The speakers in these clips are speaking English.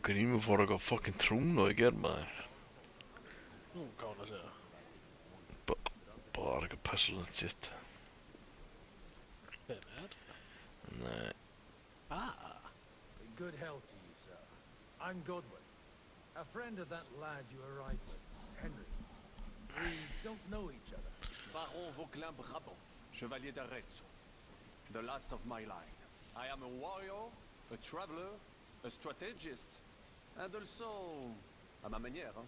Grímur fór eitthvað fucking trúnað í gerð, maður. Gáðan að segja. Bara eitthvað pestilent shit. Hvem er? Nei. Good health to you, sir. I'm Godwin, a friend of that lad you arrived with, Henry. We don't know each other. Baron Vauquelin Brabant, Chevalier d'Arezzo. The last of my line. I am a warrior, a traveler, a strategist, and also, à ma manière, a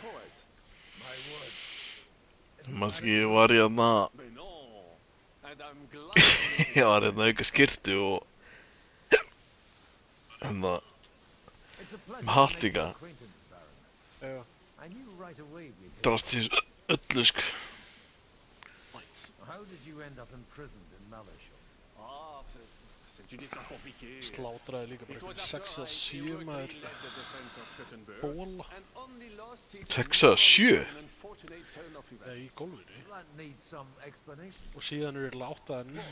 poet. My word. Manski var ég þarna, Mais non, and I'm glad ég var hérna auka skyrtu og hérna It's a pleasure með to hatt make your líka. acquaintance, Baron. Já. I knew right away we'd hit. Drast í þessu öllu, sko. Nice. How did you end up imprisoned in Malashov? Ah, c'est une histoire compliquée. Slátraði líka bara It was eitthvað after 6 I að 7 heroically maður led the defense of Gothenburg ból and only lost it 6 að 7? in an unfortunate turn of í events. gólfinu. That needs some explanation. Og síðan eru 8 að 9,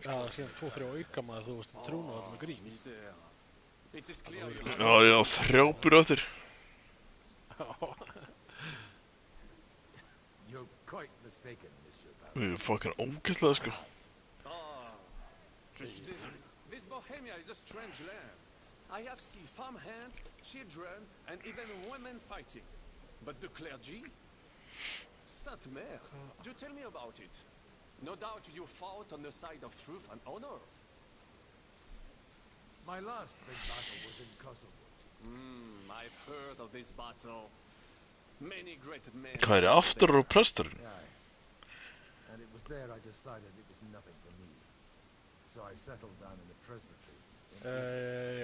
eða síðan 2-3 auka maður þú veist trúnað með Grím. Misère. It is clear you Já, já, 3 burðir. You're quite mistaken, Monsieur Baron. Við erum fucking ógeðslega, sko. Ah, je suis désolé. This Bohemia is a strange land. I have seen farmhands, children, and even women fighting. But the clergy? Sainte Mère, do tell me about it. No doubt you fought on the side of truth and honor. My last big battle was in Kosovo. I've heard of this battle. Many great men. Hvað er aftur og presturinn? Aye. And it was there I decided it was nothing for me. So I settled down in the presbytery.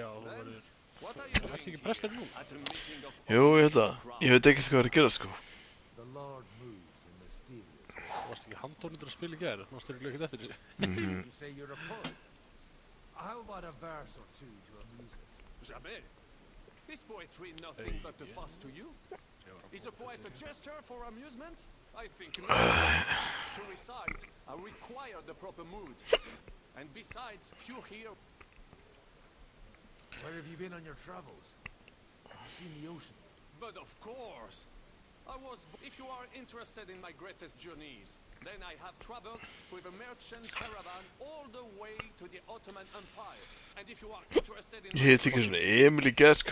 Já, þú verður... What are you Ertu doing ekki here prestur nú? at a meeting of Jú, ég veit það. Ég veit ekkert hvað er að gera, sko. The Lord moves in mysterious ways. Varstu ekki handónýttur að spila í gær? Mástu ekki ekkert eftir þessu? You say you're a poet. How about a verse or two to amuse us? Jamais. Is poetry nothing but a fuss to you? Is a poet a gesture for amusement? I think not. To recite, I require the proper mood. And besides, few here. Where have you been on your travels? Have you seen the ocean? But of course. If you are interested in my greatest journeys, then I have traveled with a merchant caravan all the way to the Ottoman Empire. And if you are interested in Ég heit ekki svona Emil í gær, sko.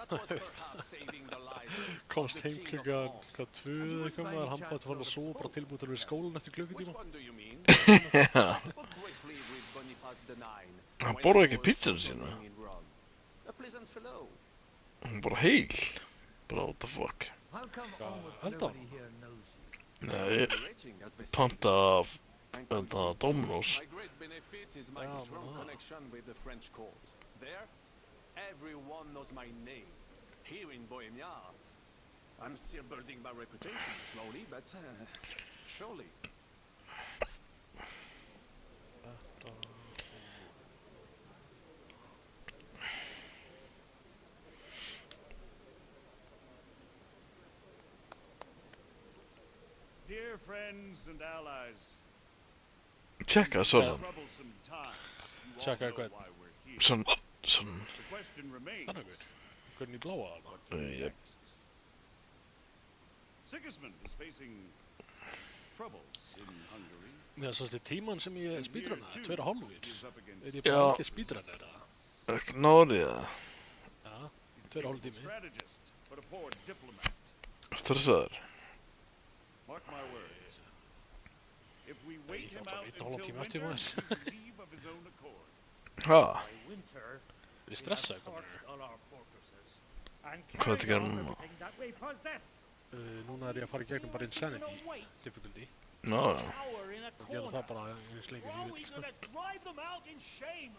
that was perhaps saving the life Komst of the heim king of klukkan France. 2 eða eitthvað maður, hann bara fann að sofa bara tilbúið til að vera í skólan eftir Which klukkutíma. one do you mean? Já. I spoke briefly with Boniface IX. Hann when borðaði he ekki was pítsuna sína. sojourning in Rome. A pleasant fellow. Hún bara heil. Bara what the fuck. How come almost held á. nobody here knows you? Nei, Rating as they say. panta af þetta Dominos. My great benefit is my Yeah, strong man. connection with the French court. There, everyone knows my name. Here in Bohemia, I'm still building my reputation slowly, but surely. Dear friends and allies, Tjekka, svona. troublesome times. You all Check know eitthvað. why we're here. Svona. The question remains, Þannig við. Hvernig í bláa hana? what to do Yep. next? Sigismund is facing troubles in Hungary. Já, svo þetta er tíman sem ég And here, spýdrana, too, 2,5. he's up against Er ég Já. bara ekki spýdrana eða? Ekki náðið það. Já, he's a 2,5 capable tími. strategist, but a poor diplomat. Stressaður. Mark my words. If we wait Ég him bara out 1,5 until tíma winter, eftir he maður. will leave of his own accord. Ha? By winter, Ég stressa eitthvað torched mér. all our fortresses and Hvað ertu að carried gera off núna? everything that we possess. Núna er ég að fara í gegnum bara insanity difficulty. Ná, Cower in a Og gera það corner. bara eins lengi Or og are ég we veit, sko. gonna drive them out in shame? A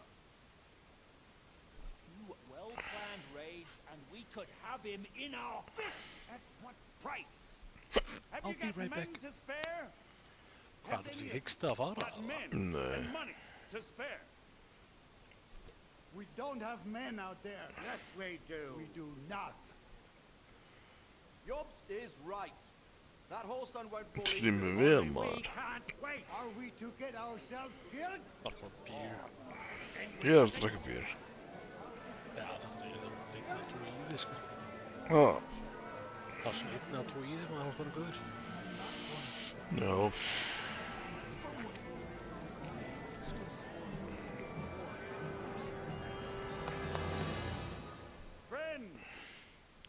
few well-planned raids and we could have him in our fists. At what price? Have I'll you be got right men back. to spare? Hvað, Has þessi any of hyggstu að fara? Got men Nei. and money to spare. We don't have men out there. Yes, we do. We do not. Jobst is right. That whole sun won't fall easy. Glímur vel, We maður. can't wait. Are we to get ourselves killed? Bara fór bíu. Ég er að drekka bír. Já, þetta er það. eða 2 í því, sko. Já. Það er svona 1 eða 2 í því, maður hótt hann góður. Já. Friends!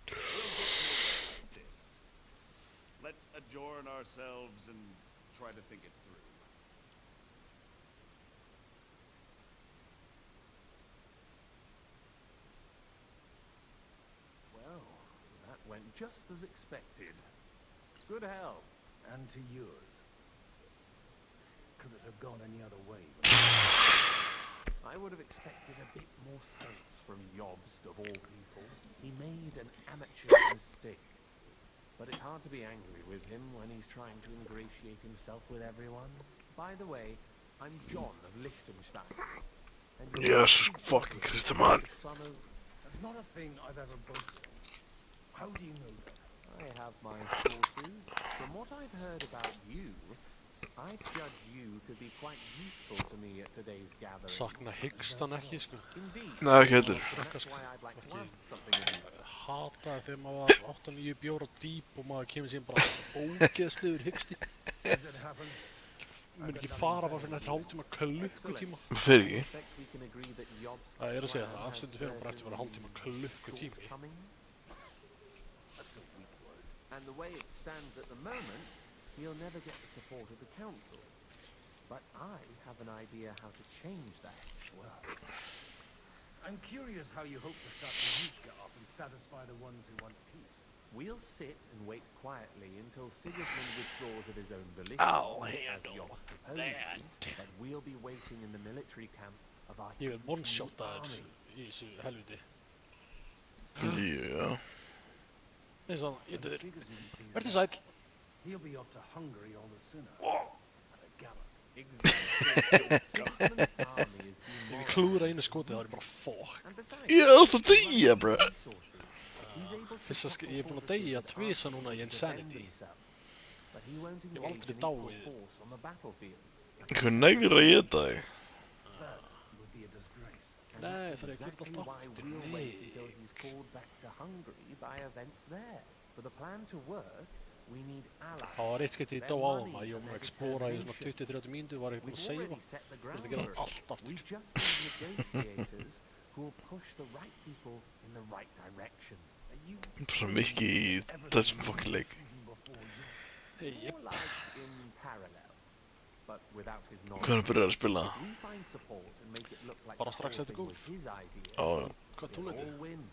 We'll get through this. Let's adjourn ourselves and try to think it through. Well, that went just as expected. Good health. And to yours. Could it have gone any other way? I would have expected a bit more sense from Jobst, of all people. He made an amateur mistake. But it's hard to be angry with him when he's trying to ingratiate himself with everyone. By the way, I'm John of Liechtenstein. And Jesus fucking Christ, man. the son of... That's not a thing I've ever boasted of. How do you know that? I have my sources. From what I've heard about you, I'd judge you could be quite useful to me at today's gathering. Sakna hyggst hann ekki, sko. Indeed. Nei, ekki heldur. And that's why I'd like to ask something of you. Hataði þegar maður var 8-9 bjóra dýp og maður kemur síðan bara ógeðslegur hyggsti. As it happens, Mun ekki fara bara fyrir nættir hálftíma klukkutíma. Fyrir ekki. Það að segja það, stundum fyrir bara eftir bara hálftíma klukkutími. that's a weak word. And the way it stands at the moment, he'll never get the support of the council. But I have an idea how to change that. Well, I'm curious how you hope to shut the Yuska up and satisfy the ones who want peace. We'll sit and wait quietly until Sigismund withdraws of his own volition. I'll as handle Jobst proposes, that. but we'll be waiting in the military camp of our Ég vil huge one-shotta þér army. í þessu helviti. Já. Eins og ég When döður. Sigismund sees Vertu that, sæll. he'll be off to Hungary all the sooner. At a gallop. Exactly. Sigismund's army is Ef ég klúðra einu skotið þá er ég bara fuck. And besides, Ég er alltaf deyja, bro. resources. He's able to Fyrsta tackle ég er búinn að fortresses deyja with tvisa archers núna í to defend Insanity. himself. But he won't hef engage aldrei in equal dáið. force on the battlefield. Hver negra ég þetta þig? That would be a disgrace. And Nei, that's það er ekki exactly alltaf why aftur. we'll wait until Nei. he's called back to Hungary by events there. For the plan to work, we need allies. Það var eitt skeitt ég dó á hann að ég var með explora í svona 20-30 mínútur var ég búinn We've að already seifa. set the Þú veist að gera groundwork. allt aftur. We just need negotiators who will push the right people in the right direction. You Svo mikið í þessum fucking leik. even before Jobst. Jep. More like in parallel, but without his knowledge. Hvernig byrjar að spila? If we find support and make it look like Bara the strax whole eftir thing golf. was his idea, Já, já. Hvað we'll tónleiti? all win.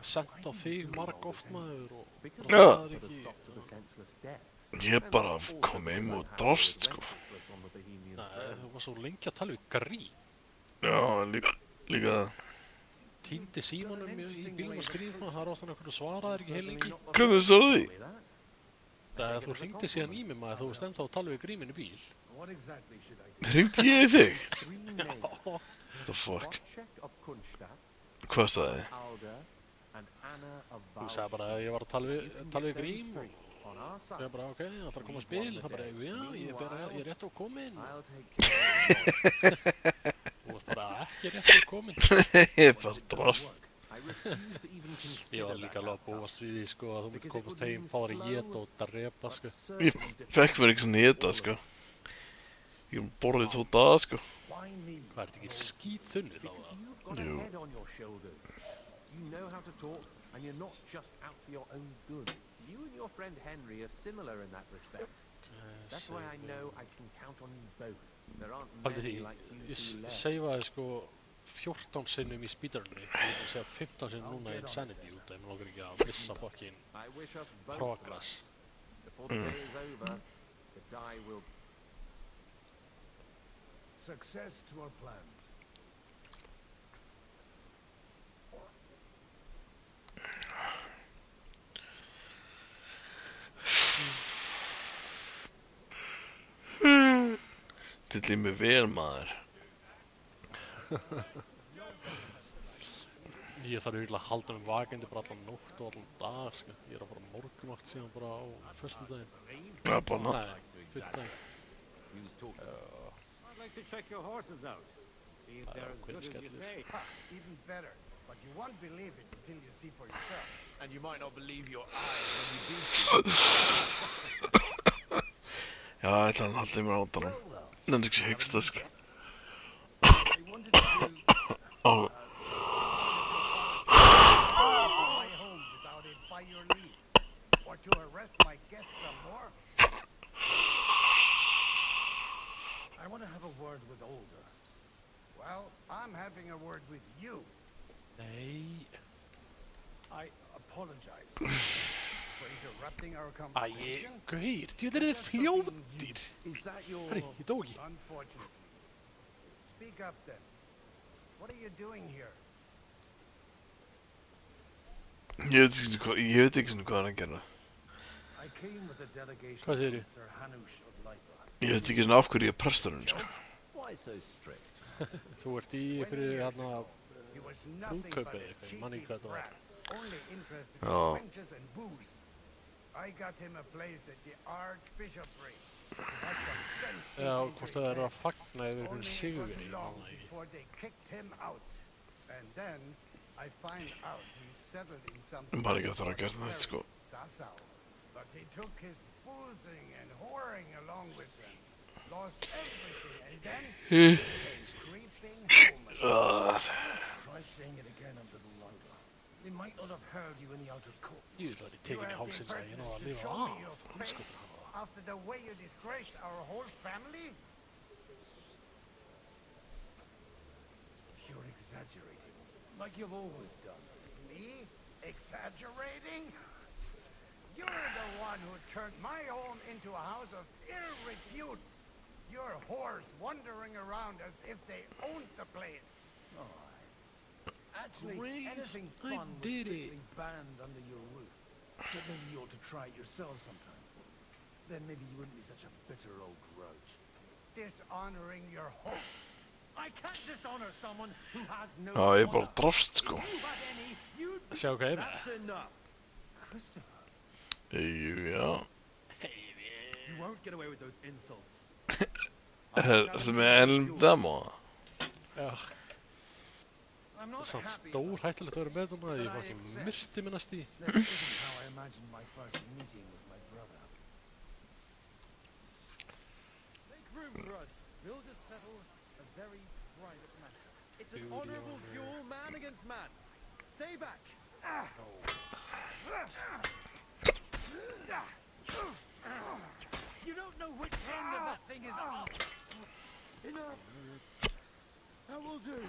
Sent á þig marg oft maður og Because Já. we put a ekki. stop to the senseless deaths. Ég bara kom heim og drast, sko. Nei, þú var svo lengi að tala við grín. Já, líka það. Týndi símanum í bílum og skrýma, það er ástæðan hvernig svaraðir ekki heil lengi. Hvernig svo því? Það þú hringdi síðan í mig maður, þú varst ennþá að tala við gríminn í bíl. What exactly should I do? Hringdi ég í þig? Three names. What the fuck? Wojciech of Kunstadt, Hvað sagði? Alda, and Anna of Þú sagði bara að ég var að tala við grím og on our ég side. bara ok, það þarf að koma að spil, það bara já, ég er rétt á komin og I'll take care of þú varst bara ekki rétt á komin. Ég bara drast. I refuse to even consider Ég var líka alveg að búast við því sko að þú myndi komast heim, fá þér í geta og drepa sko. Ég fekk mér ekki svona í þetta, sko. Ég borðið 2 daga, sko. Why me? Hvað er þetta ekki skítþunni þá? Because you've got a You. head on your shoulders. You know how to talk, and you're not just out for your own good. You and your friend Henry are similar in that respect. That's why I know I can count on you both. There aren't Haldið many því, like you ég two left. seifaði sko 14 sinnum í speedrunni, ég er að segja 15 sinnum núna í Insanity út af ég langar ekki að missa fucking I wish us both progress. luck. Before the day is over, the die will... Success to our plans. Dillir mig vel, maður. Ég þarf virkilega að halda mig vakandi bara allan nótt og allan dag sko. Ég er að fara morgumakt síðan bara á föstudaginn. Það er bara natt. Nei, fimmtudaginn. I'd like to check your horses out. See if they're as good as you say. Ha, even better. But you won't believe it until you see for yourself. And you might not believe your eyes when you do see. Já, ætla hann hallir mér á honum. Nenni ekki hyggst það, sko. I wanted to Ó, to my home without it by your leave, or to arrest my guests some more. I want to have a word with Older. Well, I'm having a word with you. Nei. I apologize for interrupting our Æ, conversation. gauðir, þú er þið fljótir. Is that your... Herri, ég dó ekki. Unfortunately. Speak up then. What are you doing here? ég veit ekki svona hvað hann að gera. I came with a delegation Hvað segirðu? from Sir Hanush of Lythra. Ég veit ekki svona af hverju ég er presturinn, sko. Why so strict? Þú ert í einhverju hérna He was nothing but brúðkaupi a eða eitthvað, ég man cheeky ekki hvað þetta var. brat, only interested Oh. in wenches and booze. I got him a place at the Archbishopric. He had some sense Já, into hvort his það eru head. að fagna yfir Only einhvern it sigri, wasn't ég long man það ekki. before they kicked him out. And then I find out he's settled in some Bara ekki eftir að gera þetta, sko. Sasau. But he took his boozing and whoring along with him. Lost everything and then came creeping home again. Try saying it again a little louder. They might not have heard you in the outer court. Ég vil að þið You tekin í have the hálsinn þegar ég náða að impertinence to lifa show af. me your face Andskotin hafa það. after the way you disgraced our whole family? You're exaggerating, like you've always done. Me? Exaggerating? You're the one who turned my home into a house of ill repute. Your whores wandering around as if they owned the place. Actually, Grace, anything I fun was did strictly it. banned under your roof. But maybe you ought to try it yourself sometime. Then maybe you wouldn't be such a bitter old grouch. Dishonoring your host. I can't dishonor someone who has no Já, ég er bara honor. drafst, sko. If you had any, you'd be... Sjá hvað ég með. That's enough. Christopher, Já. You won't get away with those insults. Ertu með elmdemo? Já, I'm not samt happy stór about hættulegt að vera með um það, ég But I fokkin accept. myrsti minnast í. This isn't how I imagined my first meeting with my brother. Make room for us. We'll just settle a very private matter. It's an Beauty honorable honor. duel, man against man. Stay back. You don't know which end of that thing is up. Enough. That will do.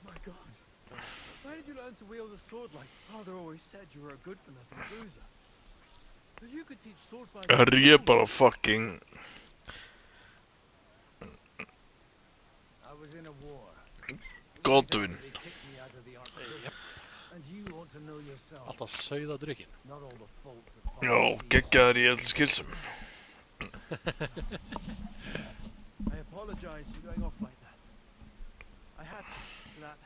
My God. Where did you learn to wield a sword like Father always said you were a good-for-nothing bruiser? But you could teach sword fighting. Er ég bara fucking... I was in a war. Godwin. They kicked me out of the Archbishopric. And you ought to know yourself. Alltaf sauða drykkin. Not all the faults that Já, follow sea. geggjaður í öll skilsum. I apologize for going off like that. I had to, so that...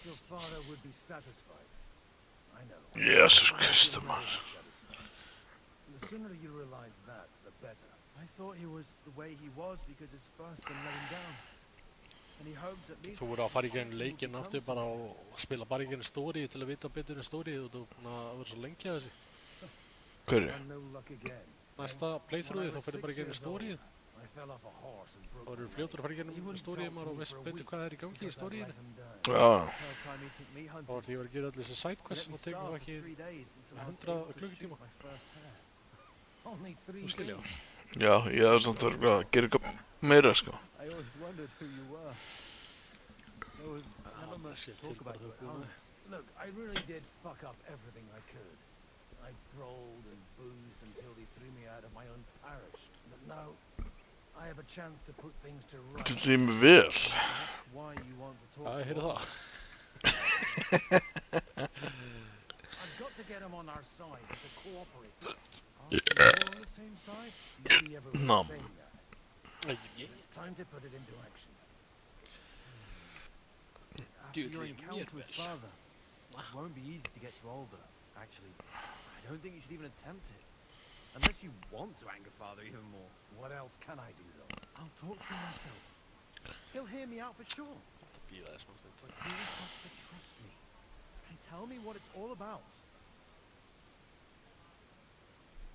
Your father would be satisfied. I know. Jesus But Christ, you'll never man. be satisfied. The sooner you realize that, the better. I thought he was the way he was because his first son let him down. And he hoped at least... Þú voru að fara í gegnum leikinn aftur bara og spila bara í gegnum story til að vita betur en story og þú búin að vera svo lengi að þessu. Hverju? And no luck again. Næsta playthroughið þá fyrir bara í gegnum storyið. I fell off a horse and broke Þá eru my fljótur að fara í leg. He gegnum wouldn't storyið talk maður to og me veist for a betur week hvað er í gangi í because I'd storyinu. let him down. Já. First time he took me Þá hunting. var því að vera að gera allir þessi He sidequests let me og tekur starve það for ekki 3 days until I was 100 able to shoot klukkutíma. my first hare. Only 3 Þú skilja. days. Já, ég hef samt verið að gera eitthvað meira, sko. I always wondered who you were. There was never much shit, talk til about bara you þau at home. búið. Look, I really did fuck up everything I could. I brawled and boozed until they threw me out of my own parish. But now, I have a chance to put things to Þetta rights. er mig vel. That's why you want to talk Já, ég to heyrði us. það. I've got to get them on our side and to cooperate with us. Aren't we all on the same side? Maybe everyone's Nom. saying that. Æ, It's time to put it into action. After Dude, your leave me encounter with alone. Father, it won't be easy to get to Alder. Actually, I don't think you should even attempt it. Unless you want to anger Father even more. What else can I do, though? I'll talk to him myself. He'll hear me out for sure. Bíða smá stund. But you'll have to trust me. And tell me what it's all about.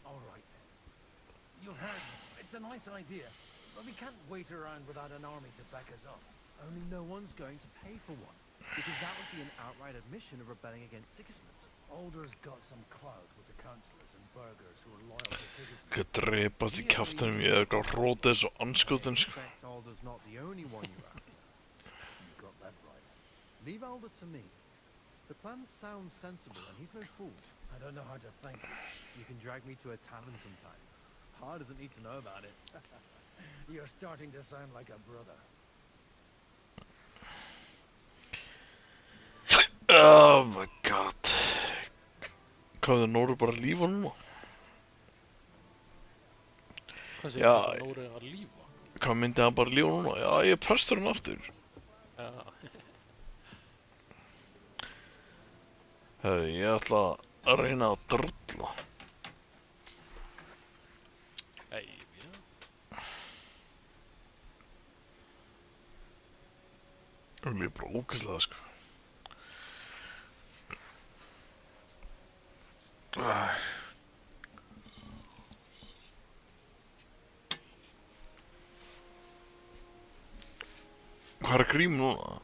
All right, then. You've heard me. It's a nice idea, but we can't wait around without an army to back us up. Only no one's going to pay for one. Because that would be an outright admission of rebelling against Sigismund. Alder's got some clout with the councillors and burghers who are loyal to Sigismund. Hvað drepast í kjaftanum ég eða eitthvað rótið þessu anskotin sko. I expect Alder's not the only one you're after. You got that right. Leave Alder to me. The plan sounds sensible and he's no fool. I don't know how to thank you. You can drag me to a tavern sometime. Pa doesn't need to know about it. You're starting to sound like a brother. Oh my god. Hvað er Nóri bara að lífa núna? Hvað segir Já. það Nóri að lífa? Hvað myndi hann bara lífa núna? Já, ég er presturinn aftur. Já. Herri, ég ætla að reyna að drulla. Ei, já. Það er bara ógeðslega sko. Hvað er Grím núna?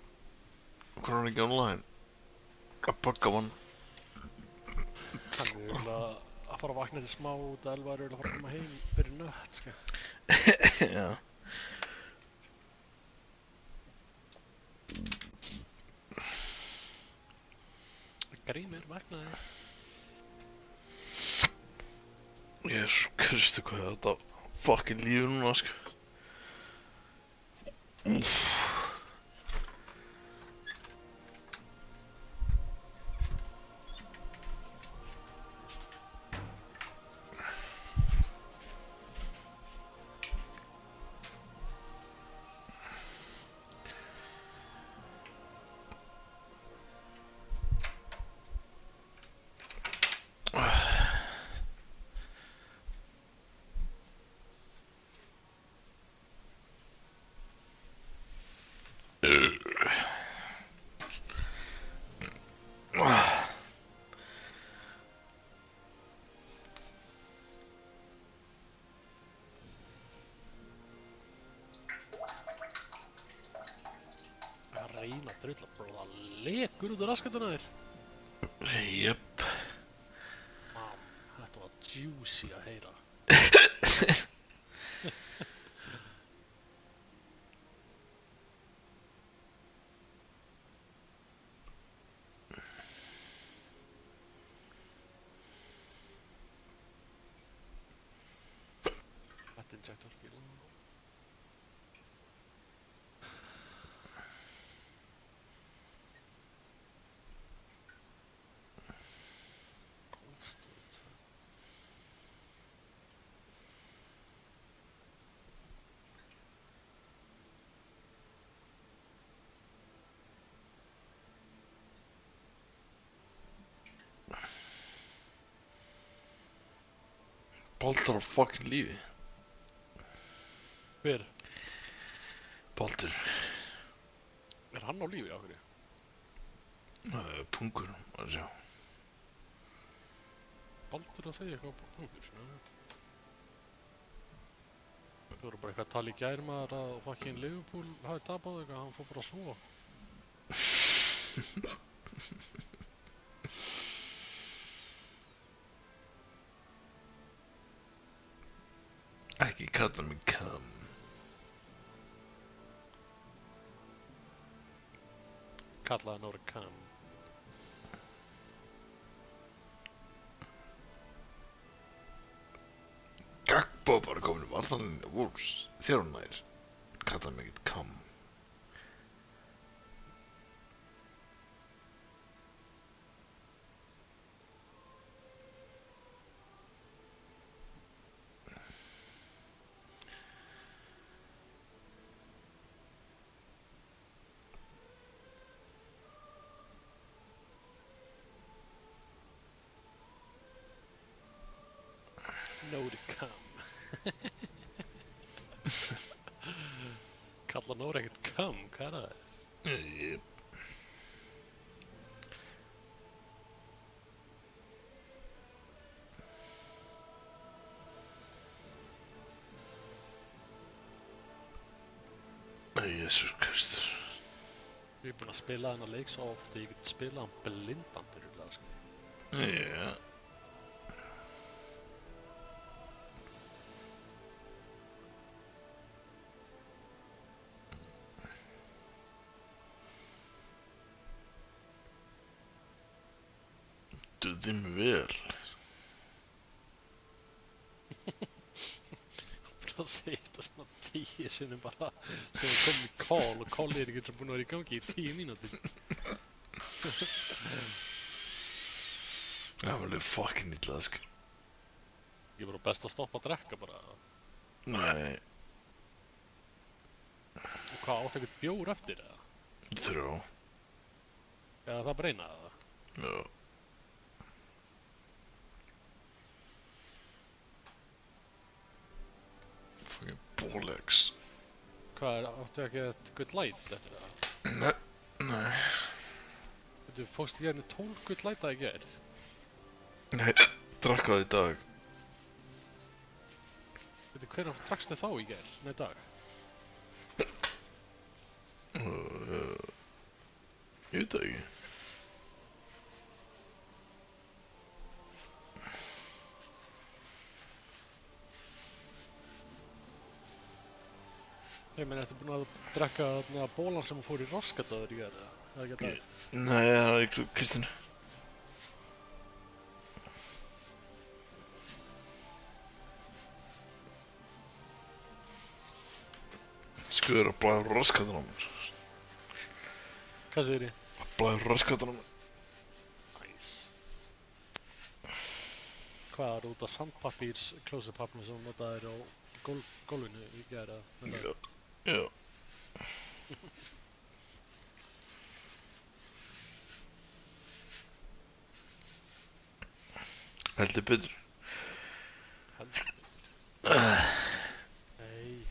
Hvað er hann ekki online? Að bugga hann. Hann er eiginlega að fara að vakna til smá út að Elvar er eiginlega að fara að koma heim fyrir nött, sko. Já. Grímur vaknaði. Jésu Kristi, hvað er þetta fucking lífi núna sko. Úff. Að reyna að drulla, bro, það lekur út úr raskatuna þér. Jöp. Mam, þetta var juicy að heyra. Þetta injector bíl. Konstigt. Baldur á fucking lífi. Hver? Baldur. Er hann á lífi á hverju? Pungur, að sjá. Baldur að segja eitthvað á pungur, svona. Þú voru bara eitthvað að tala í gær maður að fucking Liverpool hafi tapað eitthvað, hann fór bara að sofa. Ekki kalla mig kam. Kallaði Nóri Khan. Gagbo bara komin varðaninn af Wolves. Þér hún nær. Kalla mig ekkert kam. know to come. Kalla Nóri ekkert come, hvað er það? Jep. Jesús Kristur. Ég er búinn að spila þennan leik svo oft að ég get spilað hann blindan fyrir það, sko. Já. Duði mig vel. Búinn að segja þetta svona 10 sinnum bara sem við komum í call og call er ekki búinn að vera í gangi í 10 mínútur. Það var alveg fucking illa, sko. Ég var best að stoppa að drekka bara. Nei, Og hvað, áttu ekkert bjór eftir eða? 3. Eða það breynaði það? Já. Fucking bollocks. Hvað, áttu ekki eitthvað good light eftir það? Nei. Þú fórst í hérna 12 good lighta í gær? Nei, drakk það í dag. Hvernig drakkstu þá í gær? Nei, dag? Ég veit það ekki. Ég meina, ertu búinn að drekka þarna bólan sem fór í raskataður í gær eða? Eða ekki að dag? Nei, það er ekki Kristinn. Skuður að blæður raskatan á mér. Hvað segir ég? Blæður raskatan á mér. Nice. Hvað er út af sandpapírs klósepapni sem notaðir á gólfinu í gær eða? Já. Já. Heldur betur. Heldur betur. Nei.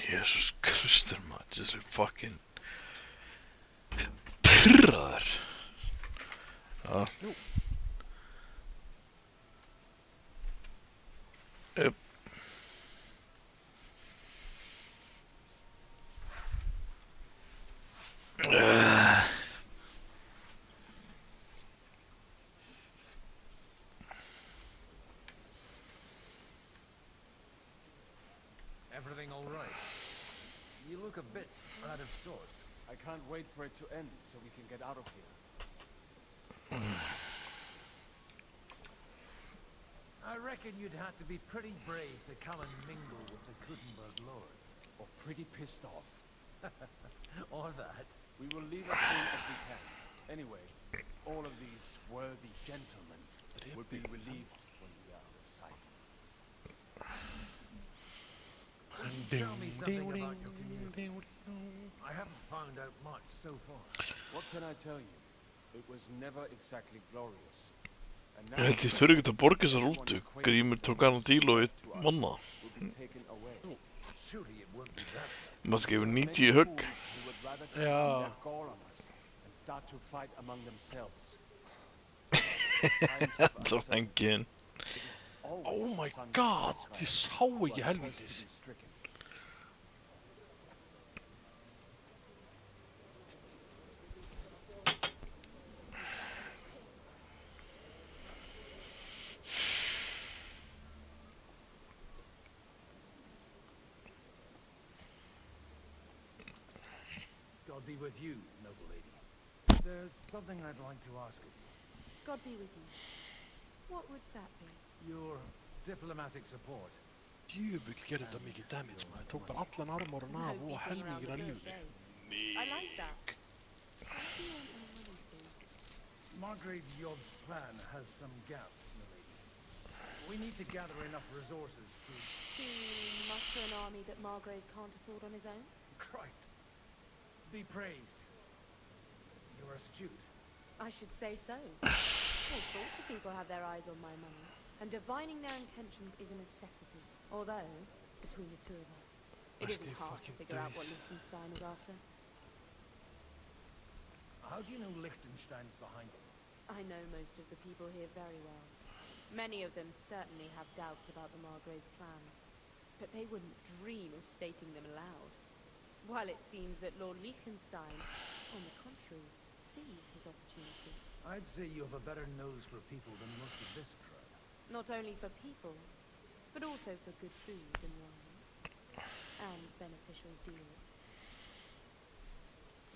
Jesus Kristur, maður, þessi fucking pirraður. Já. Jú. Jep. Everything all right? You look a bit out of sorts. I can't wait for it to end so we can get out of here. I reckon you'd have to be pretty brave to come and mingle with the Kuttenberg lords. Or pretty pissed off. Or that. We will leave as soon as we can. Anyway, all of these worthy gentlemen will be relieved when we are out of sight. Would you tell me something about your community? I haven't found out much so far. What can I tell you? It was never exactly glorious. And now Ég held ég þurfi ekkert að borga þessa rútu. Grímur tók hana díl og eitt manna. will be taken away. Surely it won't be that bad. Maður gefur 90 högg. Who would rather turn Ja. their gall on us and start to fight among themselves. Times of Þetta var engin. It is always Oh the my sons of god, Israel ég sá who ekki are first to helvítis. be stricken. God be with you, noble lady. There's something I'd like to ask of you. God be with you. What would that be? Your diplomatic support. Djöfull gerir þetta mikið damage maður. Tók bara allan armorinn No af og beating around helmingin the af bush, lífinu. eh? I like that. What do you want my money for? Margrave Yod's plan has some gaps, milady. We need to gather enough resources to... To muster an army that Margrave can't afford on his own? Christ. Be praised. You're astute. I should say so. All sorts of people have their eyes on my money, and divining their intentions is a necessity. Although, between the two of us, it isn't hard to figure out what Liechtenstein is after. How do you know Liechtenstein's behind it? I know most of the people here very well. Many of them certainly have doubts about the Margrave's plans, but they wouldn't dream of stating them aloud. While it seems that Lord Liechtenstein, on the contrary, sees his opportunity. I'd say you have a better nose for people than most of this crowd. Not only for people, but also for good food and wine, and beneficial deals.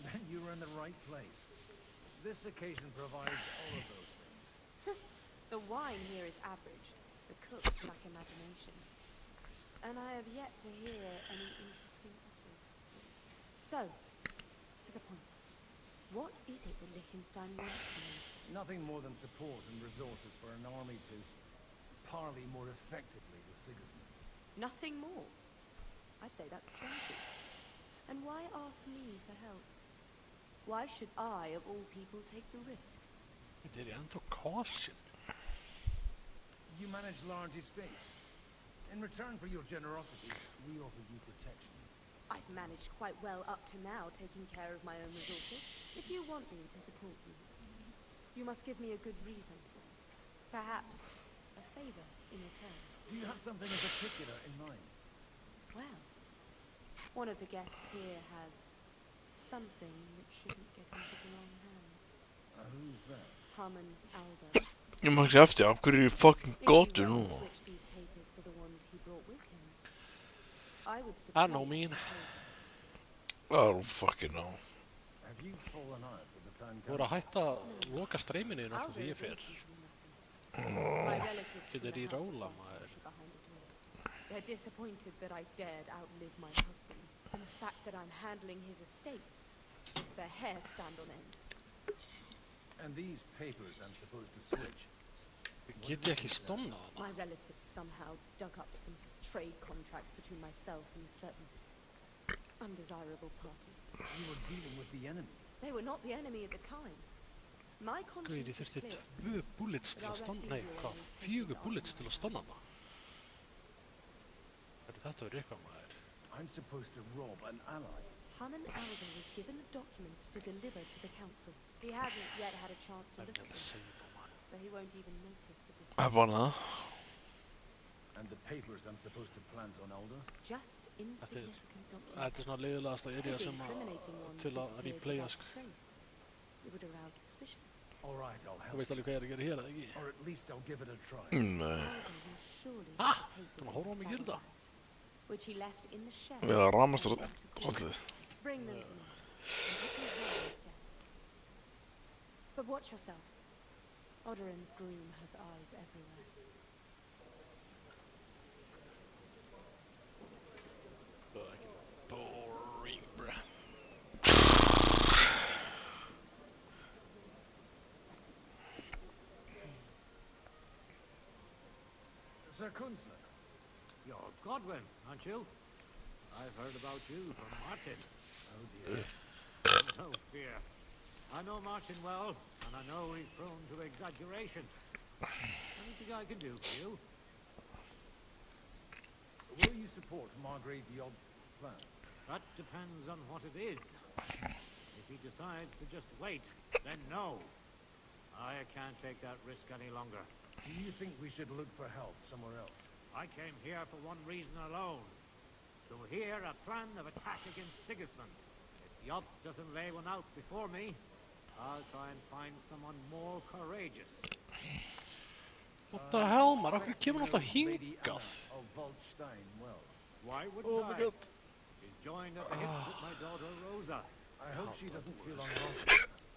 Then you're in the right place. This occasion provides all of those things. The wine here is average, the cooks lack imagination, and I have yet to hear any interesting offers. So, to the point. What is it that Liechtenstein wants from me? Nothing more than support and resources for an army to parley more effectively with Sigismund. Nothing more? I'd say that's plenty. And why ask me for help? Why should I, of all people, take the risk? Þetta er ennþá caution. You manage large estates. In return for your generosity, we offer you protection. I've managed quite well up to now, taking care of my own resources. If you want me to support you, you must give me a good reason. Perhaps a favor in return. Do you have something in particular in mind? Well, one of the guests here has something that shouldn't get into the wrong hands. Who's that? Haman Alder. Ég maður ekki eftir, af hverju er ég fucking gótur If you nú? want to switch these papers for the ones he brought with him, I would I support know the mean. proposal. I don't fucking know. Have you fallen out with the town Þú voru að council? hætta að loka streyminu næstum því ég fer. My relatives from Getur the í house róla of maður. Bartosz behind it all. They're disappointed that I dared outlive my husband, and the fact that I'm handling his estates makes their hair stand on end. And these papers I'm supposed to switch. Get ég ekki stonnað hana? My relatives somehow dug up some trade contracts between myself and certain undesirable parties. You were dealing with the enemy. They were not the enemy at the time. My Guð, conscience ég is þurfti clear. 2 bullets til að stonna, nei, hvað? 4 bullets til að stonna hana. Þetta verður eitthvað maður. I'm supposed to rob an ally. Haman Alder was given the documents to deliver to the council. He hasn't yet had a chance to Það er look ekki at alveg að them, segja þetta maður. so he won't even notice the Það er bara það. And the papers I'm supposed to plant on Alder? just insignificant documents. Þetta er svona leiðilegasta area If sem incriminating að ones til að disappeared replaya without sko. trace, it would arouse suspicion. All right, I'll Þú help. veist alveg hvað ég er að gera hér, eða ekki? Or at least I'll give it a try. Nei. Alder will surely Ah, have the papers þannig að horfa á in mig the gera þetta. saddlebags, which he left in the shed. Við að ramast and went to court. allir. Bring them to me, and pick his way instead. But watch yourself. Odoran's groom has eyes everywhere. Fucking boring, bruh. Sir Kunzler. You're Godwin, aren't you? I've heard about you from Martin. Oh dear. No fear. I know Martin well, and I know he's prone to exaggeration. Anything I can do for you? Will you support Margrave Yod's plan? That depends on what it is. If he decides to just wait, then no. I can't take that risk any longer. Do you think we should look for help somewhere else? I came here for one reason alone. To hear a plan of attack against Sigismund. If Yobst doesn't lay one out before me, I'll try and find someone more courageous. What the hell, maður? Af hverju kemur hann alltaf hingað? Of Waldstein well. Why wouldn't Oh my I? god. She's joined at the hip with my daughter Rosa. I hope she doesn't feel unwelcome.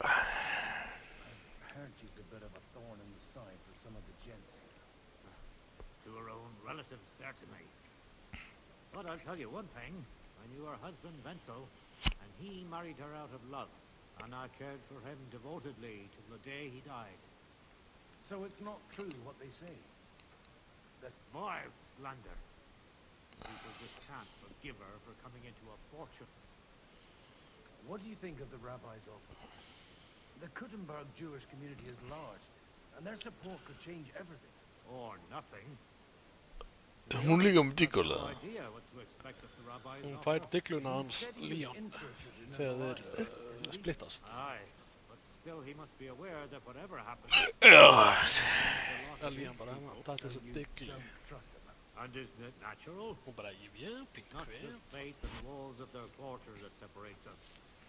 I've heard she's a bit of a thorn in the side for some of the gents here. To her own relatives, certainly. But I'll tell you one thing. I knew her husband, Wenzel, and he married her out of love. And I cared for him devotedly till the day he died. So it's not true what they say? That Vile slander. People just can't forgive her for coming into a fortune. What do you think of the rabbi's offer? The Kuttenberg Jewish community is large, and their support could change everything. Or nothing. Hún líka með No díkola. idea what to expect of the rabbi's Hún offer. fær digluna hans Said he was Leon interested in an þegar alliance, þeir didn't he? splittast. Aye, but still he must be aware that whatever happens, Já. Leon bara, þetta er So þessi you diglu. don't trust him. and isn't it natural? Hún bara, yeah, It's not pingvin. just faith and the walls of their quarter that separates us.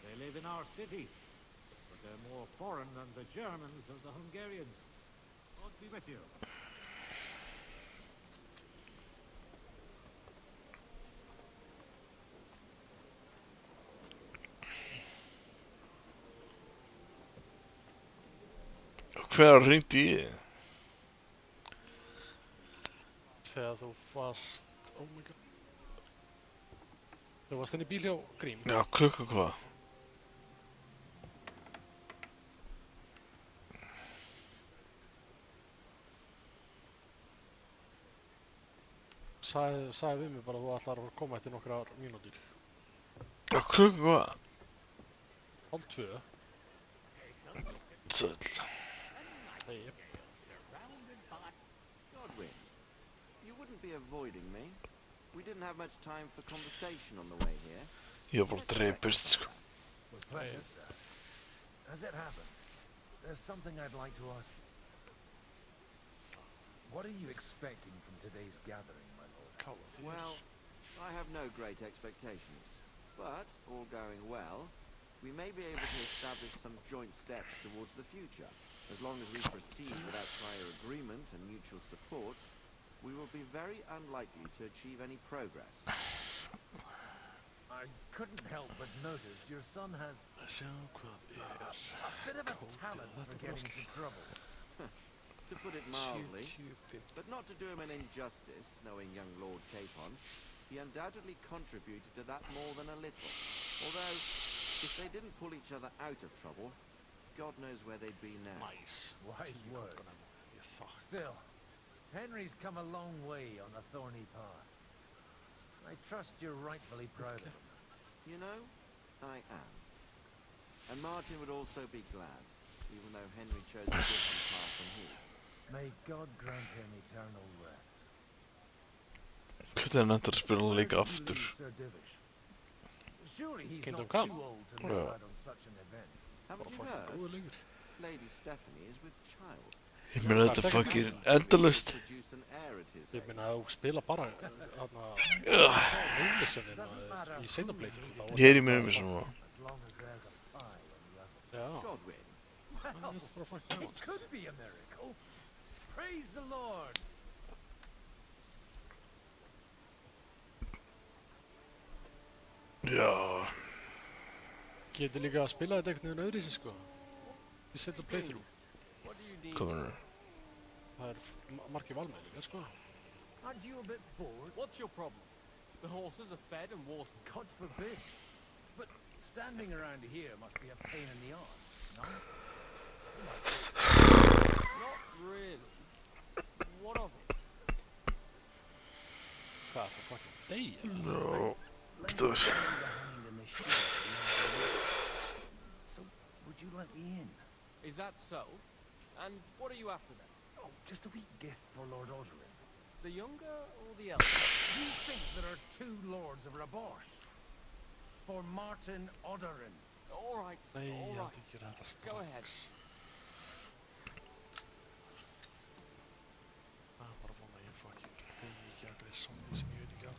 They live in our city, but they're more foreign than the Germans or the Hungarians. God be with you. Hver hringdi í þig? Þegar þú varst, oh my god. Þú varst inn í bíl hjá Grím. Já, klukka hvað? Sagði við mig bara að þú ætlar að koma eftir nokkrar mínútur. Já, klukka hvað? 12:30. Sæll. Hey. Godwin, you wouldn't be avoiding me. We didn't have much time for conversation on the way here. Ég var bara dreipist, sko. With pleasure, sir. As it happens, there's something I'd like to ask you. What are you expecting from today's gathering, my lord? Well, I have no great expectations. But, all going well, we may be able to establish some joint steps towards the future. As long as we proceed without prior agreement and mutual support, we will be very unlikely to achieve any progress. I couldn't help but notice your son has Sjá hvað a bit of a talent for getting into trouble. To put it mildly, 70-50. but not to do him an injustice, knowing young Lord Capon, he undoubtedly contributed to that more than a little. Although, if they didn't pull each other out of trouble, God knows where they'd be now. Nice. Wise words. Ég sakna. Still, Henry's come a long way on the thorny path. I trust you're rightfully proud of him. You know, I am. And Martin would also be glad, even though Henry chose a different path than he. May God grant him eternal rest. Hvernig er nættur að spila hann Where líka did you aftur? leave Sir Divish? Surely he's Kingdom not Come. too old to miss Yeah. out on such an event. Haven't you Bara heard? góður leikur. Lady Stephanie is with child. Ég meina þetta er fucking endalaust. Produce an heir at his Ég age. meina að þú spila bara þarna Leylisunina í seinna playthrough. Ég er í mér með svona. As long as there's a pie on the oven. Já, Godwin, það er bara fucking It gaman. could be a miracle. Praise the Lord. Já. Getur líka að spila þetta einhvern veginn öðruvísi sko. Í seinna playthrough. what do you need? Hvað verður? Það er margir valmenn líka sko. Aren't you a bit bored? What's your problem? The horses are fed and watered. God forbid. But standing around here must be a pain in the arse, no? Not really. What of it? Hvað, það fucking deyja? No. Lady Those- standing behind in the shield. So, would you let me in? Is that so? And what are you after then? Oh, just a wee gift for Lord Odorin. The younger or the elder? Do you think there are two lords of Rabosh? For Martin Odorin. All right, Nei, all ég right. átti ekki að þetta Go ahead. strax. Það er bara vona að ég fucking hegi ekki að greið somni sem ég veit ekki af.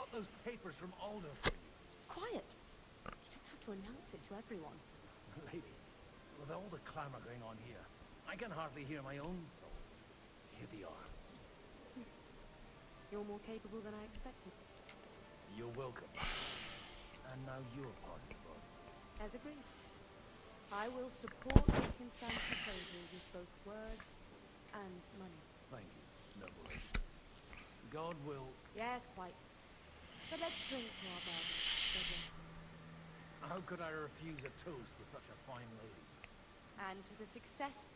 got those papers from Alder for you. Quiet! You don't have to announce it to everyone. Lady, with all the clamor going on here, I can hardly hear my own thoughts. Here they are. You're more capable than I expected. You're welcome. And now you're part of the bargain. As agreed. I will support Wittgenstein's proposal with both words and money. Thank you, noble lady. God will... Yes, quite. But let's drink to our bargain, Edwin. How could I refuse a toast with such a fine lady? And to the success...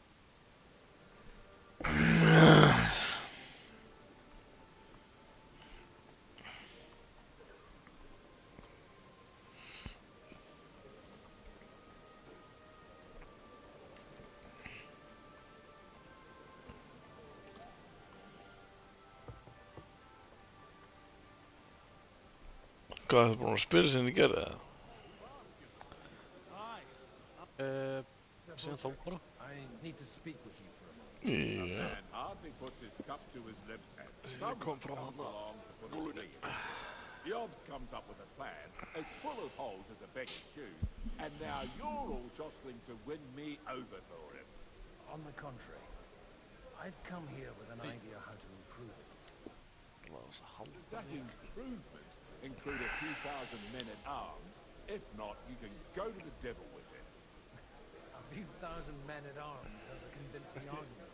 Hvað er það búin að spila sinni að gera það? Síðan tónkora. I need to speak with you for a moment. Já. Man hardly puts his cup to his lips and Ég kom frá comes hana along to put a flea in it. Yobbs comes up with a plan as full of holes as a beggar's shoes, and now you're all jostling to win me over for it. On the contrary, I've come here with an idea how to improve it. Does that improvement include a few thousand men at arms? If not, you can go to the devil with it. A few thousand men at arms has a convincing argument.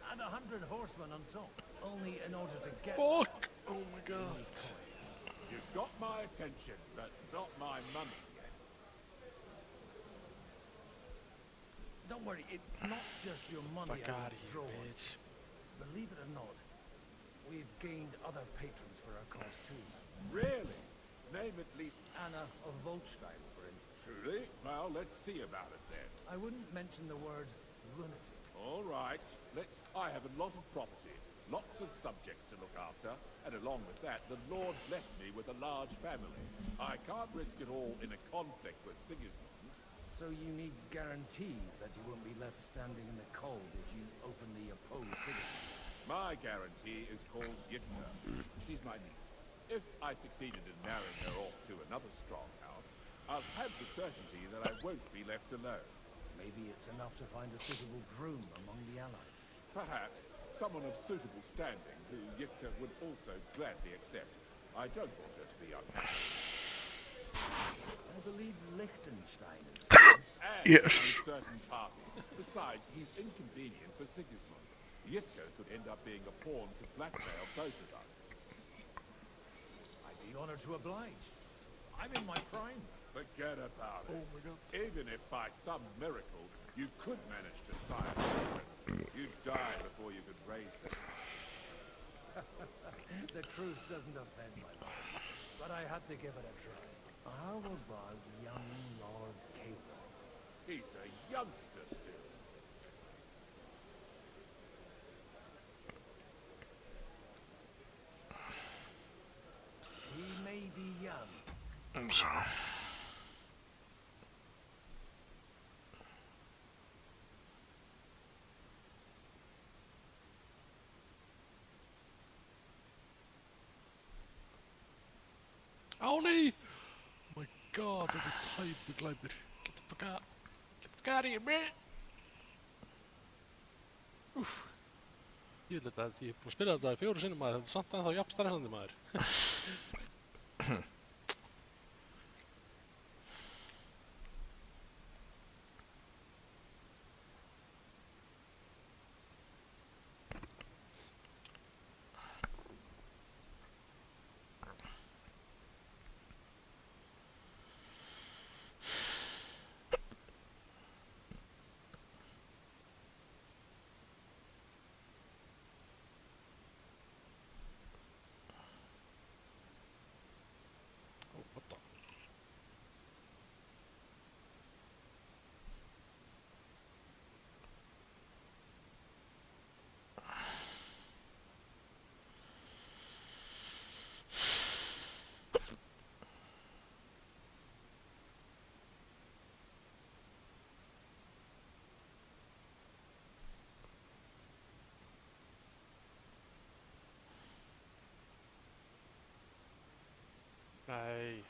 And 100 horsemen on top. Only in order to get... Fuck! Oh my god. You've got my attention, but not my money yet. Don't worry, it's not just your money Fuck I out want of to here, draw on. bitch. Believe it or not, we've gained other patrons for our cause too. Really? Name at least... Anna of Volstein, for instance. Truly? Well, let's see about it then. I wouldn't mention the word lunatic. All right. I have a lot of property, lots of subjects to look after, and along with that, the Lord blessed me with a large family. I can't risk it all in a conflict with Sigismund. So you need guarantees that you won't be left standing in the cold if you openly oppose Sigismund. My guarantee is called Yitka. She's my niece. If I succeeded in marrying her off to another strong house, I'll have the certainty that I won't be left alone. Maybe it's enough to find a suitable groom among the allies. Perhaps someone of suitable standing who Yitka would also gladly accept. I don't want her to be unhappy. I believe Liechtenstein is... And Yes. an uncertain party. Besides, he's inconvenient for Sigismund. Yitka could end up being a pawn to blackmail both of us. I'd be honored to oblige. I'm in my prime. Forget about it. Oh my god. Even if by some miracle you could manage to sire children, you'd die before you could raise them. The truth doesn't offend my lord, but I had to give it a try. How about young Lord Caper? He's a youngster still. He may be young. I'm sorry. Á nei! Oh my god, þetta er tæpuglæpur. Get the fuck out. Get the fuck out of here, man! Úff. Ég vil þetta, ég er búinn að spila þetta 4 sinnum maður, þetta er samt ennþá jafn stressandi maður. Oh, what the? Nei.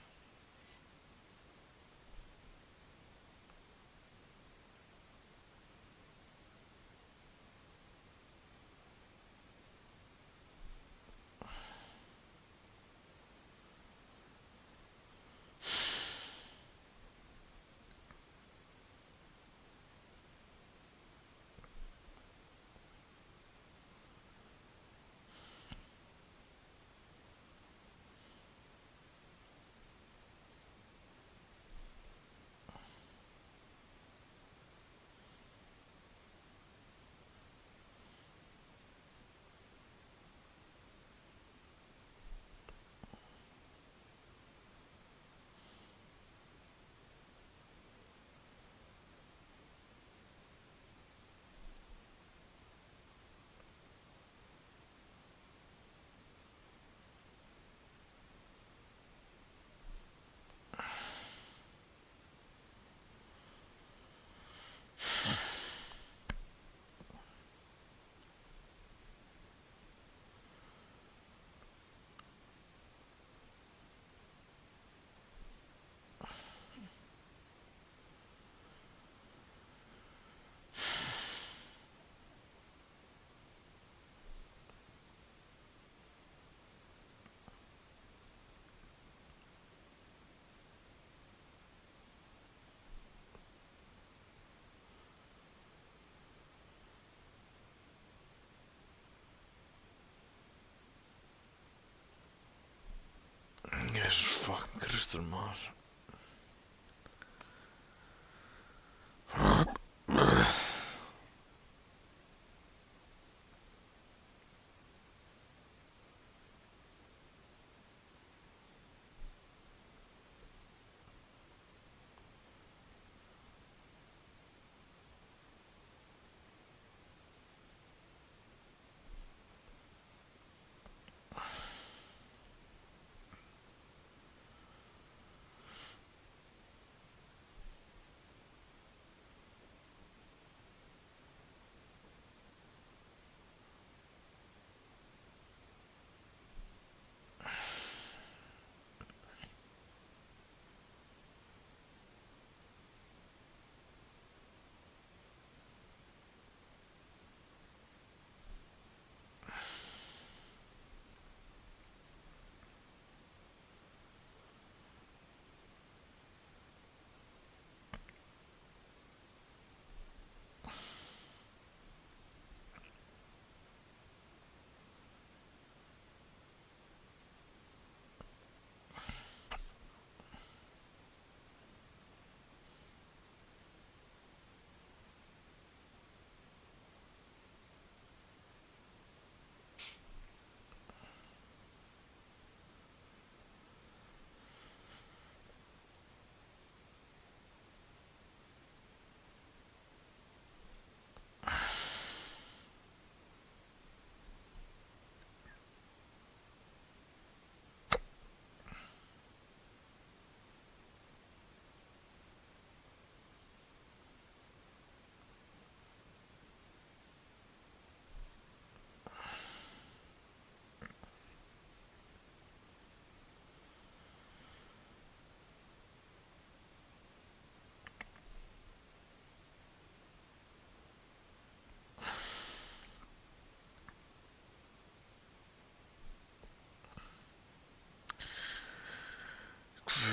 Jesus fucking Kristur maður.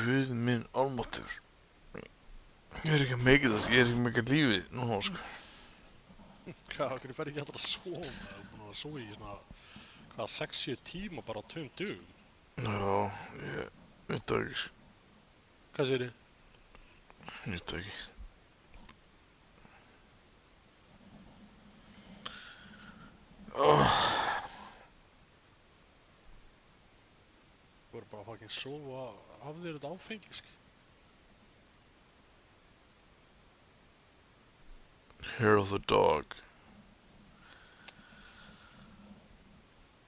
Guð minn almáttugur. Ég er ekki að make this, ég er ekki að make lífi núna, sko. Hvað, hvernig fer ekki alltaf að sofa? Ég er búin að sofa í svona, hvað, 6-7 tíma bara á 2 dögum. Já, ég veit það ekki, sko. Hvað segir þið? Ég veit það ekki. Þú voru bara að fucking sofa af þér þetta áfengisk. Hair of the dog.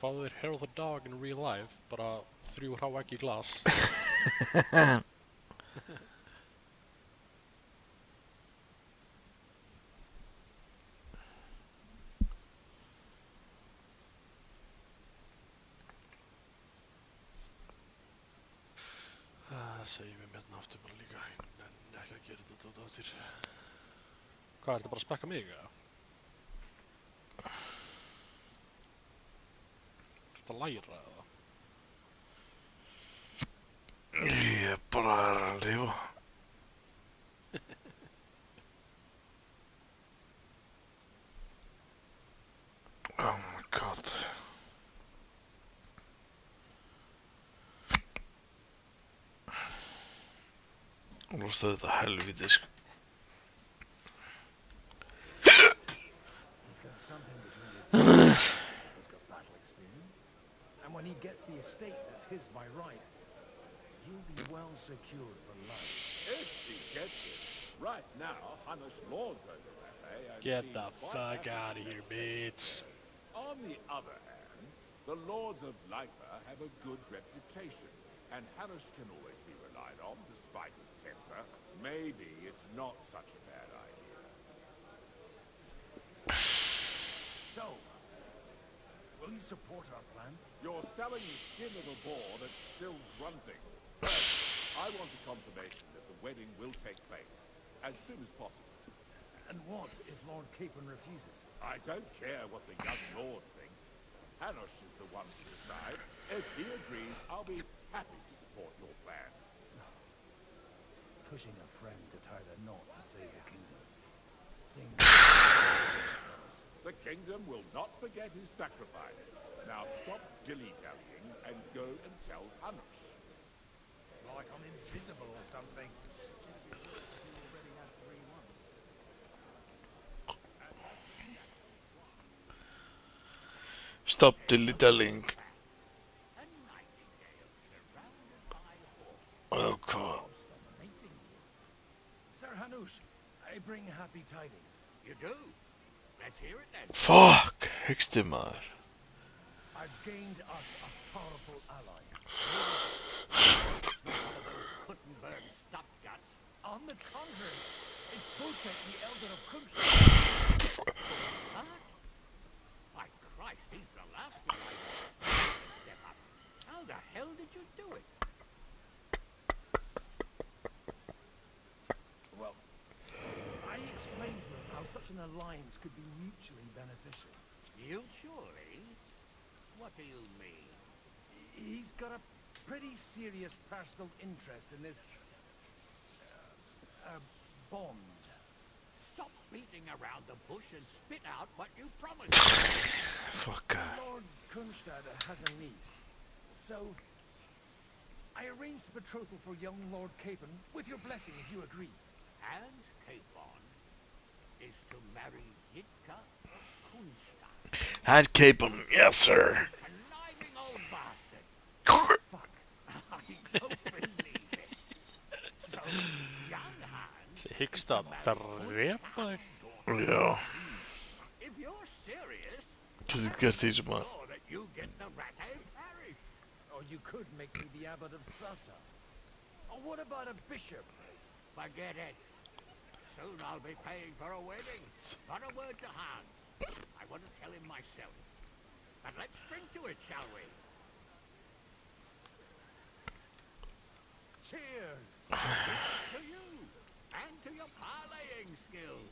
Fáðu þér hair of the dog in real life, bara 3 hrá egg í glas. Save-imet naftimalla liiga nähdä kirjoitetaan tohtir. Kaarta paras pähkä mikä. Sitä lairaa. Jep, bara liv. Oh my god. Musta tätä helvitis. He's got something between his ears. He's got battle experience. And when he gets the estate that's his by right, he'll be well secured for life. If he gets it. Right now, Hanush lords over Rattay and Get seems the quite fuck happy out of with here, their state bitch. affairs. On the other hand, the lords of Lyca have a good reputation, and Hanush can always be relied on despite his temper. Maybe it's not such a bad idea. So, will you support our plan? You're selling the skin of a boar that's still grunting. First, I want a confirmation that the wedding will take place as soon as possible. And what if Lord Capon refuses? I don't care what the young lord thinks. Hanush is the one to decide. If he agrees, I'll be happy to support your plan. Pushing a friend to tie the knot to save the kingdom. Things The kingdom will not forget his sacrifice. Now stop dilly-dallying and go and tell Hanush. It's like I'm invisible or something. Stop dilly-dallying. Oh god. Sir Hanush, I bring happy tidings. You do? Let's hear it then. Fuck. Högste man. I've gained us a powerful ally. It's not one of those Kuttenberg stuffed guts. On the contrary, it's Botek, the elder of Kunstad. What? By Christ, he's the last one I want to step up. How the hell did you do it? Well, I explained to him how such an alliance could be mutually beneficial. Mutually? What do you mean? He's got a pretty serious personal interest in this... bond. Stop beating around the bush and spit out what you promised. Fuck. Lord Kunstad has a niece, so I arranged a betrothal for young Lord Capon, with your blessing if you agree. Hans Capon is to marry Yitka of Kunstad. Hand Capon, yes sir. Conniving old bastard. Fuck. I don't believe it. So, young Hans Se hikstaa treppai. Joo. if you're serious, Sitten kästiin se vaan. sure that you get the Rattay parish. Or you could make me the abbot of Sassa. Or what about a bishop? Forget it. Soon I'll be paying for a wedding. Not a word to Hans. I want to tell him myself. But let's drink to it, shall we? Cheers! Cheers to you and to your parlaying skills.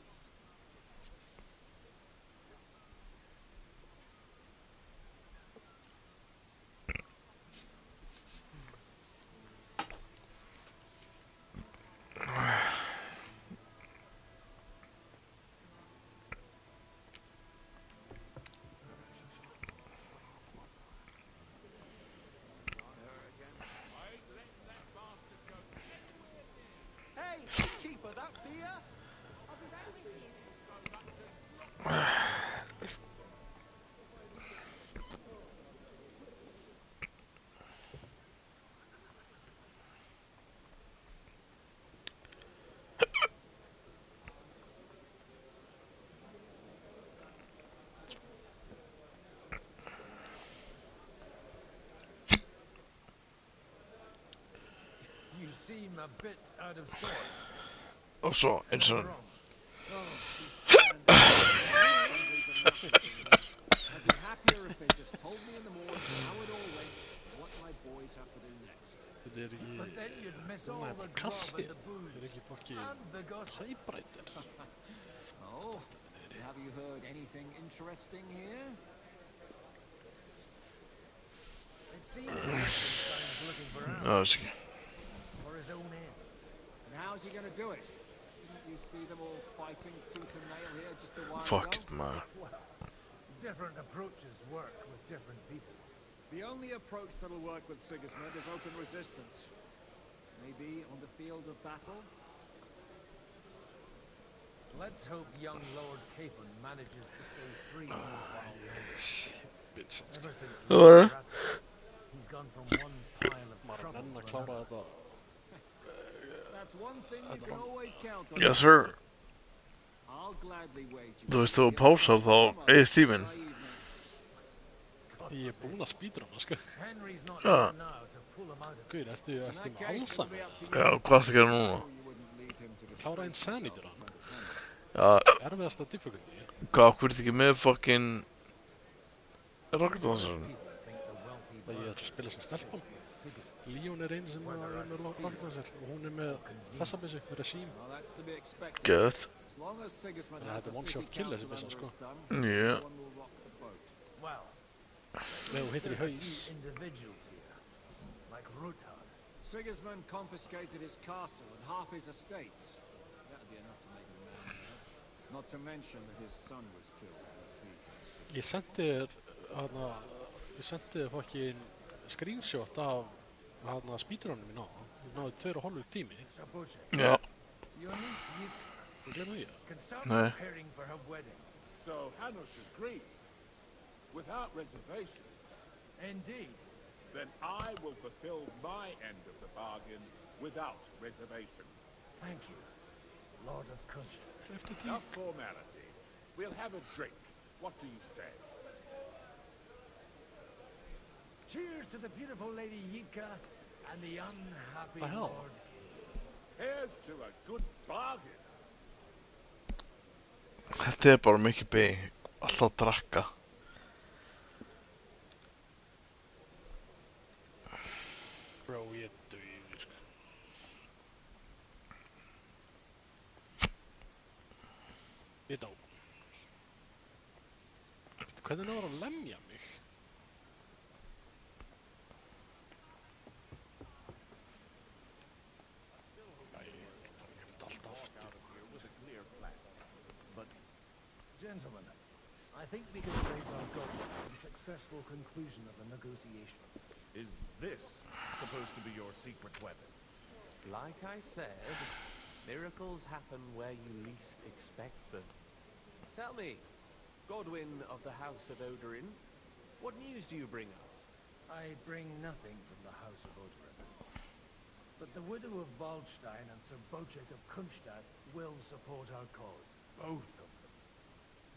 Hey, keeper, that beer? I'll be right with you. You seem a bit out of sorts. Och så, en sån. Wrong. I'd be happier if they just told me in the morning how it all went and what my boys have to do next. Þetta ekki... But then you'd miss Hún all er the bara grub kassi. and the Þetta booze ekki fucking and the gossip. typewriter. Oh, have you heard anything interesting here? It seems Wittgenstein's looking for Já, answers þessi. for his own ends. And how's he going to do it? Didn't you see them all fighting tooth and nail here just a while Fuck ago? it, maður. Well, different approaches work with different people. The only approach that'll work with Sigismund is open resistance. Maybe on the field of battle? Let's hope young Lord Capon manages to stay free for a while. Ever since Hello. he's gone from one pile of Maður trouble nenn að to klára another. þetta. That's one thing you can always count on. Yes, sir. I'll gladly wager. Þú veist, þú pásar þá eigið tíminn. Ég er búinn að speedrunna, sko. Henry's not Ja. here now to pull him out of Guður, ertu með Alzheimer? Já, hvað ertu að gera núna? Klára Insanity run. Já, Erfiðasta difficulty. hvað, okkur ertu ekki með fucking... Rockdance? Það ég ætla að spila sem stelpan. Leon er einu sem er með Rockdancer og hún er með þessa byssu, með Regime. Gött. Þannig að þetta er one shot kill þessi byssa, sko. Já. Well, Ef þú hittir í haus. individuals here, like Ruthard. Sigismund confiscated his castle and half his estates. That'd be enough to make him a man. Not to mention that his son was killed in the siege. Ég sendi þér fucking screenshot af speedrunnum mín á. Ég náði 2,5 tími. Já. Your niece Yip Þú glemur ég. can start Nei. preparing for her wedding. So Hanush agreed, without reservations. Indeed. Then I will fulfill my end of the bargain without reservation. Thank you, Lord of Kunstad. Enough formality. We'll have a drink. What do you say? Cheers to the beautiful Lady Yika and the unhappy The hell? Lord King. Here's to a good bargain. Þetta er bara mikið B. Alltaf að drakka. Bro, ég er dauður, sko. Ég dó. Hvernig náður að lemja mig? Æ, ég myndi alltaf aftur. Gentlemen, I think we can raise our goblets to the successful conclusion of the negotiations. Is this supposed to be your secret weapon? Like I said, miracles happen where you least expect them. Tell me, Godwin of the House of Odorin, what news do you bring us? I bring nothing from the House of Odorin. But the widow of Waldstein and Sir Bocek of Kunstad will support our cause. Both of them.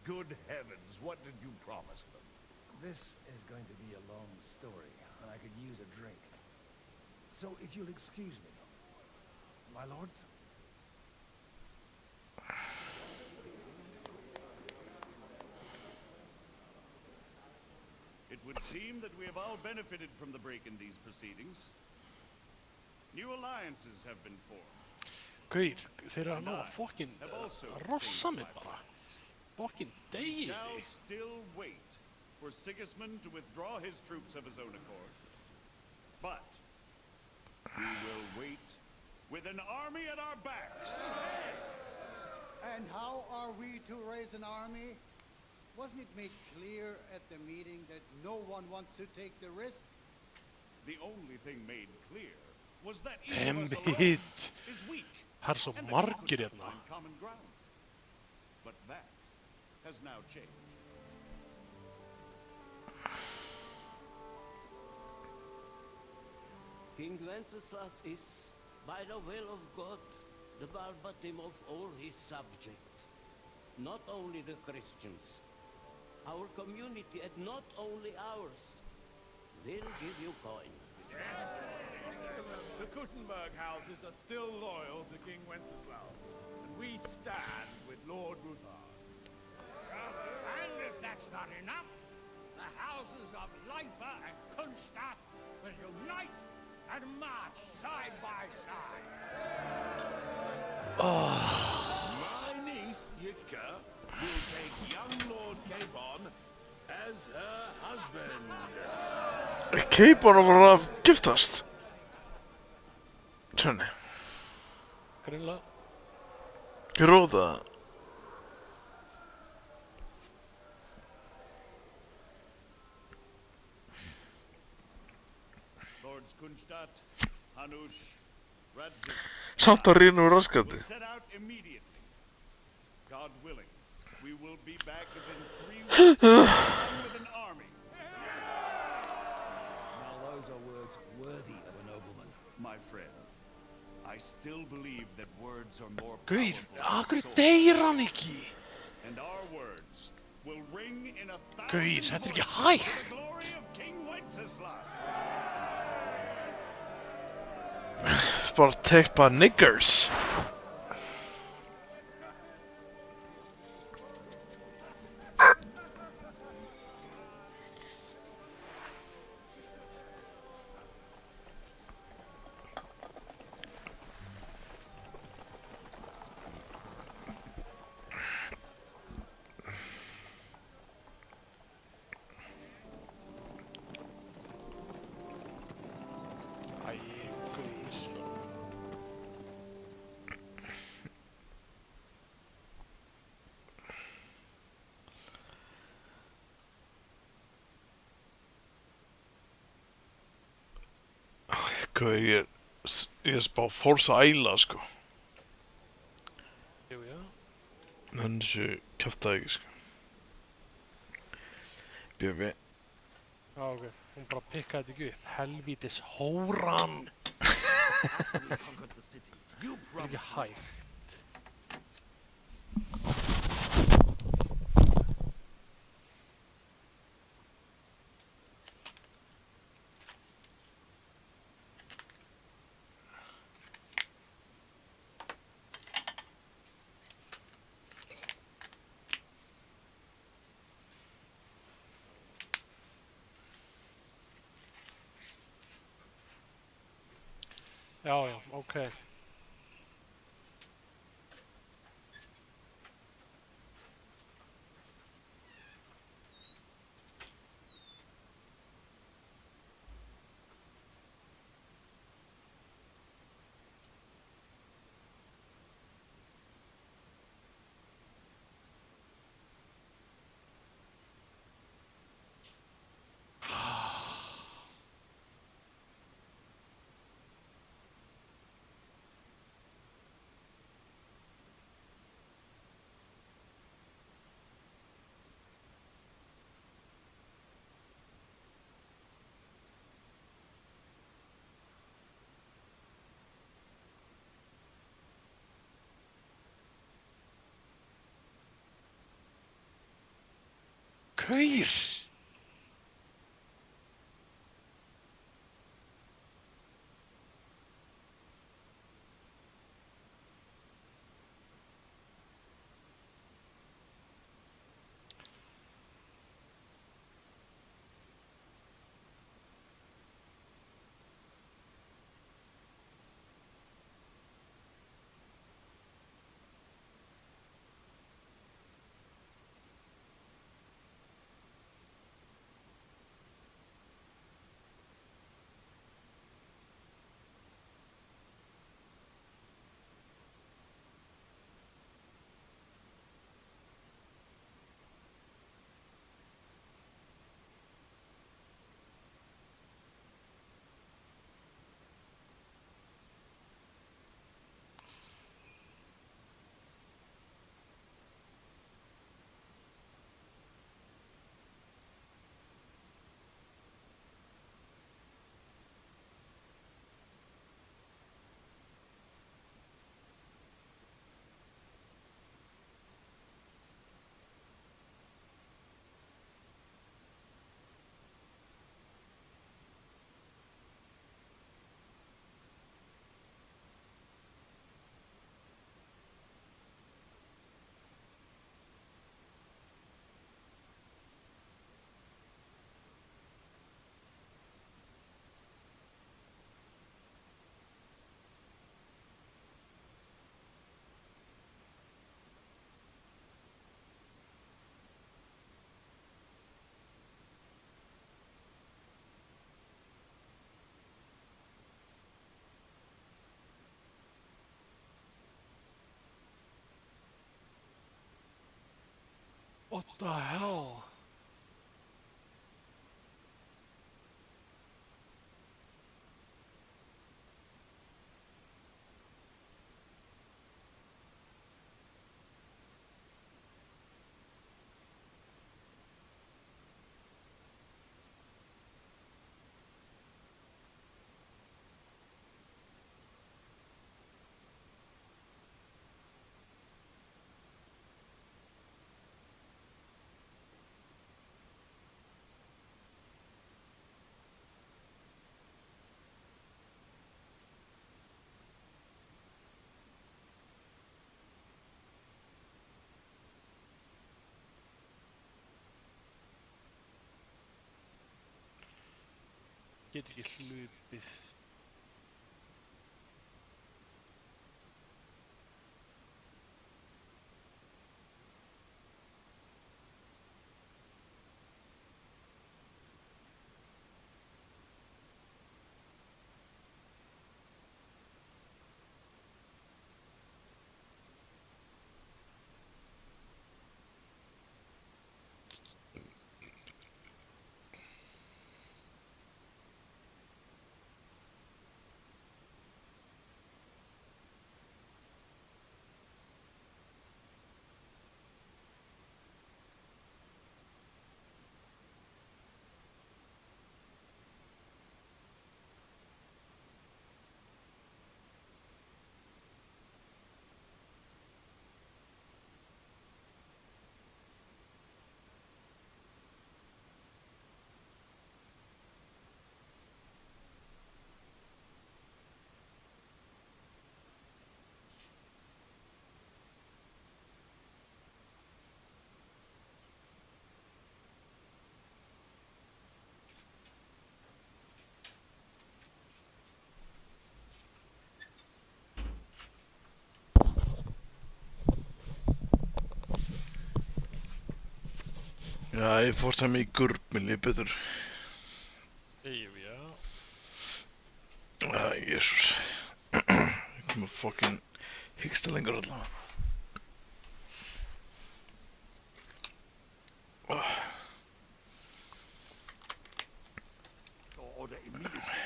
Good heavens, what did you promise them? This is going to be a long story, and I could use a drink. So if you'll excuse me, my lords? It would seem that we have all benefited from the break in these proceedings. New alliances have been formed. Gauir, þeir eru að ná að fucking rossa mig bara. Fucking We degi. shall still wait for Sigismund to withdraw his troops of his own accord. But we will wait with an army at our backs. And how are we to raise an army? Wasn't it made clear at the meeting that no one wants to take the risk? The only thing made clear was that each Damn of us alone it. is weak. Það er svo and that we margir could hérna. find common ground. But that has now changed. King Wenceslas is, by the will of God, the verbatim of all his subjects. Not only the Christians. Our community, and not only ours, will give you coin. The Kuttenberg houses are still loyal to King Wenceslaus, and we stand with Lord Ruthard. And if that's not enough, the houses of Leipa and Kunstadt will unite and march side by side. My niece, Yitka, will take young Lord Capon as her husband. Capon var að giftast. Tjörni. Grilla. Gróða. Lords Kunstadt, Hanush, Radzik, Samt að rýna úr will raskandi. set out immediately. God willing, we will be back within 3 weeks along with an army. Now those are words worthy of a nobleman. My friend, I still believe that words are more Guð, powerful akkur than deyr swords. hann ekki? And our words will ring in 1,000 Guð, þetta er ekki voices hægt. to the glory of King Wenceslas. Bara teipa niggers. Æ, guð. Hvað ég er spá Forza æla sko. Jú, já. Nenni þessu kjaftaði ekki sko. Bjöfi. Já, ok. Hún bara pikkaði þetta ekki upp. Helvítis hóran. After we conquered the city, you Þetta er ekki promised hægt. Já, já, ok. Kaur! What the hell? Get ekki hlupið. Ja, ég fór það mig í gurp, mér líf betur. Já. Jésús. Ég kom að fucking hyggsta lengur allavega. Order immediately.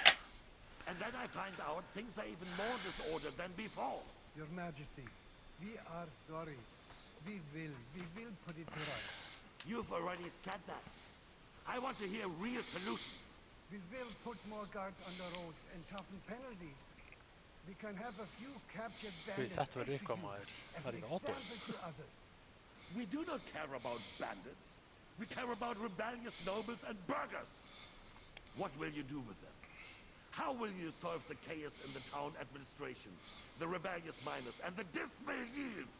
And then I find out things are even more disordered than before. Your Majesty, we are sorry. We will put it to rights. You've already said that. I want to hear real solutions. We will put more guards on the roads and toughen penalties. We can have a few captured bandits Þetta verður executed eitthvað maður. as Það an ekki átta. example to others. We do not care about bandits. We care about rebellious nobles and burghers. What will you do with them? How will you solve the chaos in the town administration, the rebellious miners, and the dismal yields?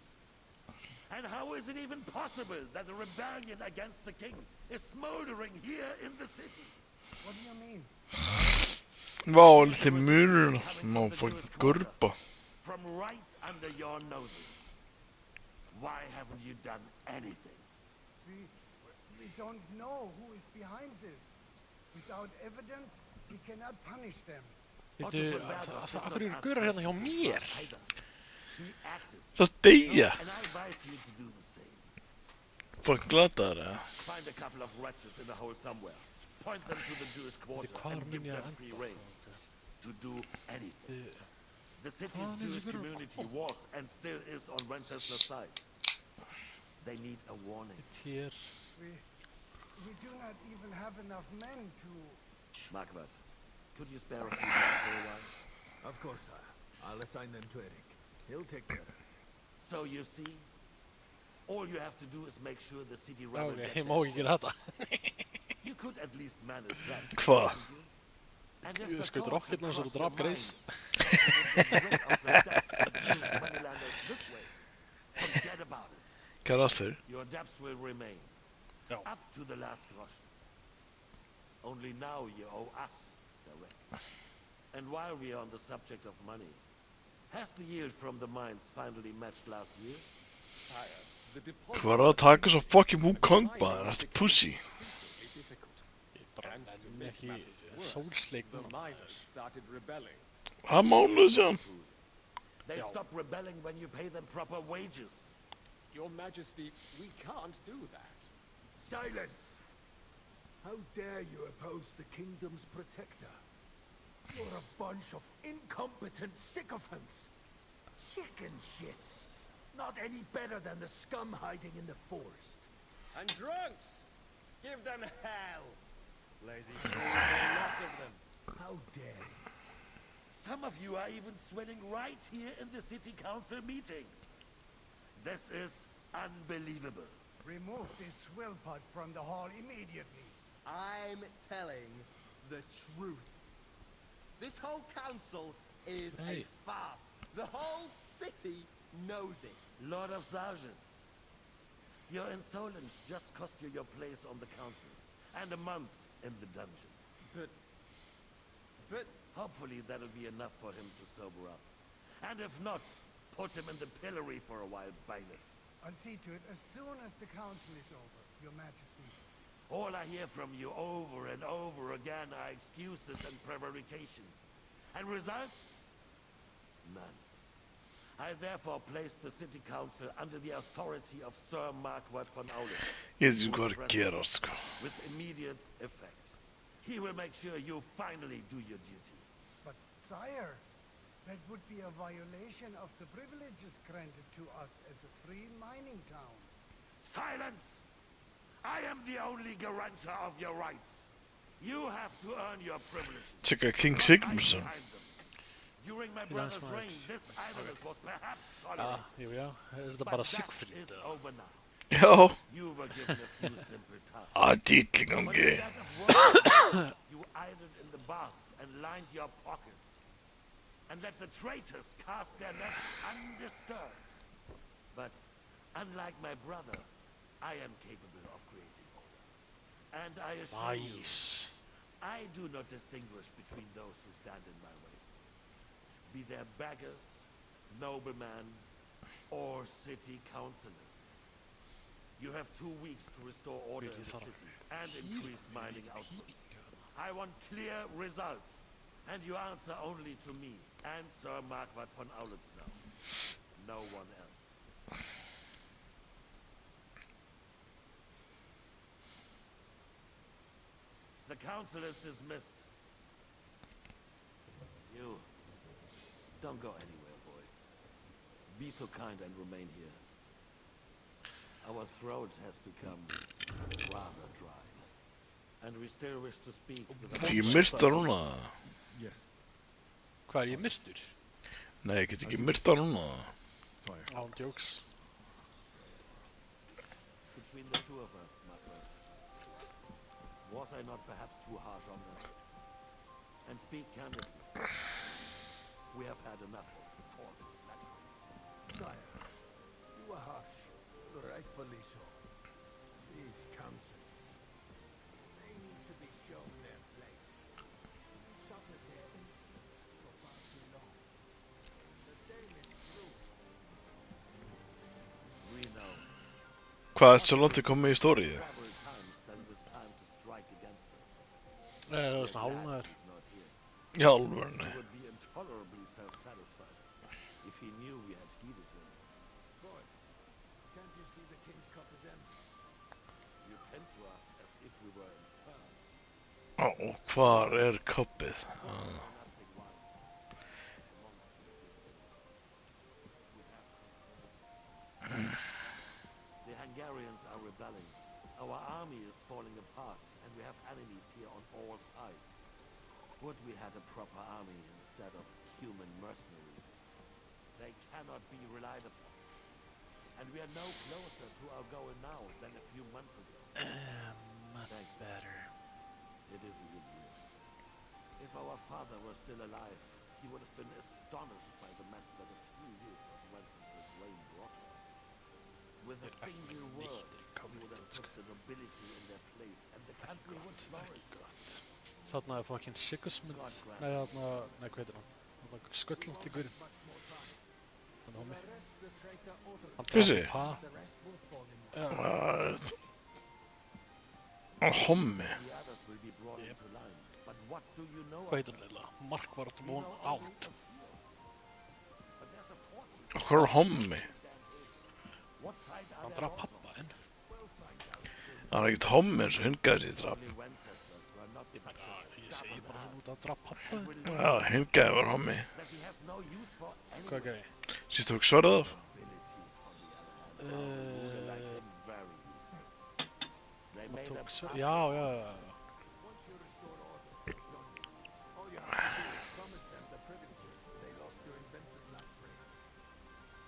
And how is it even possible that a rebellion against the king is smoldering here in the city? What do you mean? Vá, lite munur. Má fucking gurpa. From right under your noses. Why haven't you done anything? We don't know who is behind this. Without evidence, we cannot punish them. Veitu, af hverju eru gaurar hérna hjá mér? Það deyja. And I advise you to do the same. Fucking glataður, eða? Find a couple of wretches in the hole somewhere. Point them to the Jewish quarter and give them free rein to do anything. The city's Jewish community was and still is on Winchester's side. They need a warning. Here. We do not even have enough men to... Markvat, could you spare a few men for a while? Of course, sir. I'll assign them to Eric. He'll take care of it. So you see, all you have to do is make sure the city rebel Ok, get ég má their ekki gera þetta. You could at least manage that. Hvað? Ég skaut rocketna svo þú draf Grace. Forget about it. Hvað aftur? Your debts will remain. Já. Up to the last groschen. Only now you owe us directly. And while we are on the subject of money, has the yield from the mines finally matched last year's? Sire, the deposit Hvað að taka svo fucking Wukong bara? Þetta pussy. Ég bara nenni ekki sólsleik the núna. miners started rebelling. Það mánuð síðan. They stop rebelling when you pay them proper wages. Your Majesty, we can't do that. Silence! How dare you oppose the kingdom's protector? You're a bunch of incompetent sycophants. Chicken shits. Not any better than the scum hiding in the forest. And drunks! Give them hell! Lazy fools, lots of them. How dare you? Some of you are even sweating right here in the city council meeting. This is unbelievable. Remove this swillpot from the hall immediately. I'm telling the truth. This whole council is a farce. The whole city knows it. Lord of Sergeants, your insolence just cost you your place on the council and a month in the dungeon. But hopefully that'll be enough for him to sober up. And if not, put him in the pillory for a while, bailiff. I'll see to it as soon as the council is over, Your Majesty. All I hear from you over and over again are excuses and prevarication. And results? None. I therefore place the city council under the authority of Sir Marquardt von Aulitz. Yes, you gotta get us. With immediate effect. He will make sure you finally do your duty. But, sire, that would be a violation of the privileges granted to us as a free mining town. Silence! I am the only guarantor of your rights. You have to earn your privileges. Tjekka King Sigmundsson. During my brother's reign, this idleness was perhaps Ja, tolerated. jo ja. Det är bara Siegfried. Is over now. Ja. You were given a few simple tasks. Ja, titling om But grej. instead of working, you idled in the baths and lined your pockets. And let the traitors cast their nets undisturbed. But unlike my brother, I am capable of creating order. And I assure you, I do not distinguish between those who stand in my way. Be they beggars, noblemen, or city councillors. You have 2 weeks to restore order in the city and increase mining output. I want clear results, and you answer only to me and Sir Marquardt von Aulitz now. No one else. The council is dismissed. You don't go anywhere, boy. Be so kind and remain here. Our throat has become rather dry. And we still wish to speak with the... Get ekki myrta núna? Yes. Hvað er ég myrtur? Nei, get ekki myrta núna? Án jokes. Between the two of us, Marquardt, was I not perhaps too harsh on them? And speak candidly. We have had enough of false flattery. Sire, you are harsh. Rightfully so. These councils, they need to be shown their place. They suffered their insolence for far too long. The same is true. We know. Hvað er svo langt að koma í stórið? Several times that it was time to strike against them. Það var svona hálfnaður. Í alvörunni. He would be intolerably self-satisfied if he knew we had heeded him. Boy, can't you see the king's cup is empty? You tend to us as if we were infirm. Og hvar er koppið? The Hungarians are rebelling. Our army is falling apart, and we have enemies here on all sides. Would we had a proper army instead of human mercenaries? They cannot be relied upon. And we are no closer to our goal now than a few months ago. Much better. It is a good year. If our father were still alive, he would have been astonished by the mess that a few years of Wenceslas' reign brought to us. With a single word, he would have put the nobility in their place, and the country would flourish. Þarna er fucking Sigismund. Nei, þarna, nei, hvað heitir hann? Þarna sköllótti gurinn. Þannig hommi. Þessi? Pa. Hommi. Hvað heitir hann eiginlega? Marquardt von Aulitz. Hvað er hommi? What side Hann draf pappa en. Hann er ekkert hommi eins og hundgæði sér draf. Ég segi bara svona út að draf pappa. Já, hundgæði var hommi. Hvað gæði? Sýstu þú svarað af? Hann tók svo... Já.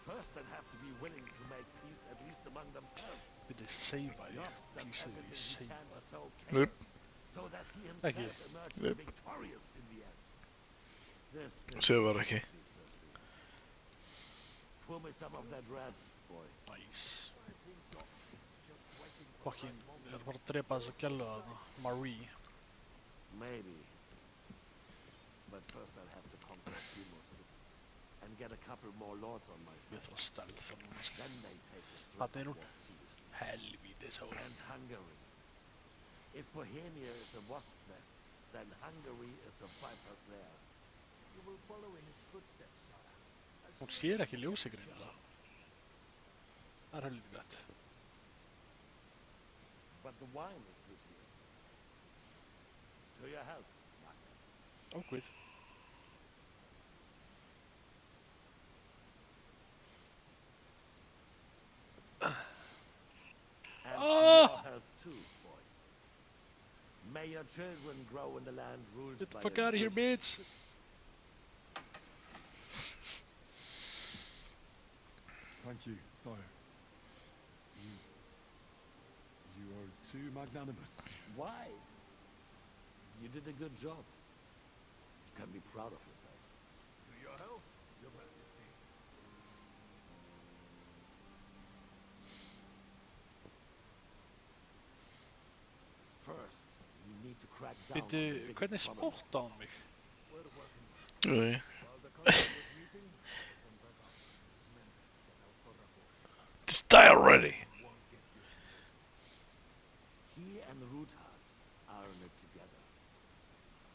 First, they'd have to be willing to make peace at least among themselves. Byrði seifa ég. Písið ég seifa. Nup. So that he Ekki. himself emerges victorious in the end. Sér var ekki. Pour me some of that red, boy. Nice. Fucking, ég er bara að drepa þessa gælu að Marie. Maybe. But first I'll have to conquer a few more cities. And get a couple more lords on my side. Ég þarf að stælda það núna sko. Then they take the Hvað threat er of hún? war seriously. Helvítis hóð. And Hungary. If Bohemia is a wasp's nest, then Hungary is a viper's lair. You will follow in his footsteps, sire. Hún sér ekki ljósi greinilega. Það er helviti gott. But the wine is good here. To your health, Margaret. Ókvið. And to your health too, boy. May your children grow in the land ruled Get the by fuck a out of here, good bitch! Thank you, sire. You are too magnanimous. Why? You did a good job. You can be proud of yourself. To your health, your majesty. First, you need to crack down on the Byrðu, biggest hvernig problem. spotta hann mig? Nei. While the council was meeting, von Berghoff and his men set out for Rabos. Just die already. He and Ruthard are in it together.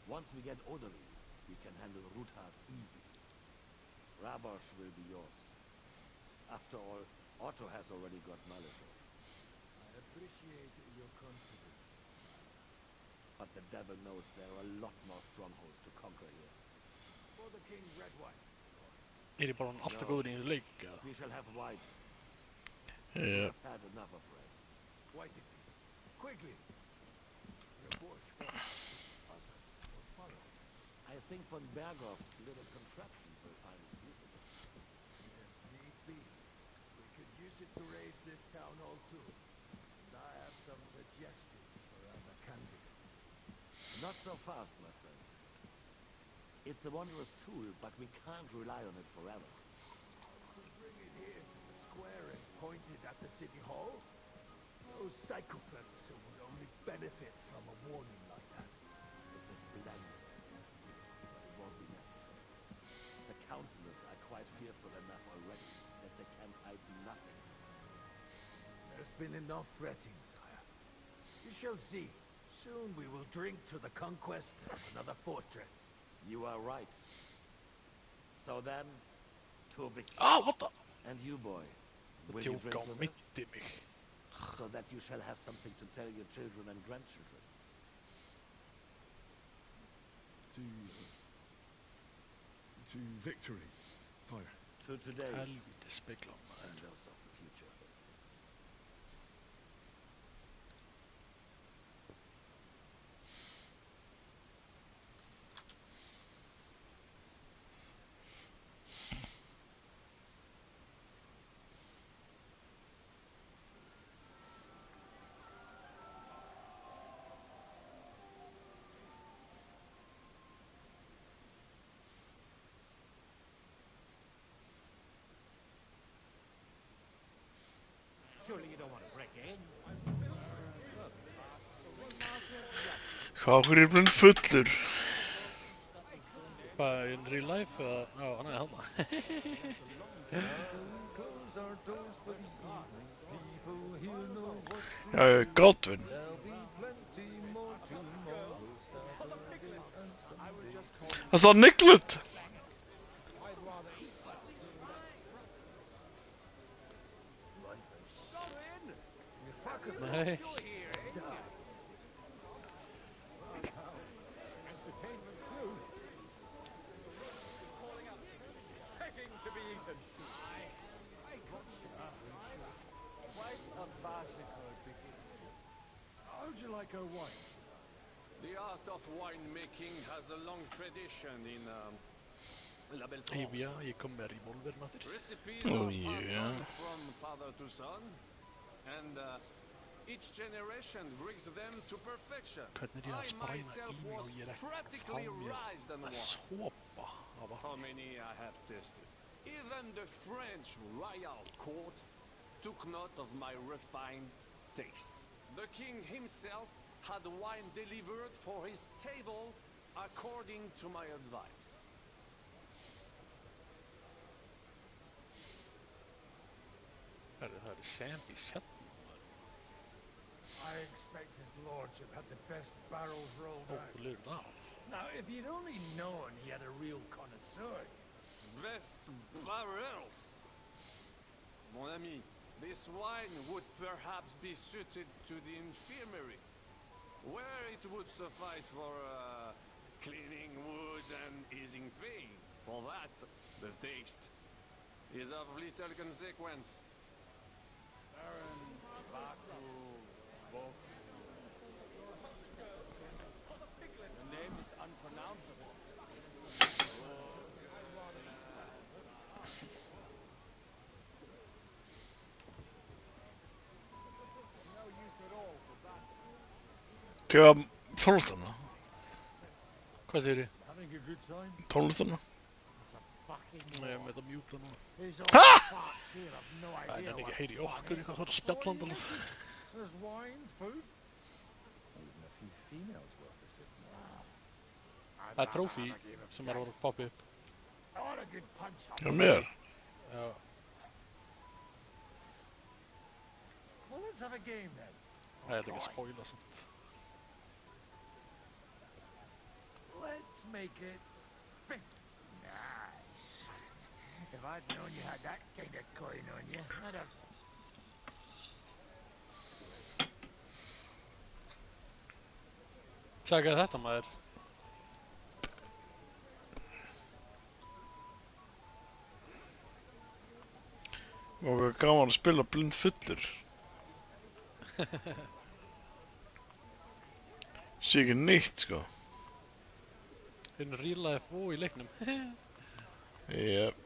Once we get Odorin, we can handle Ruthard easily. Rabosh will be yours. After all, Otto has already got Malishov. I appreciate your confidence, sire. But the devil knows there are a lot more strongholds to conquer here. For the king, red wine. Er ég bara hann alltaf góður í þessu leik, eða? We shall have white. Yeah. We have had enough of red. White it is. Quickly. Your Bosch others will follow. I think von Berghoff's little contraption will find it usable. If need be, we could use it to raise this town hall too. And I have some suggestions for other candidates. Not so fast, my friend. It's a wondrous tool, but we can't rely on it forever. To bring it here to the square and point it at the city hall? Those sycophants would only benefit from a warning like that. It's a splendid idea, but it won't be necessary. The councillors are quite fearful enough already that they can hide nothing from us. There's been enough fretting, sire. You shall see. Soon we will drink to the conquest of another fortress. You are right. So then, to victory. Ah, what the? And you, boy, will Tjóka you drink á with us? mitt í mig. So that you shall have something to tell your children and grandchildren. To victory, sire. To today's Helviti spekla and those of the future. Surely you don't want to break in. Hvað fyrir blund fullur? Hvað, in real life, eða? Já, hann er hana. Já, Godwin. Það sá Niglut. Nej. Entertainment too. Calling up, begging to be eaten. I got you. Quite a farcical beginning. How'd you like our wine? The art of winemaking has a long tradition in La Belle Eviga, France. ég kom með revolver náttúr. Recipes Oh, are passed yeah. on from father to son, and each generation brings them to perfection. Hvernig er ég að I spræna myself í mig was og ég er ekki að fá practically mér raised on að wine. sopa af How vatni? many I have tested. Even the French royal court took note of my refined taste. The king himself had wine delivered for his table according to my advice. Það eru sambís hérna. I expect his lordship had the best barrels rolled Ó, out. þú lifir það af. Now, if you'd only known he had a real connoisseur. Best barrels! Mon ami, this wine would perhaps be suited to the infirmary, where it would suffice for cleaning wounds and easing pain. For that, the taste is of little consequence. The name is unpronounceable. No use at all for that. Tega tónlistarna. Hvað segir þið? Having a good time? Tónlistarna. Ég er með þetta mjúta núna. These old farts here have no Það idea er ekki what heyri fun okkur is. eitthvað svona spjallandi alveg. There's wine, food, even a few females worth a sip. Það er trófí sem er að poppa upp. All a good punch up. Já, mér. Já. Well, let's have a game then. Það er ekki að spoila samt. Let's make it 50. Nice. If I'd known you had that kind of coin on you, I'd have... Tjekka þetta maður. Og hvað gaman að spila blind fullur. Sé ekki neitt, sko. Hinn real life og í leiknum. Jep.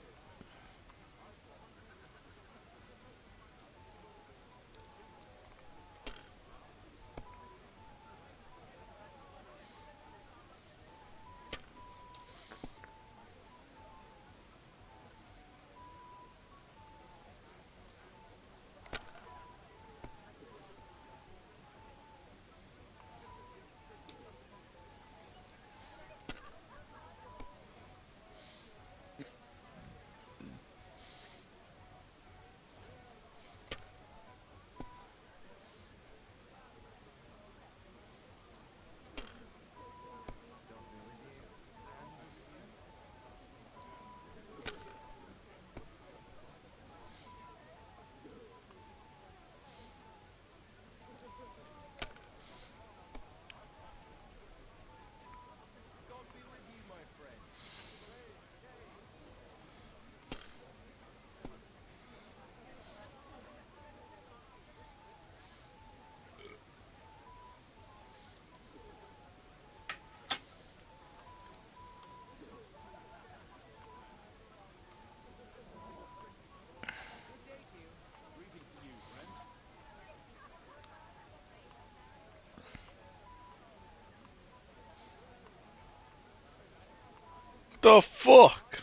The fuck?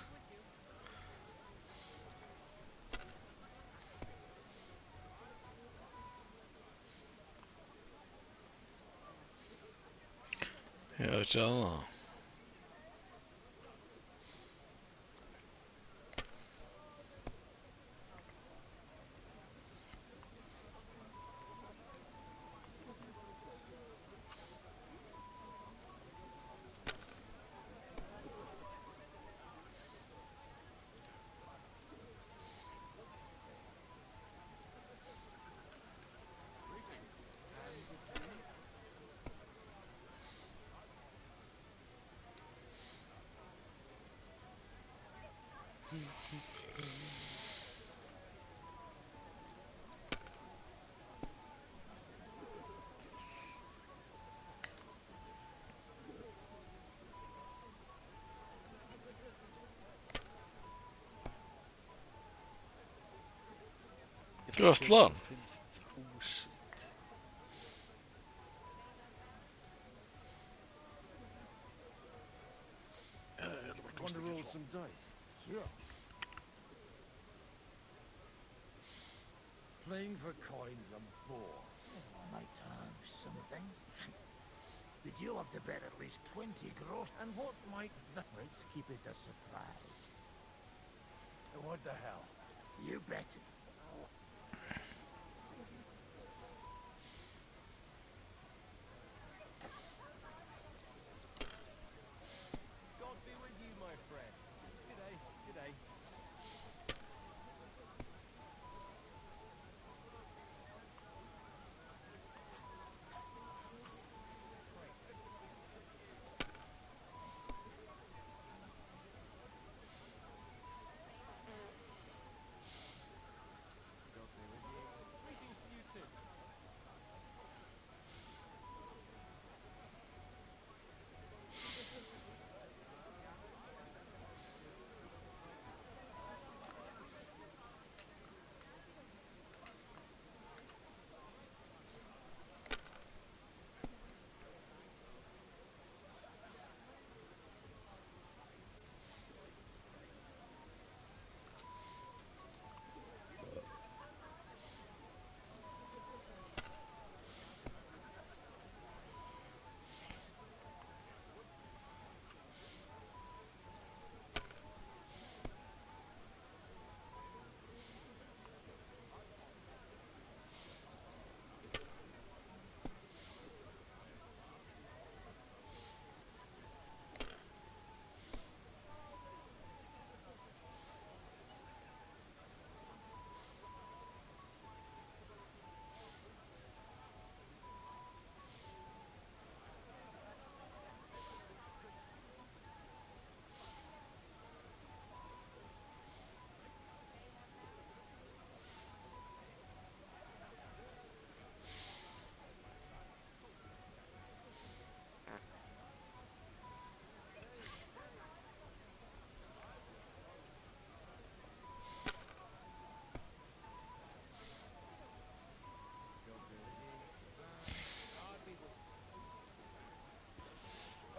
Já, sjáðu það. Östland. Want to roll some dice? Sure. Playing for coins a bore. Might have something. But you'll have to bet at least 20 gross. And what might that... Let's keep it a surprise. What the hell? You bet it. God be with you, my friend. G'day, g'day. God be with you. Greetings to you too.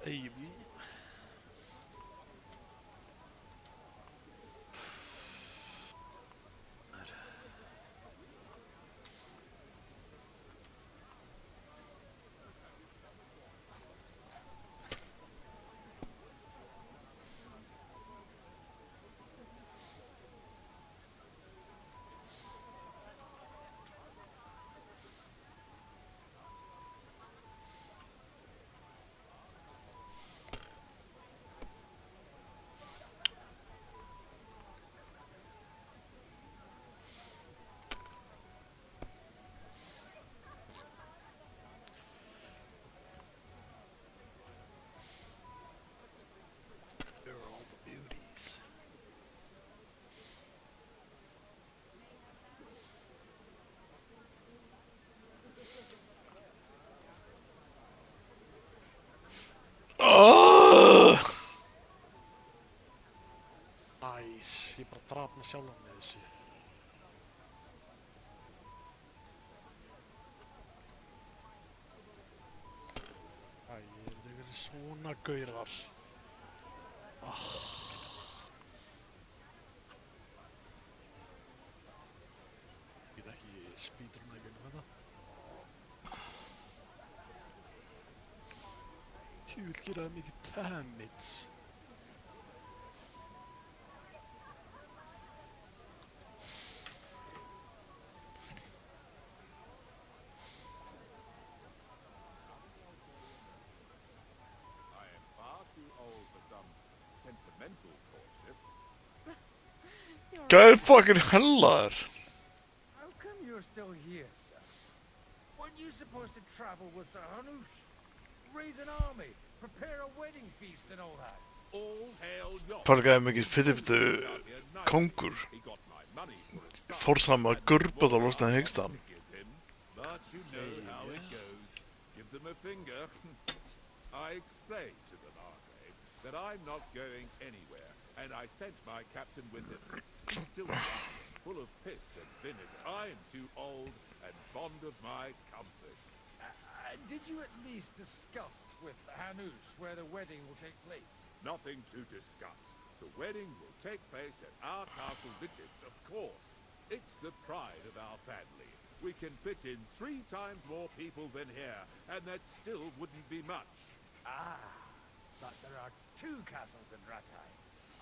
Amy. They're all the beauties. Nice. Ég bara draf mig sjálfan með þessu. Æ, þau verið svona gaurar. Ég get ekki speedrunna í gegnum þetta. Tjúvill gera það mikið damage. I am far too old for some sentimental courtship. Gæði fucking hellaður. How come you're still here, sir? Weren't you supposed to travel with Sir Hanush? Raise an army, prepare a wedding feast and all that? All hail Yob. Pargaði mikið fyrirbyttu kongur. Fór saman að gurpa þá losnaði hengstan. But you know how it goes. Give them a finger. I explained to the Margrave that I'm not going anywhere, and I sent my captain with him. He's still young and full of piss and vinegar. I'm too old and fond of my comfort. Did you at least discuss with Hanush where the wedding will take place? Nothing to discuss. The wedding will take place at our castle Vititz, of course. It's the pride of our family. We can fit in 3 times more people than here, and that still wouldn't be much. Ah, but there are 2 castles in Rattay.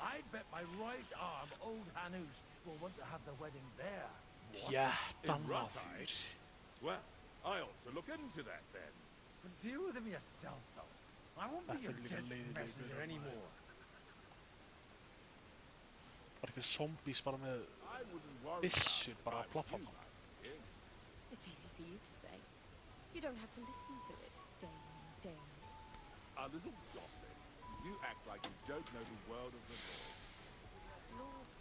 I'd bet my right arm, old Hanush, will want to have the wedding there. In Rattay? Well, I ought to look into that then. But deal with him yourself, though. I won't be your dead messenger anymore. Bara eitthvað zombies bara með byssu bara að plaffa það. It's easy for you to say. You don't have to listen to it day in, day out. A little gossip. You act like you don't know the world of the lords. Lords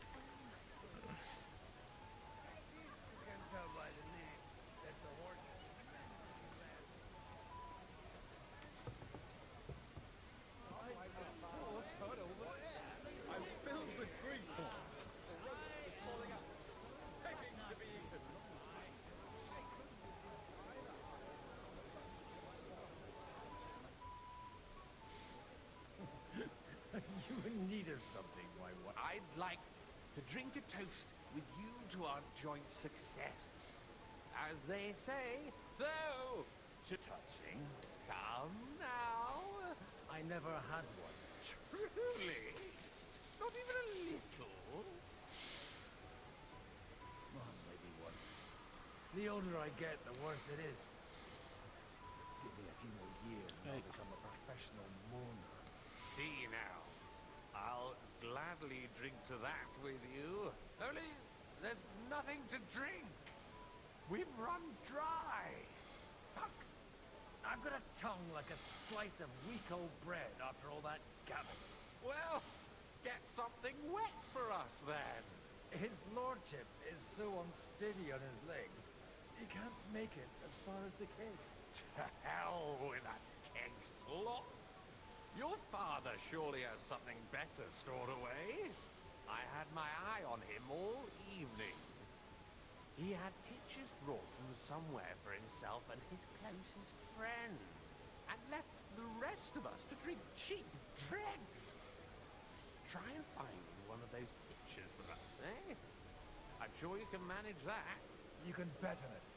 You can tell by the name that the horse is I'm filled with grief. The roast is falling out, begging to be eaten. You in need of something, my wife. I'd like to drink a toast with you to our joint success. As they say, so, to touching. Come now. I never had one. Truly? Not even a little? Well, maybe once. The older I get, the worse it is. Give me a few more years and I'll become a professional mourner. See now. I'll gladly drink to that with you. Only, there's nothing to drink. We've run dry. Fuck. I've got a tongue like a slice of weak old bread after all that gammon. Well, get something wet for us then. His lordship is so unsteady on his legs, he can't make it as far as the keg. To hell with that keg slop. Your father surely has something better stored away. I had my eye on him all evening. He had pictures brought from somewhere for himself and his closest friends, and left the rest of us to drink cheap dregs. Try and find one of those pictures for us, eh? I'm sure you can manage that. You can bet on it.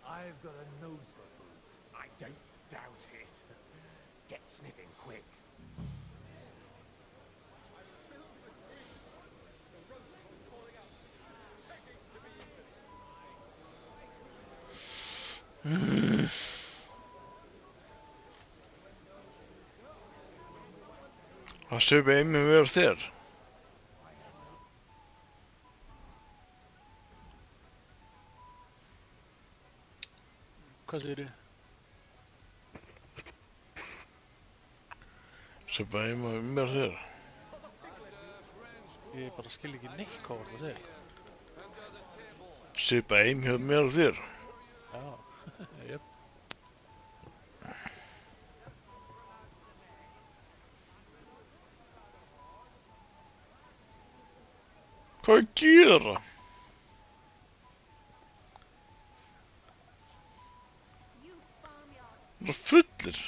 I've got a nose for booze. I don't doubt it. Get sniffing quick. Hvað svipaði einnig verið þér? Hvað segirðu? Svipaði einnig verið þér? Ég bara skil ekki neitt hvað var það að segja. Svipaði einnig verið þér? Já, jöp. Hvað að gera? Það er fullir.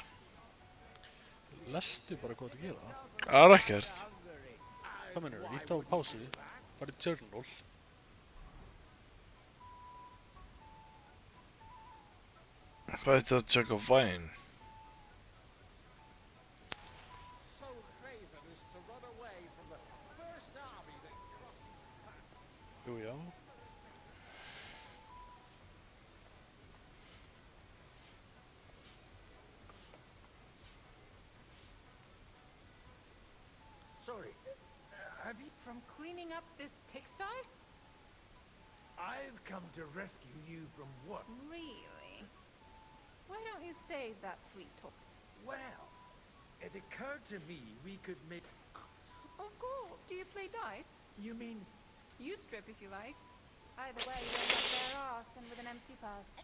Lestu bara hvað það gera. Það er ekkert. Hvað mennur þú? Ítt á pásu, bara í journal. Hvað er þetta að tjekka væn? So craven as to run away from the first army that crossed his path. Jú, já. Sorry, have you... From cleaning up this pigsty? I've come to rescue you from what? Really? Why don't you save that sweet talk? Well, it occurred to me we could make... Of course. Do you play dice? You mean... You strip if you like. Either way, you end up bare-arsed and with an empty purse.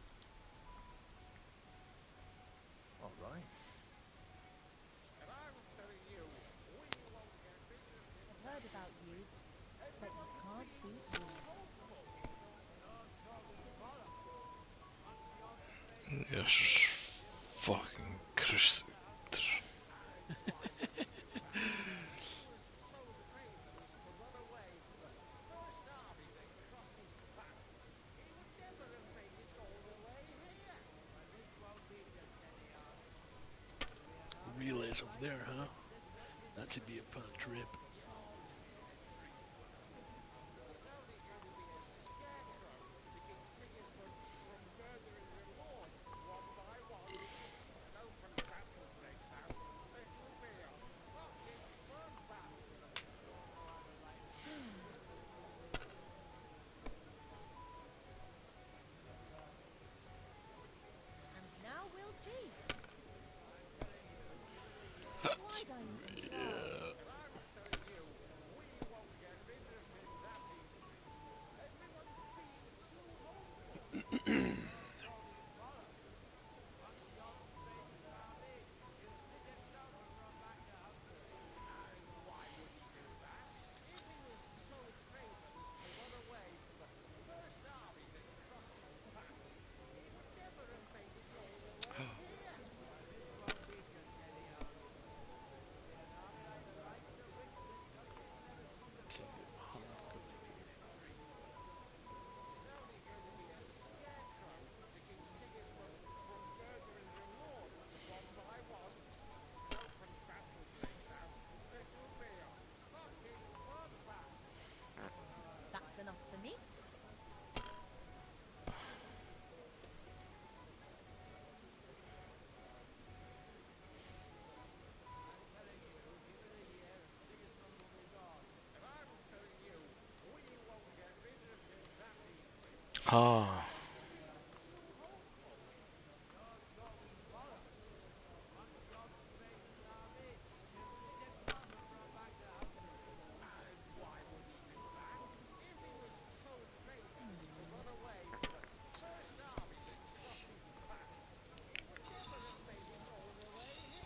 All right. I've heard about you, but you can't beat me. Jesus fucking Christ. Relays over there, huh? That should be a fun trip. And now we'll see. Why don't you try? That's enough for me. Ah.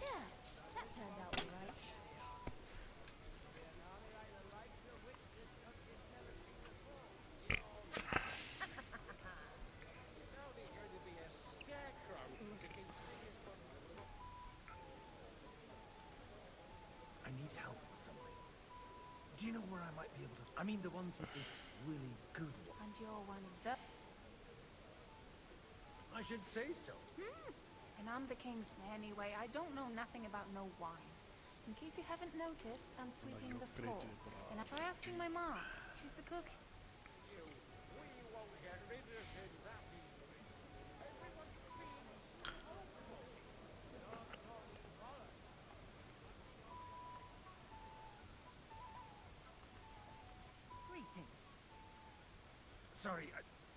Yeah, that turned out all right. I need help with something. Do you know where I might be able to... I mean, the ones with the really good ones. And you're one of them. I should say so. And I'm the king's anyway. I don't know nothing about no wine. In case you haven't noticed, I'm sweeping the floor. And I try asking my mom. She's the cook. Greetings. Sorry,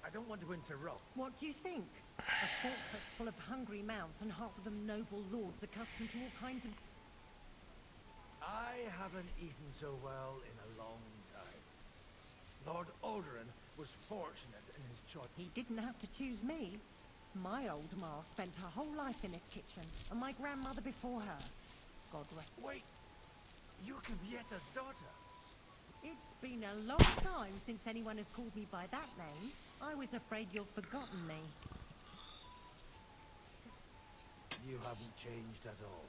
I don't want to interrupt. What do you think? A fortress full of hungry mouths and half of them noble lords accustomed to all kinds of... I haven't eaten so well in a long time. Lord Alderon was fortunate in his choice. He didn't have to choose me. My old ma spent her whole life in this kitchen, and my grandmother before her. God rest... Wait! You're Kavietta's daughter! It's been a long time since anyone has called me by that name. I was afraid you'd forgotten me. You haven't changed at all.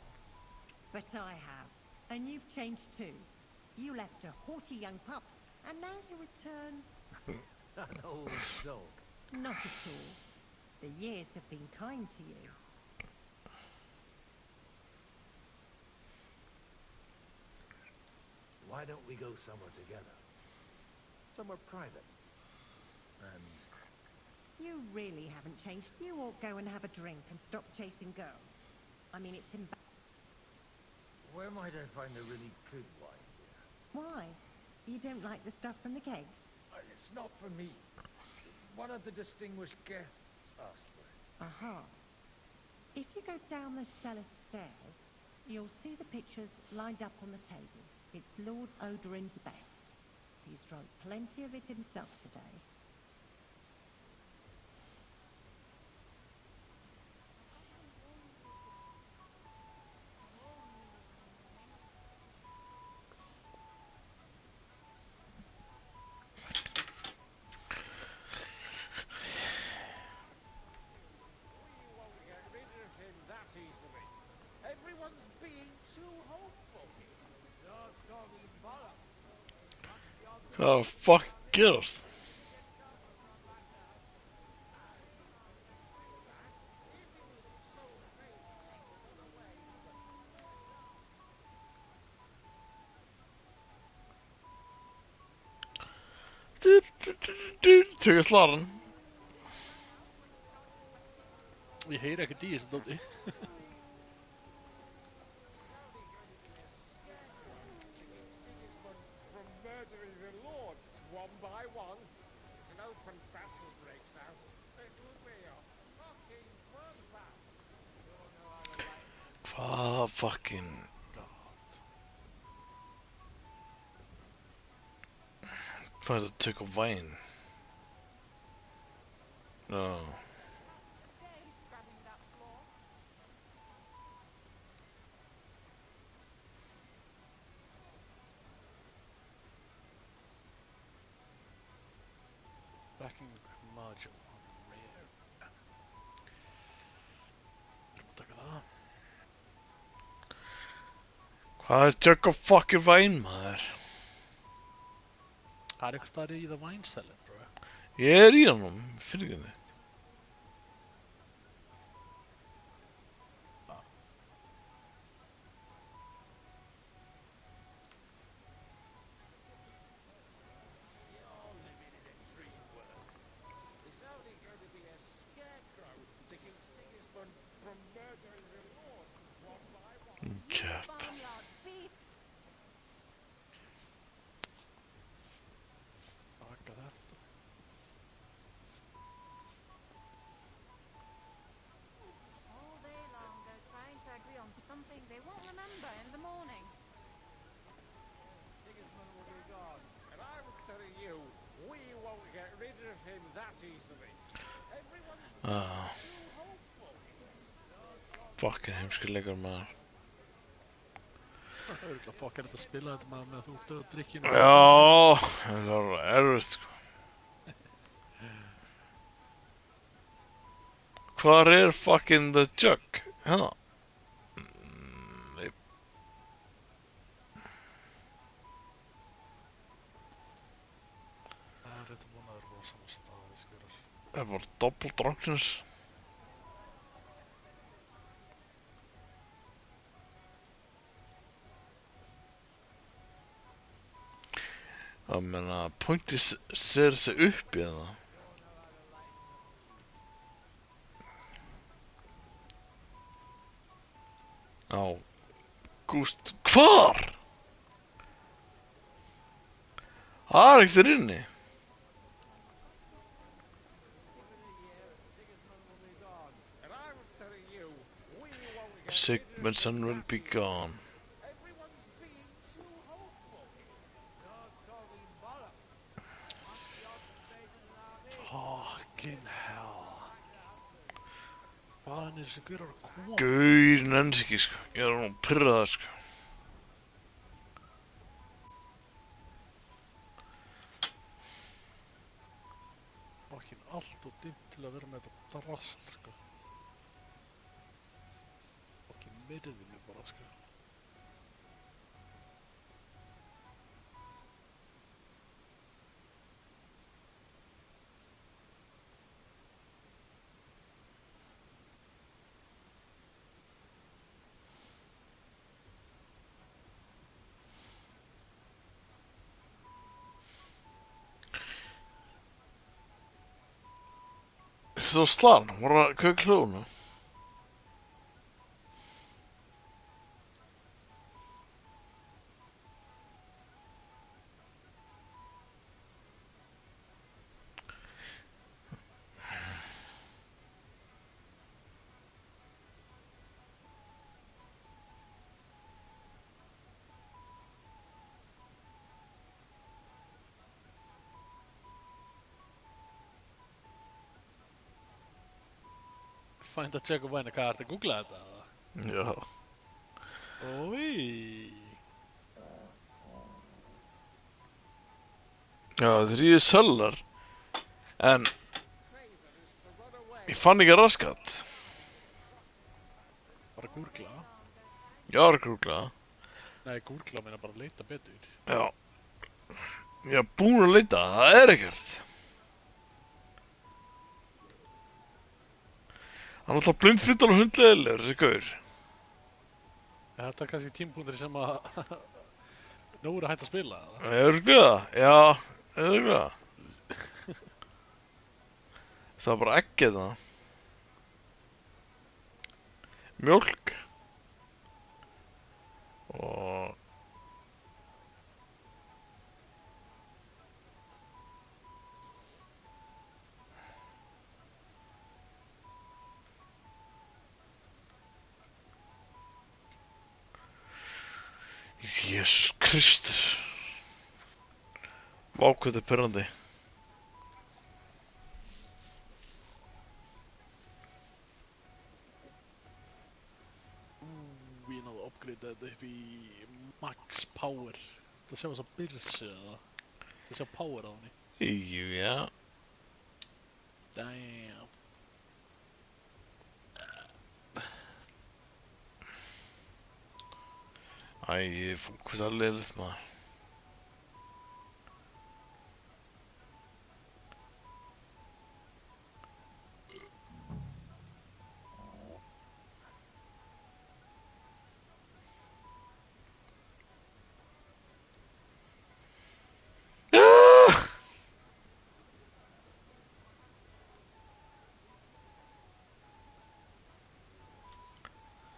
But I have. And you've changed too. You left a haughty young pup, and now you return... An old dog. Not at all. The years have been kind to you. Why don't we go somewhere together? Somewhere private. And... You really haven't changed. You ought go and have a drink and stop chasing girls. I mean, it's where might I find a really good wine here? Why? You don't like the stuff from the kegs? It's not for me. One of the distinguished guests asked for it. Aha. If you go down the cellar stairs, you'll see the pictures lined up on the table. It's Lord Odorin's best. He's drunk plenty of it himself today. Everyone's being too hopeful here. You're talking bollocks. Gotta fuck get us. Tog jeg sladen? Ég heyri ekkert í þessu dóti. From murdering the lords one by one. If an open battle breaks out, it will be a fucking bloodbath. Sure know how to light. Hvað fucking... Hvað er það tök á væn? No. Backing module on rear. Erum að taka það. Hvað er tök á fucking væn, maður? Það er eitthvað staðar í það vænsælinn, bro. Ég er í honum, fyrir ekki henni. Kjöp. Baka þetta. All day long they're trying to agree on something they won't remember in the morning. Sigismund will be gone, and I was telling you, we won't get rid of him that easily. Everyone's too hopeful here. Fucking heimskuleikar, maður. Það er örugglega fokkar þetta að spila þetta maður með þú döð drikkinu. Já, það var erfitt, sko. Hvar er fucking the jug? Hérna? Nei. Það er þetta vonaður rosalega staði, skurar. Það var double drunkenness. Það meina, pointið ser sig upp í það. Já, Gúst, hvar? Það er ekkert inni. Sigmundsson will be gone. Fucking hell. Hvaðan er þessi gaurar að koma? Gaur, nenns ekki, sko. Ég er nú pirraður, sko. Fucking allt og dimmt til að vera með þetta drast, sko. Fucking myrði mig bara, sko. Þú slan, voru að hvað klónu? find a check of when hvað ertu að googla þetta? Já. Ói. Já, 3 söllar. En ég fann ekki raskat. Bara googla. Já, það er googla. Nei, googla meina bara leita betur. Já. Ég er búinn að leita, það er ekkert. Hann er alltaf blindfullan og hundleðilegur, þessi gaur. Þetta er kannski tímapunktur sem að nú er að hætta að spila. Örugglega, já, örugglega. Það var bara eggið það. Mjólk. Og... Jesus Kristus. Vá, hvað þetta er pirrandi. Ég náðu að upgrade þetta upp í max power. Það sjá þess að byrsi eða. Það sjá power á henni. Já. Damn. Æ, hvað það er leiðilegt maður.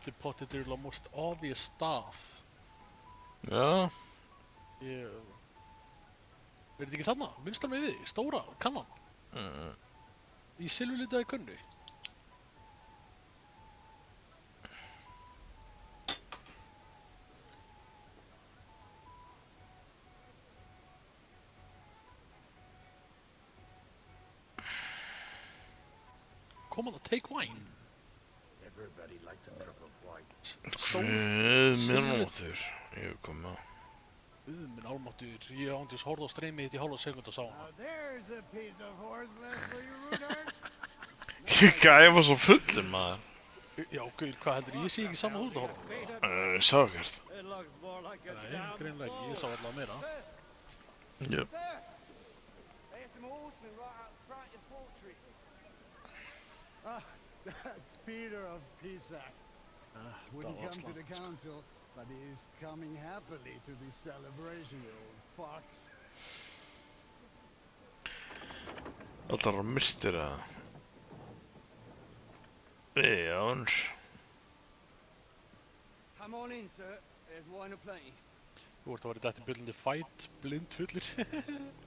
Þetta er potið the most obvious stuff. Já. Er þetta ekki þarna? Vinstar með við, stóra kannan. Í silfurlitaði könnu. Come on, take wine. Everybody likes a drop of white. Minn almáttur. Ég kom með. Minn almáttur. Ég ándjus horfði á streymið þitt í hálfa sekund og sá hana. There's a piece of horseman's for you, Rudolph. Ég gæfa svo fullur maður. Já, guður, hvað heldur ég sé ekki saman út að horfa? Ég sá ekkert. Nei, greinlega ekki. Ég sá allavega meira. Jöp. There's some horsemen right out front of your fortress. Ah, that's Peter of Pisac. Wouldn't come to the council, but he is coming happily to the celebration, you old fox. Allar að mistir það. Jáns. Come on in, sir. There's wine aplenty. Þú ert að vera dætt í byllandi fight, blindfullir.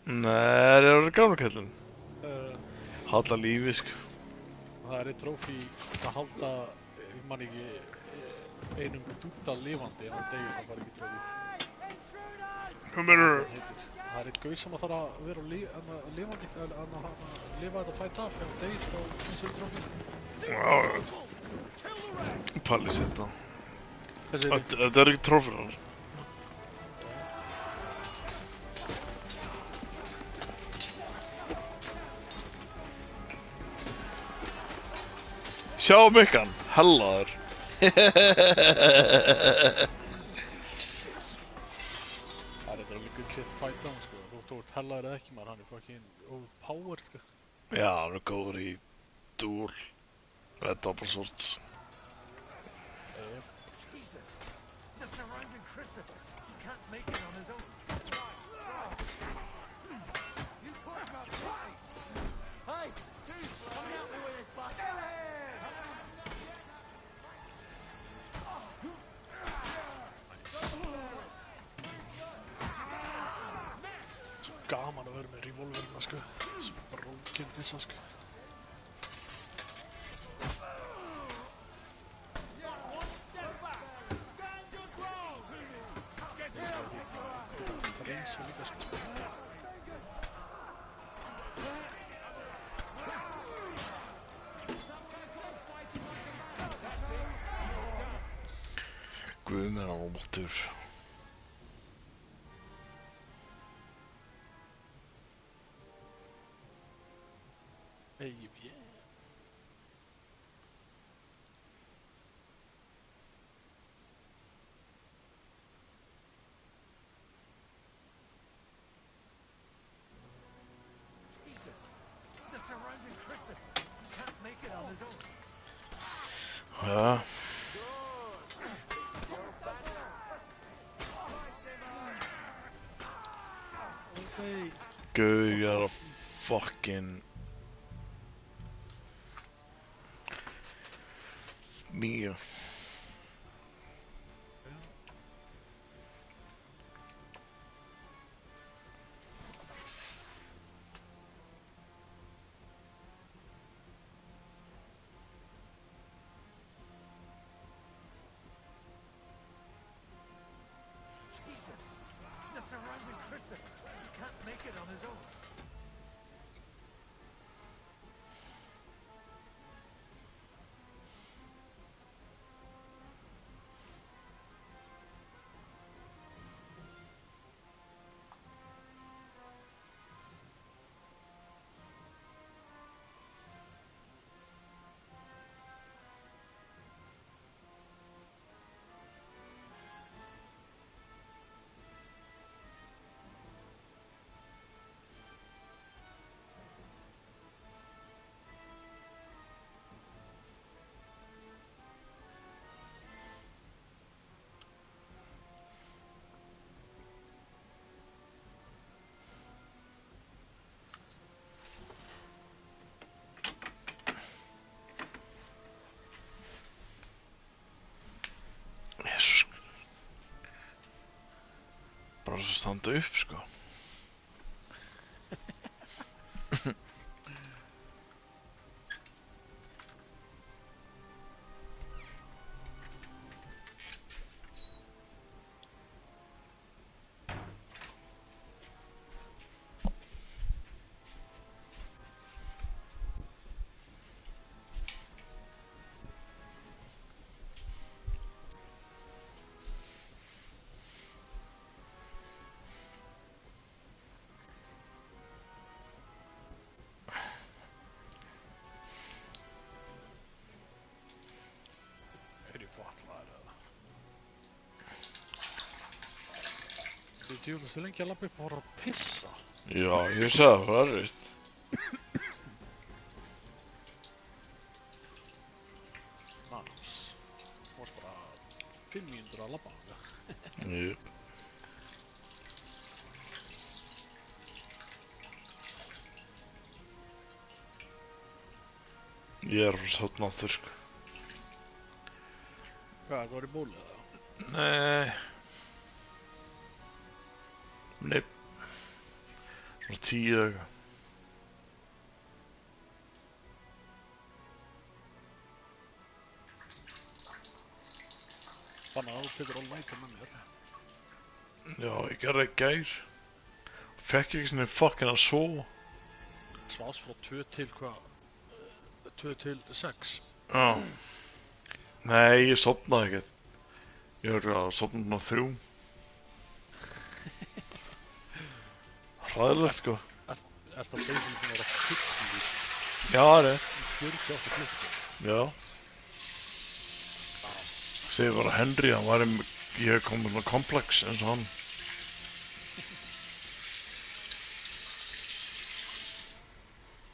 Nei, það eru gamla kallinn. Halda lífi, sko. Það er eitt trófi að halda, ég man ekki, einum dúta lifandi en hann degir það bara ekki trófi. Hvað meinarðu? Það er eitt gauð sem þarf að vera lifandi, að lifa þetta fight af ef hann degir þá finnst þér trófi. Já. Palli setna. Þetta er ekki trófið hans. Sjá mikkan, hellaður. Það er þetta alveg gull sétt fight á hann, sko. Þú ert hellaður eða ekki, maður, hann er fucking overpowered, sko. Já, hann er góður í duel. Það er doppelsvort. Jesus, the surrounding Christopher. He can't make it on his own. You poor about right. Hey, dude, come help me with this bucket. Svo gaman að vera með revolverina, sko. Svo brókinn þessa, sko. Guð minn almáttugur. Hey, yeah. Jesus! The surrounding Christus can't make it on his own. Ja. Okay. Gud, you gotta fucking... Me. Jesus! The surrounding Christus can't make it on his own. Jesus. Bara svo standa upp, sko. Er ég fatlaður eða? Þið djúlast lengi að labba upp og horfa að pissa. Já, ég sagði það erfitt. Nice. Þú varst bara 5 mínútur að labba þangað. Jú. Ég er sátn áttur, sko. Hvað, var í bólið eða? Nei. Nei. Svona 10 eða eitthvað. Þannig að þú tekur all night með mér. Já, ég gerði það í gær. Fekk ekki svona fucking að sofa. Svafst frá 2 til hvað? 2 til 6. Já. Nei, ég sofnaði ekkert. Ég var að sofna 3. Hræðilegt, sko. Er það basically búin að vera fullur? Já, það er. 48 klukkur. Já. Segði bara Henry, hann var ég hef komið svona komplex eins og hann.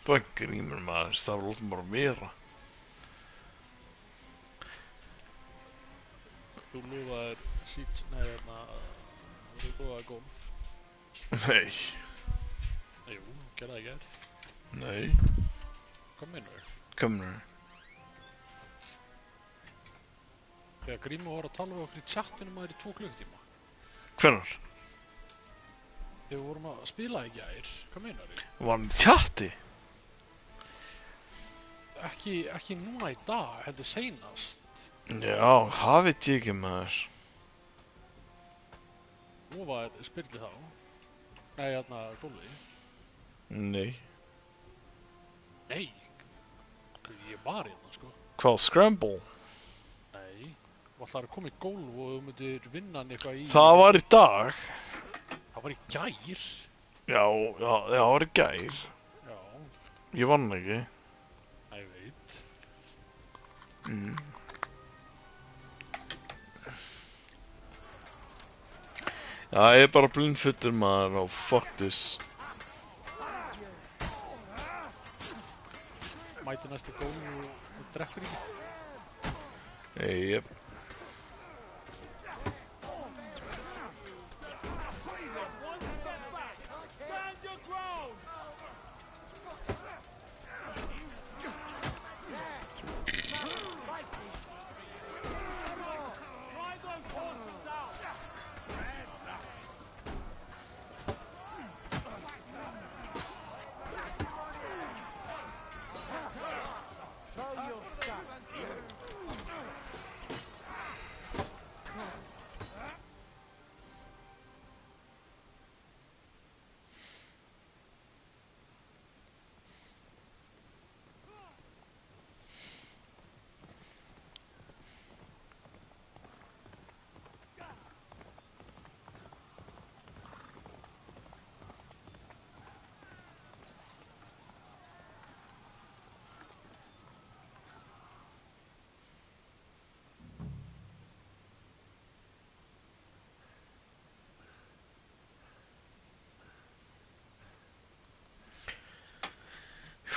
Það var grímur maður, það var lótum bara vera. Þú lofaðir sít, nei, þú lofaðir golf. Nei. Jú, gerði það í gær. Nei. Hvað meinar þau? Hvað meinar þau? Þegar Grímur var að tala við okkur í chattinu maður í 2 klukkutíma. Hvenær? Þegar við vorum að spila í gær, hvað meinar þau? Var hann í chatti? Ekki núna í dag, heldur seinast. Já, það veit ég ekki maður. Lofaðir spildi þá. Nei, golfi. Nei. Nei, ég var sko. Hvað, Scramble? Nei. Og það er komið gólf og þú myndir vinna hann eitthvað í... Það var í dag. Það var í gær? Já, það var í gær. Já. Ég vann ekki. Ég veit. Já, ég er bara blindfuttur maður og fuck this. Mæti næstu gólf og drekkur ekki. Jep.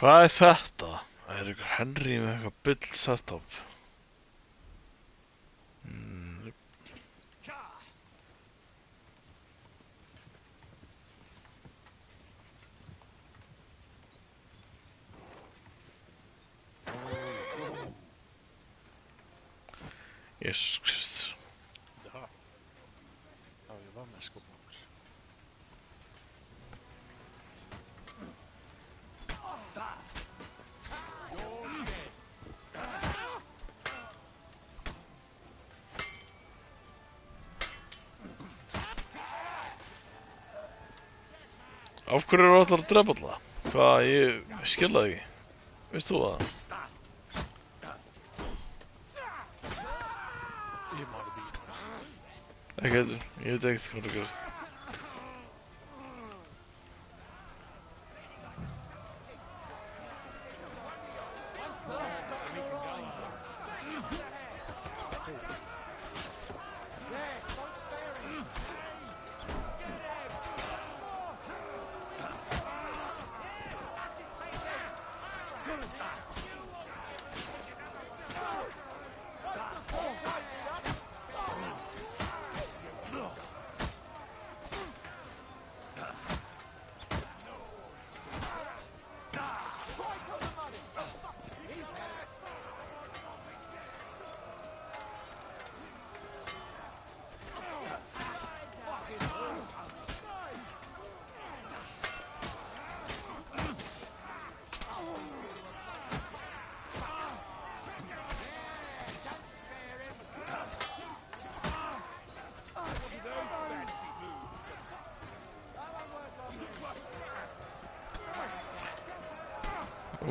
Hvað er þetta? Það er ykkur Henry með eitthvað bull setup. Jesus Kristus. Jaha. Já, ég var með skópmál. Af hverju eru allar að drepa alltaf? Hvað, ég skil það ekki. Veist þú það? Ég man ekki. Ekki heldur, ég veit ekkert hvað það gerist.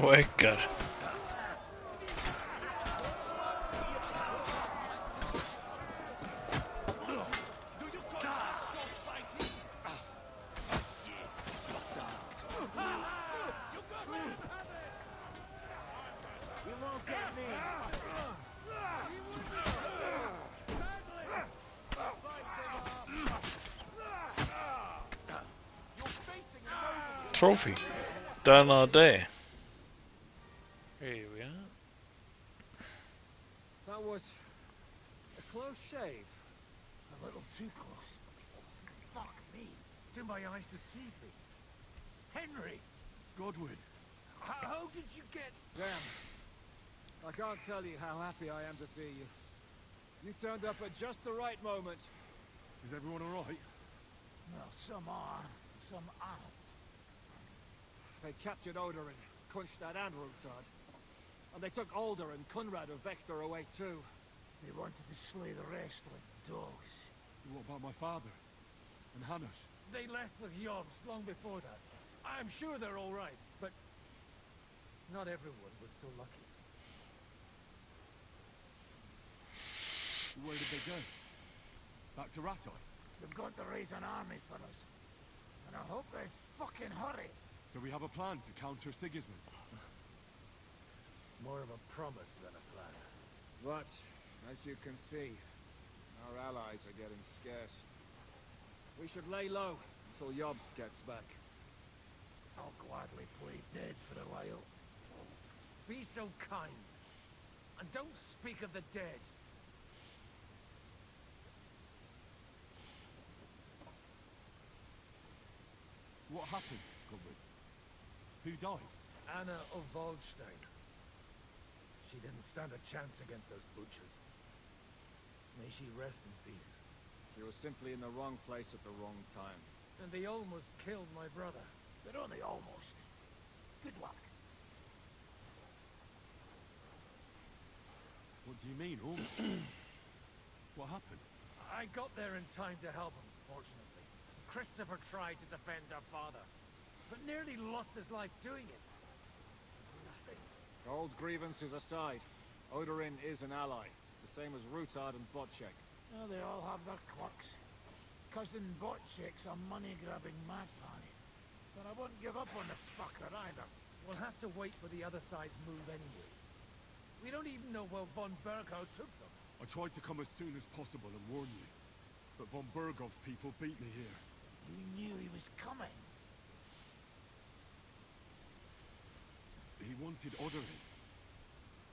Oh god. Trophy. Done all day. Here we are. That was a close shave. A little too close. Fuck me. Do my eyes deceive me? Henry! Godwin. How did you get... Damn. I can't tell you how happy I am to see you. You turned up at just the right moment. Is everyone alright? Well, some are, some aren't. They captured Oder and Kunstad and Rutard. And they took Alder and Conrad of Vector away too. They wanted to slay the rest like dogs. What about my father? And Hannes? They left with Jobs long before that. I'm sure they're alright, but not everyone was so lucky. Where did they go? Back to Rattay? They've got to raise an army for us. And I hope they fucking hurry. So we have a plan to counter Sigismund? More of a promise than a plan. But, as you can see, our allies are getting scarce. We should lay low until Jobst gets back. I'll gladly play dead for a while. Be so kind. And don't speak of the dead. What happened, Gulbert? Who died? Anna of Waldstein. She didn't stand a chance against those butchers. May she rest in peace. She was simply in the wrong place at the wrong time. And they almost killed my brother. But only almost. Good luck. What do you mean, almost? What happened? I got there in time to help him, fortunately. Christopher tried to defend our father, but nearly lost his life doing it. Nothing. Old grievances aside, Odorin is an ally, the same as Rutard and Botchek. Oh, they all have their quirks. Cousin Botchek's a money-grabbing magpie. But I won't give up on the fucker either. We'll have to wait for the other side's move anyway. We don't even know where von Berghout took them. I tried to come as soon as possible and warn you. But von Bergov's people beat me here. You knew he was coming. He wanted Odorin.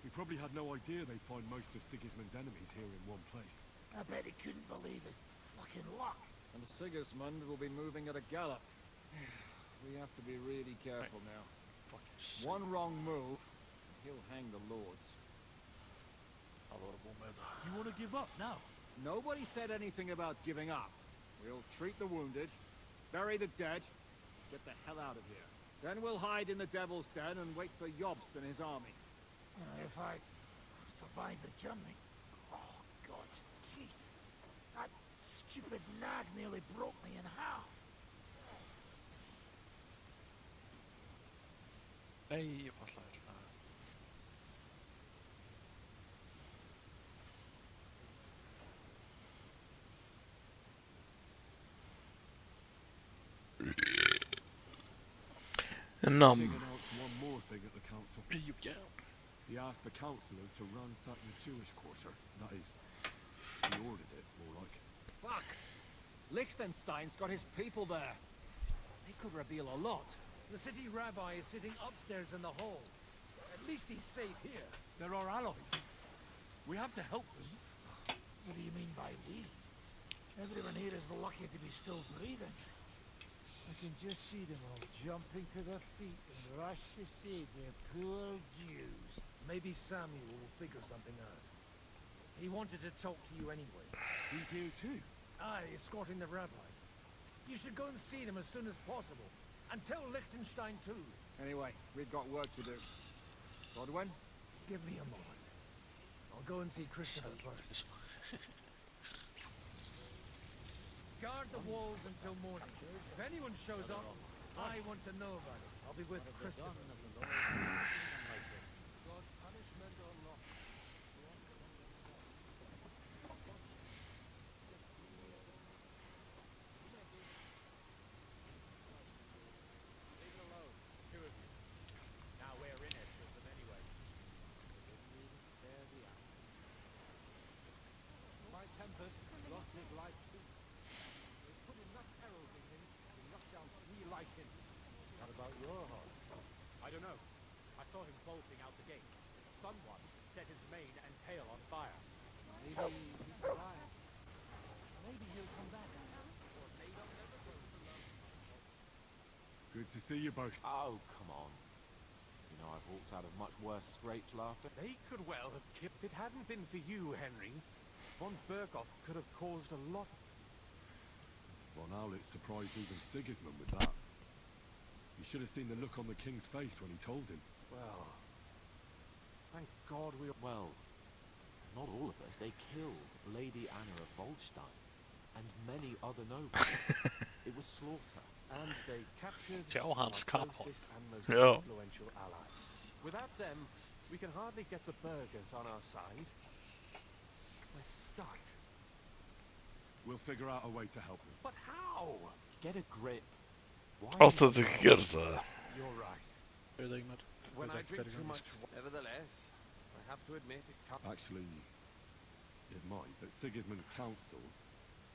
He probably had no idea they'd find most of Sigismund's enemies here in one place. I bet he couldn't believe his fucking luck. And Sigismund will be moving at a gallop. We have to be really careful now. One wrong move, he'll hang the lords. You want to give up now? Nobody said anything about giving up. We'll treat the wounded, bury the dead, get the hell out of here. Then we'll hide in the Devil's Den and wait for Jobst and his army. If I survive the journey... Oh, God's teeth. That stupid nag nearly broke me in half. Nej, jag passar. King announced one more thing at the council. He asked the councillors to ransack the Jewish quarter. That is, he ordered it, more like. Fuck! Liechtenstein's got his people there. They could reveal a lot. The city rabbi is sitting upstairs in the hall. At least he's safe here. They're our allies. We have to help them. What do you mean by we? Everyone here is lucky to be still breathing. I can just see them all jumping to their feet and rush to save their poor Jews. Maybe Samuel will figure something out. He wanted to talk to you anyway. He's here too? Aye, escorting the rabbi. You should go and see them as soon as possible. And tell Liechtenstein too. Anyway, we've got work to do. Godwin? Give me a moment. I'll go and see Christopher first. Guard the walls until morning. If anyone shows up, I want to know about it. I'll be with Christopher. God's punishment or not? Leave it alone, two of you. Now we're in it with them anyway. My Tempest lost his life too. They put enough arrows in him to knock down 3 like him. What about your horse? I don't know. I saw him bolting out the gate. Someone set his mane and tail on fire. Maybe he survives. Maybe he'll come back. Good to see you both. Oh, come on. You know, I've walked out of much worse scrapes laughing. They could well have kept. If it hadn't been for you, Henry, von Berghoff could have caused a lot. Von Aulitz surprised even Sigismund with that. You should have seen the look on the king's face when he told him. Well, thank God we... Well, not all of us. They killed Lady Anna of Waldstein and many other nobles. It was slaughter. And they captured Tell Hans our Kaplan. closest and most Yeah. influential allies. Without them, we can hardly get the burghers on our side. We're stuck. We'll figure out a way to help them. But how? Get a grip. Why Allt is att det it- görs där. You're right. When I drink too much, nevertheless, I have to admit it can't. Actually, it might. At Sigismund's council,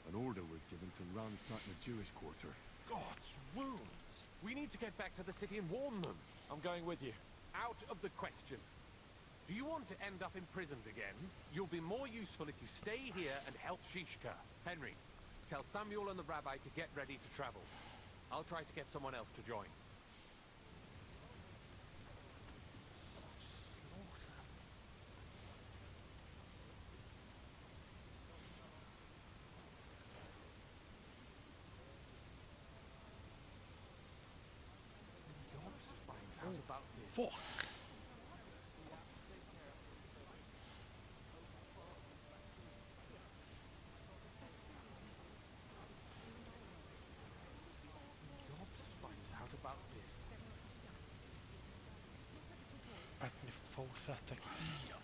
an order was given to ransack the Jewish quarter. God's wounds! We need to get back to the city and warn them. I'm going with you. Out of the question. Do you want to end up imprisoned again? You'll be more useful if you stay here and help Shishka. Henry, tell Samuel and the rabbi to get ready to travel. I'll try to get someone else to join. Fuck. Finds out about this. Att ni fortsätter igen.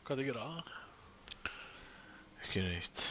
Hvað er að gera? Ekki neitt.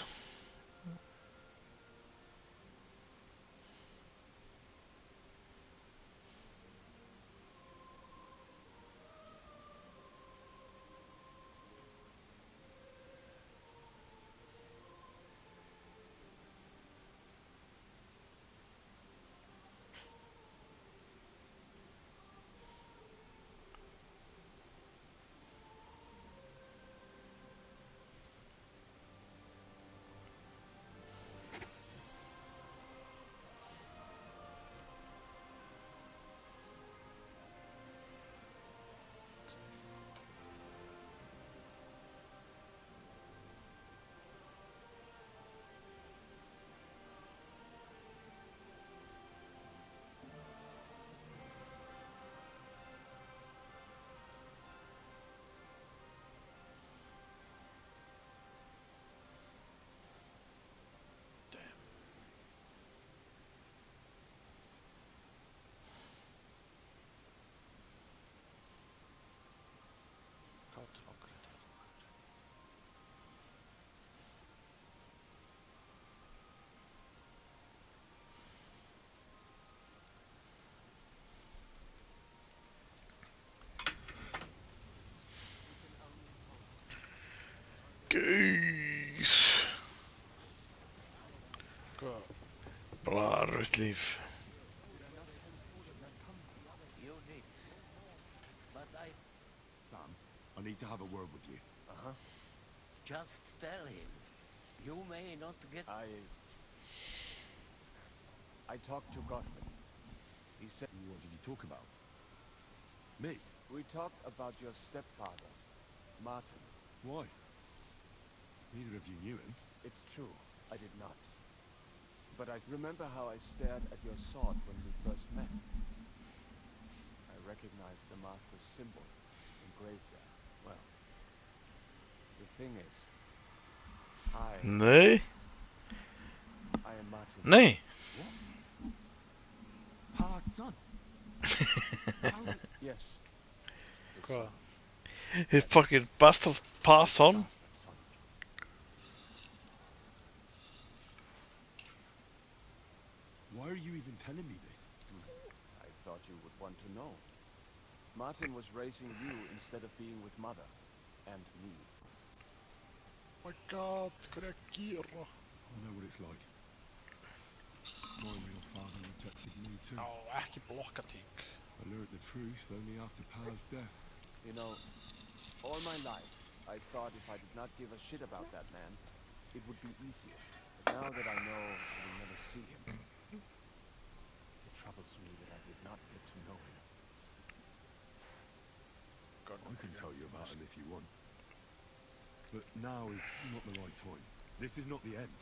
Gøys. Bra rött liv. You did. But Sam, I need to have a word with you. Uh-huh. Just tell him. You may not get... I talked to Godwin. He said... What did you talk about? Me? We talked about your stepfather, Martin. Why? Neither of you knew him. It's true, I did not. But I remember how I stared at your sword when we first met. I recognized the Master's symbol engraved there. Well, the thing is, Nej. I am Martin. Nej. Pa's son. Yes. Quoi? His fucking bastard pass on. Why are you even telling me this? I thought you would want to know. Martin was raising you instead of being with Mother and me. My god, reagera. I know what it's like. My real father rejected me too. Ja, ekki blokka tík. I learned the truth only after Pa's death. You know, all my life, I thought if I did not give a shit about that man, it would be easier. But now that I know I will never see him, it troubles me that I did not get to know him. I can tell you about him if you want. But now is not the right time. This is not the end.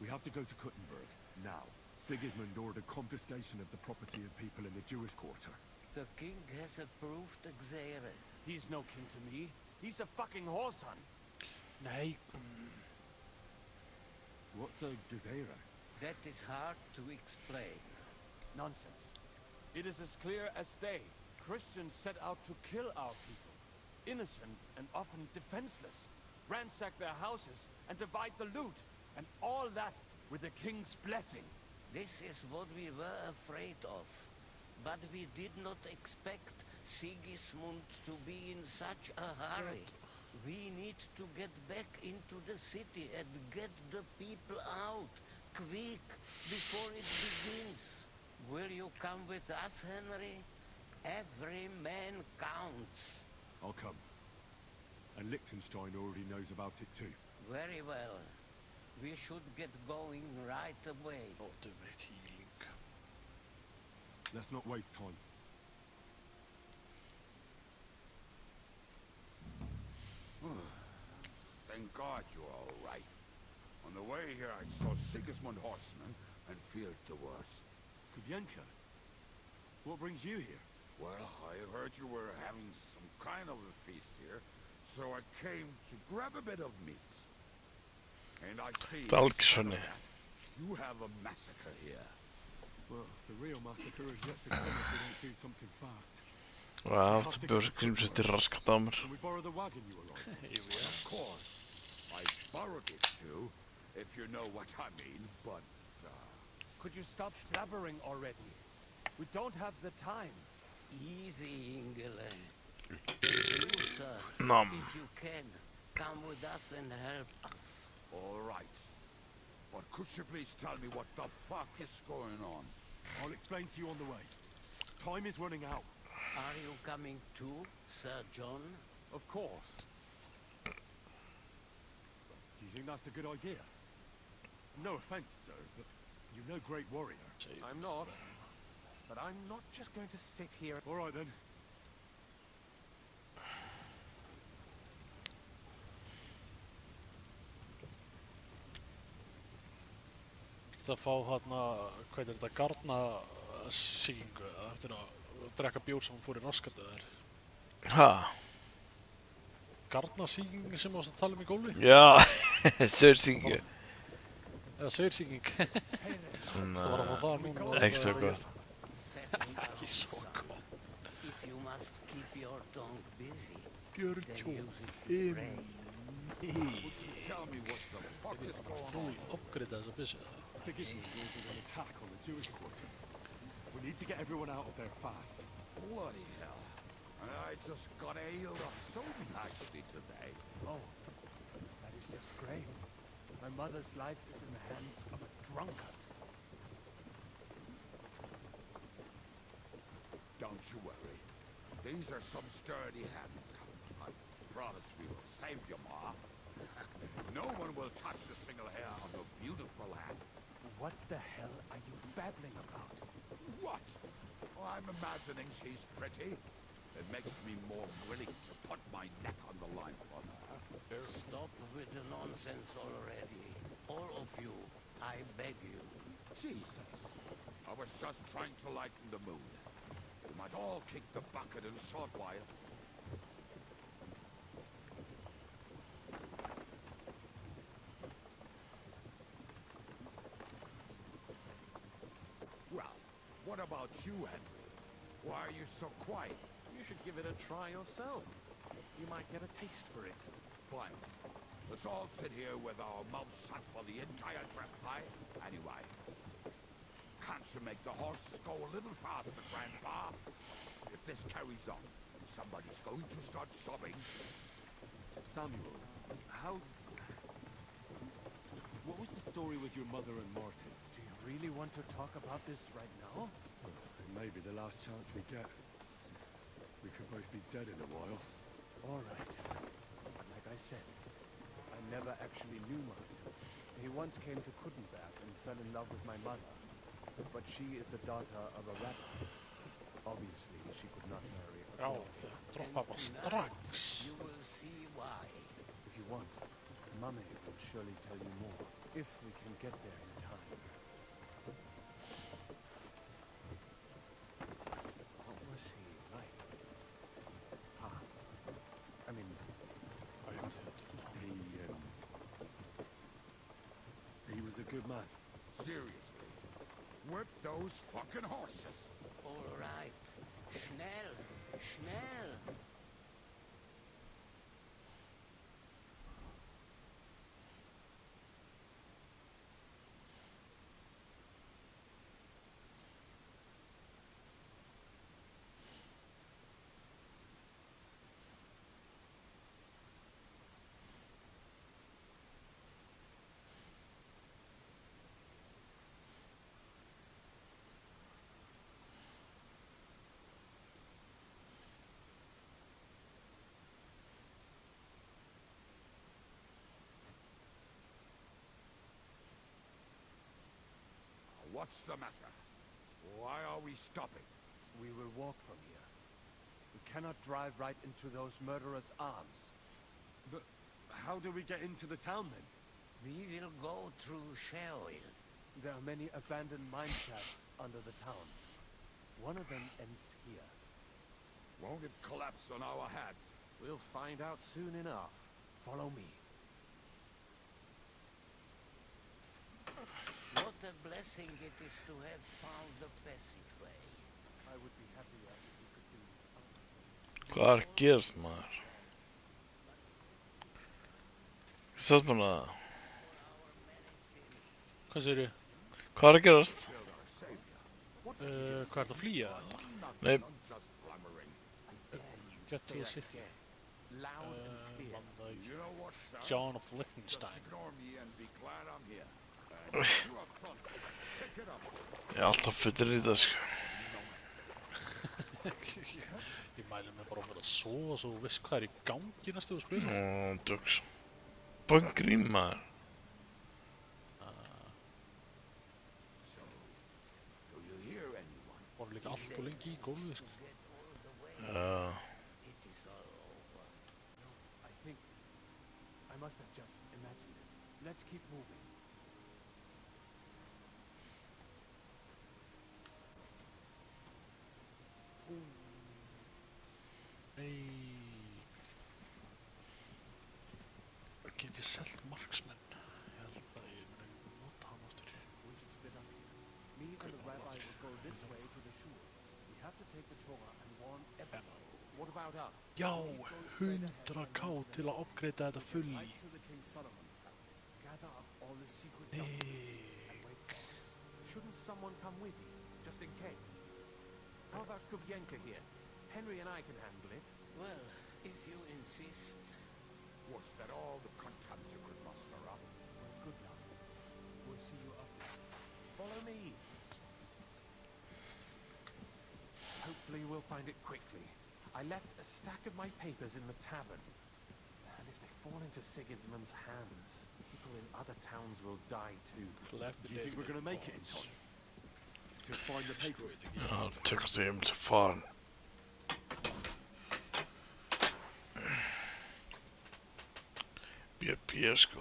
We have to go to Kuttenberg, now. Sigismund ordered confiscation of the property of people in the Jewish quarter. The king has approved Xere. He's no king to me. He's a fucking whoreson. Nee. What's a Gezera? That is hard to explain. Nonsense. It is as clear as day. Christians set out to kill our people. Innocent and often defenseless. Ransack their houses and divide the loot. And all that with the king's blessing. This is what we were afraid of. But we did not expect Sigismund to be in such a hurry. We need to get back into the city and get the people out. Quick, before it begins. Will you come with us, Henry? Every man counts. I'll come. And Liechtenstein already knows about it too. Very well. We should get going right away. Ultimate healing. Let's not waste time. Thank God you're all right. On the way here, I saw Sigismund horsemen and feared the worst. Kubyanka, what brings you here? Well, I heard you were having some kind of a feast here, so I came to grab a bit of meat. And I see you have a massacre here. Well, the real massacre is yet to come if we don't do something fast. Wow, de beursgrim zit er raskat aan. Can we borrow the wagon you arrived? Of course. I borrowed it too, if you know what I mean, but... Could you stop blabbering already? We don't have the time. Easy, Ingele. You, sir, if you can, come with us and help us. All right. But could you please tell me what the fuck is going on? I'll explain to you on the way. Time is running out. Are you coming too, Sir John? Of course. Do you think that's a good idea? No offense, sir, but you're no great warrior. I'm not. But I'm not just going to sit here. All right then. Það fá hérna, hvað er þetta, garnasýkingu eftir að drekka bjór sem hún fór í raskatið þær. Ha? Garnasýking sem varst að tala um í gólfi? Ja, saursýkingu. Eða saursýking. Það var að fá það núna. Ekki svo gott. Ekki svo gott. If you must keep your tongue busy, Björn Tell me what the fuck is going on. Upgrade þessa byssu. Sigismund ordered an attack on the Jewish quarter. We need to get everyone out of there fast. Bloody hell. I just got ailed up so nicely today. Oh, that is just great. My mother's life is in the hands of a drunkard. Don't you worry. These are some sturdy hands. I promise we will save you, Ma. No one will touch a single hair on your beautiful head. What the hell are you babbling about? What? Oh, I'm imagining she's pretty. It makes me more willing to put my neck on the line for her. Stop with the nonsense already. All of you, I beg you. Jesus. I was just trying to lighten the mood. We might all kick the bucket in a short while. Well, what about you, Henry? Why are you so quiet? You should give it a try yourself. You might get a taste for it. Fine. Let's all sit here with our mouths shut for the entire trip, aye? Anyway, can't you make the horses go a little faster, Grandpa? If this carries on, somebody's going to start sobbing. Samuel, how... What was the story with your mother and Martin? Do you really want to talk about this right now? It may be the last chance we get. We could both be dead in a while. All right. Like I said, I never actually knew Martin. He once came to Kudenberg and fell in love with my mother. But she is the daughter of a rabbi. Obviously, she could not marry a Já, girl. droppa bara strax. You will see why. If you want, Mummy will surely tell you more. If we can get there in time. What was he like? I mean, He was a good man. Seriously. Whip those fucking horses. All right. Schnell. Schnell. What's the matter? Why are we stopping? We will walk from here. We cannot drive right into those murderers' arms. But how do we get into the town then? We will go through Sherwill. There are many abandoned mine shafts under the town. One of them ends here. Won't it collapse on our heads? We'll find out soon enough. Follow me. What a blessing it is to have found the passageway. I would be happier if we could do this. Hvað er að gerast maður? Sátt manna. Hvað segirðu? Hvað er að gerast? Hvað er það að flýja? Nei. Get to the city. John of Liechtenstein. Ég er alltaf fullir í það sko. Ég mæli mig bara að vera að sofa svo þú veist hvað er í gangi næstu þú spila. Döks. Bara grín maður. Var líka allt og lengi í gólfið sko. I think I must have just imagined it. Let's keep moving. Get ég selt marksmenn? Ég held að ég muni nota hann aftur. We should split up here. Me and the rabbi will go this way to the shore. We have to take the Torah and warn everyone. What about us? Já, 100k til að upgrade þetta fulli. Right to the King Solomon Tower. Gather up all the secret documents and wait for us. Shouldn't someone come with you, just in case? How about Kubyenka here? Henry and I can handle it. Well, if you insist. Was that all the content you could muster up? Well, good luck. We'll see you up there. Follow me. Hopefully we'll find it quickly. I left a stack of my papers in the tavern. And if they fall into Sigismund's hands, people in other towns will die too. Do you think we're going to make it in time? To find the papers? Ja, tycker det är inte fan. BP sko.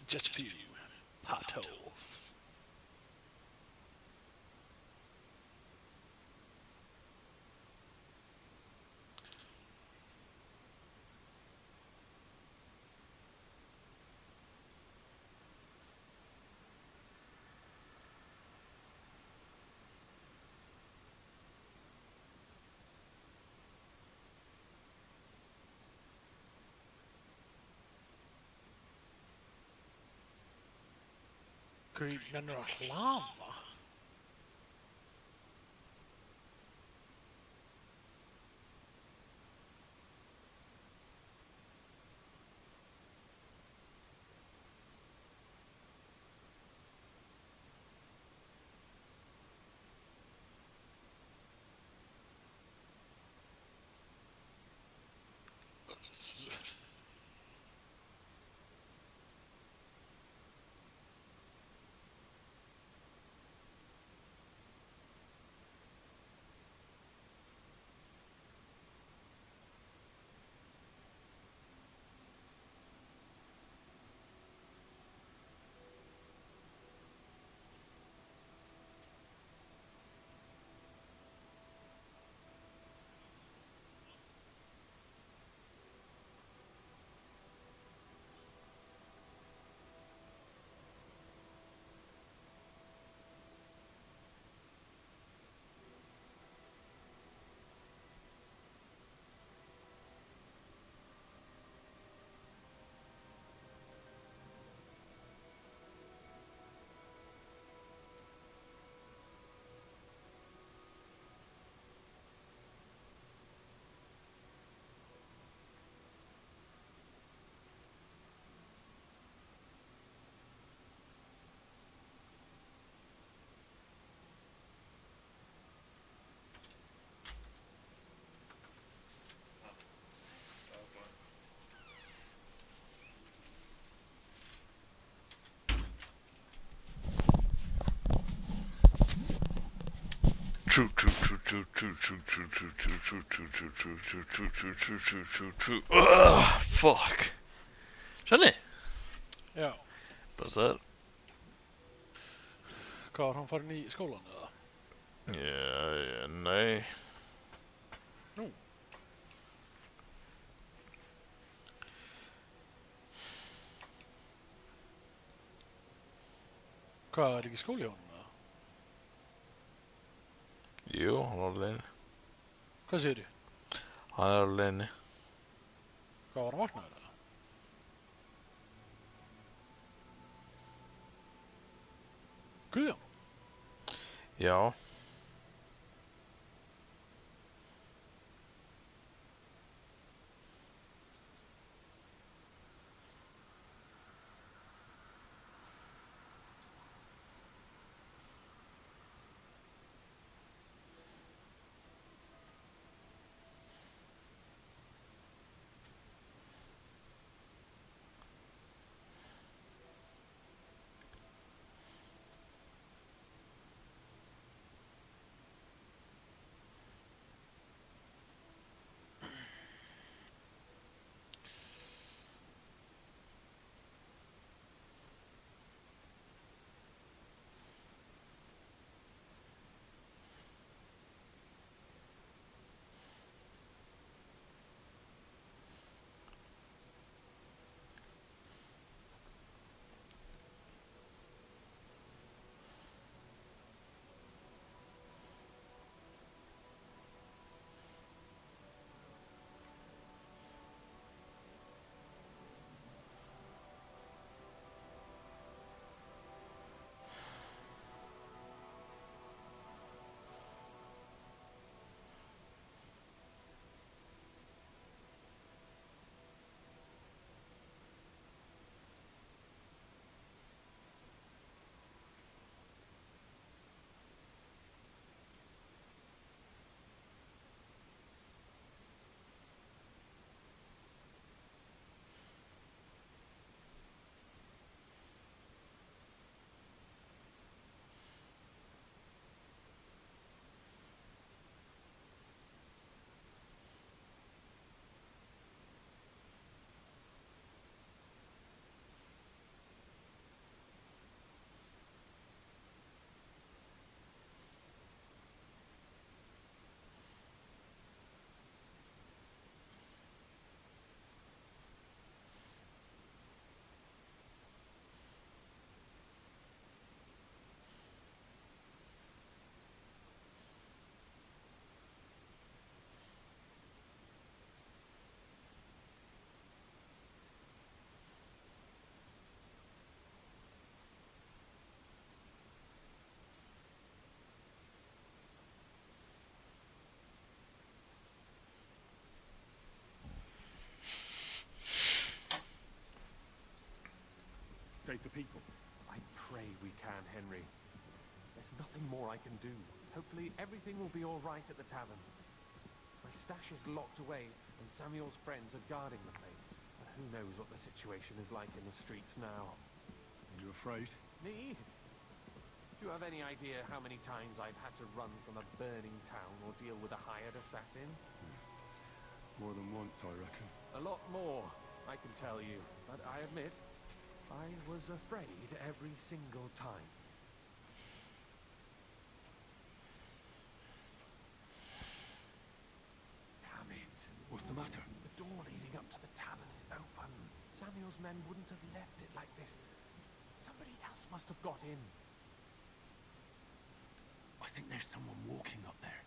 Just a few potholes. Gud, menar du att lava? True. Ugh, fuck. Känner ni? Ja. Bäst där. Har han farit i skolan eller? Ja, nej. No. Hvað er ekki skóli á honum eða? Jo, han har alene. Hvað segir þú? Han er alene. Hvað var hann vaknaður eða? Guðjón? Ja. save the people. I pray we can, Henry. There's nothing more I can do. Hopefully everything will be all right at the tavern. My stash is locked away, and Samuel's friends are guarding the place. But who knows what the situation is like in the streets now. Are you afraid? Me? Do you have any idea how many times I've had to run from a burning town or deal with a hired assassin? More than once, I reckon. A lot more, I can tell you. But I admit, I was afraid every single time. Damn it. What's the matter? The door leading up to the tavern is open. Samuel's men wouldn't have left it like this. Somebody else must have got in. I think there's someone walking up there.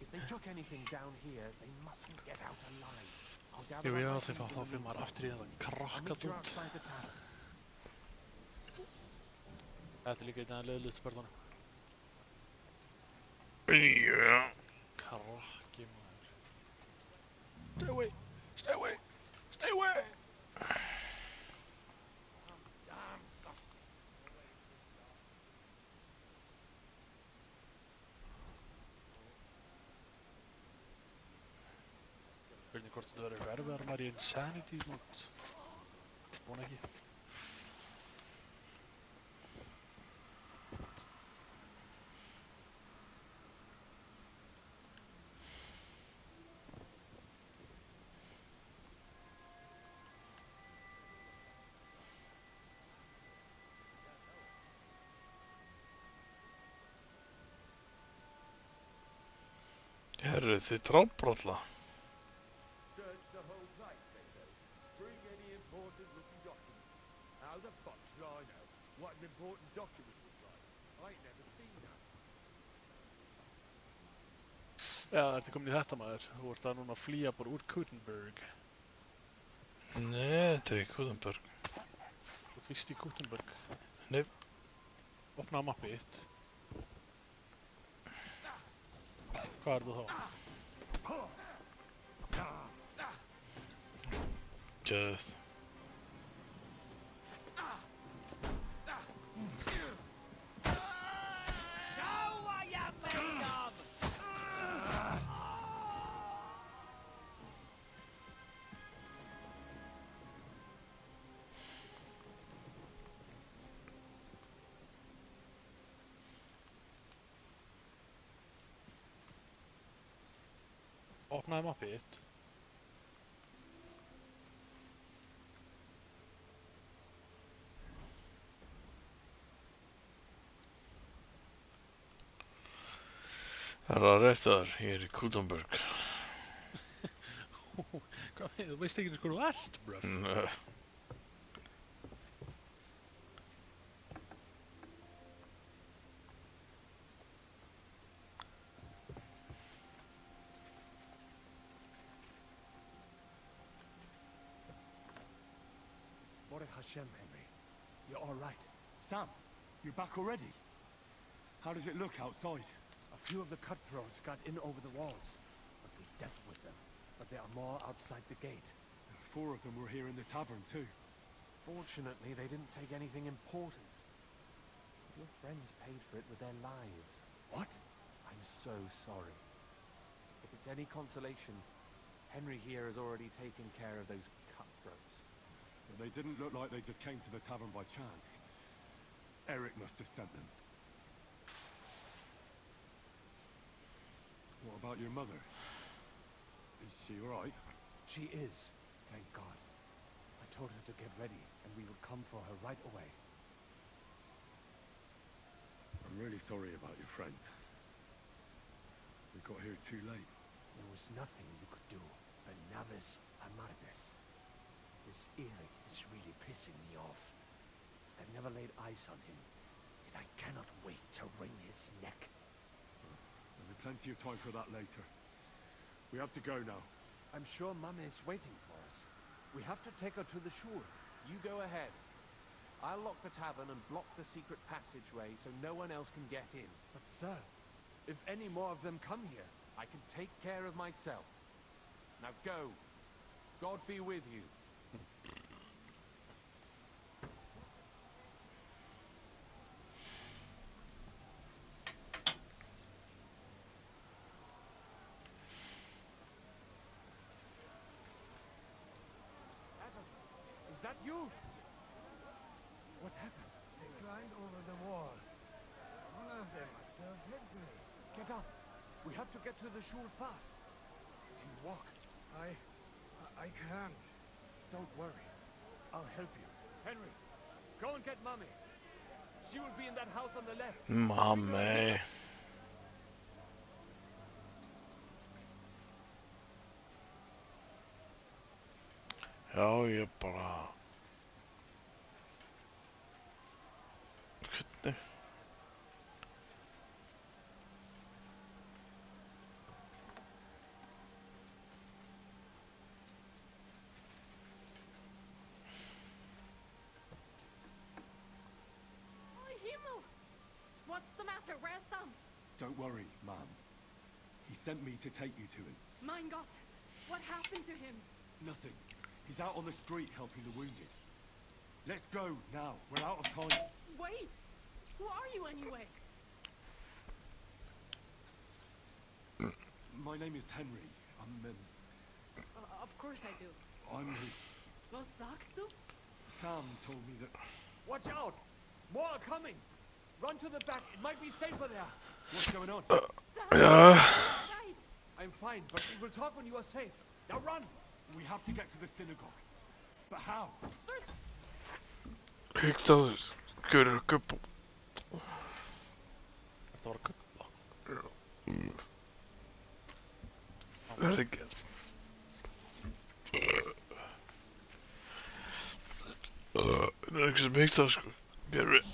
If they took anything down here, they mustn't get out alive. I'll gather Jú, up já, my þeir things fá in þá the fyrir maður meantime. aftur í þetta I'll meet you krakkadót. outside the tavern. Þetta er líka einn af leiðlutspörðunum. Já. Krakki maður. Stay away! Stay away! Stay away! Spurning hvort þetta verður erfiðar maður í Insanity mót. Vona ekki. Herru, þið drábrolla. Search the whole place, they say. Bring any important looking documents. How the fuck should I know what an important document is like? I ain't never seen that. Já, ertu komin í þetta maður. Þú ert að núna flýja bara úr Gutenberg. Nei, þetta er í Gutenberg. Þú ert vist í Gutenberg. Nei. Opnaðu mappið þitt. Hvað er það þá? Geðið. Opnaðu mappið þitt. Það er rétt þar, ég er í Gutenberg. Hvað með, þú veist ekki hvað þú ert, bruv. Nei. Baruch Hashem, Henry. You're all right. Sam, you're back already? How does it look outside? A few of the cutthroats got in over the walls, but we dealt with them. But there are more outside the gate. 4 of them were here in the tavern too. Fortunately, they didn't take anything important. Your friends paid for it with their lives. What? I'm so sorry. If it's any consolation, Henry here has already taken care of those cutthroats. But they didn't look like they just came to the tavern by chance. Eric must have sent them. What about your mother? Is she alright? She is, thank God. I told her to get ready, and we would come for her right away. I'm really sorry about your friends. We got here too late. There was nothing you could do. Benavis Amardes. This Eric is really pissing me off. I've never laid eyes on him, yet I cannot wait to wring his neck. There'll be plenty of time for that later. We have to go now. I'm sure Mum is waiting for us. We have to take her to the shore. You go ahead. I'll lock the tavern and block the secret passageway so no one else can get in. But sir, if any more of them come here, I can take care of myself. Now go. God be with you. that you? What happened? They climbed over the wall. One of them must have hit me. Get up. We have to get to the shul fast. Can you walk? I can't. Don't worry. I'll help you. Henry, go and get Mummy. She will be in that house on the left. Mummy. Já, ég bara... Hvernig? What's the matter? Where's Sam? Don't worry, Mom. He sent me to take you to him. Mein Gott! What happened to him? Nothing. He's out on the street helping the wounded. Let's go now. We're out of time. Wait! Who are you anyway? My name is Henry. Of course I do. I'm his... Was sagst du? Sam told me that... Watch out! More are coming! Run to the back. It might be safer there. What's going on? Yeah. Right. I'm fine, but we will talk when you are safe. Now run! We have to get to the synagogue. But how? Hugsaðu, görur gubbo. Þetta var gubba. Það er ekki... Það er ekki sem hugsa, sko. Mér er...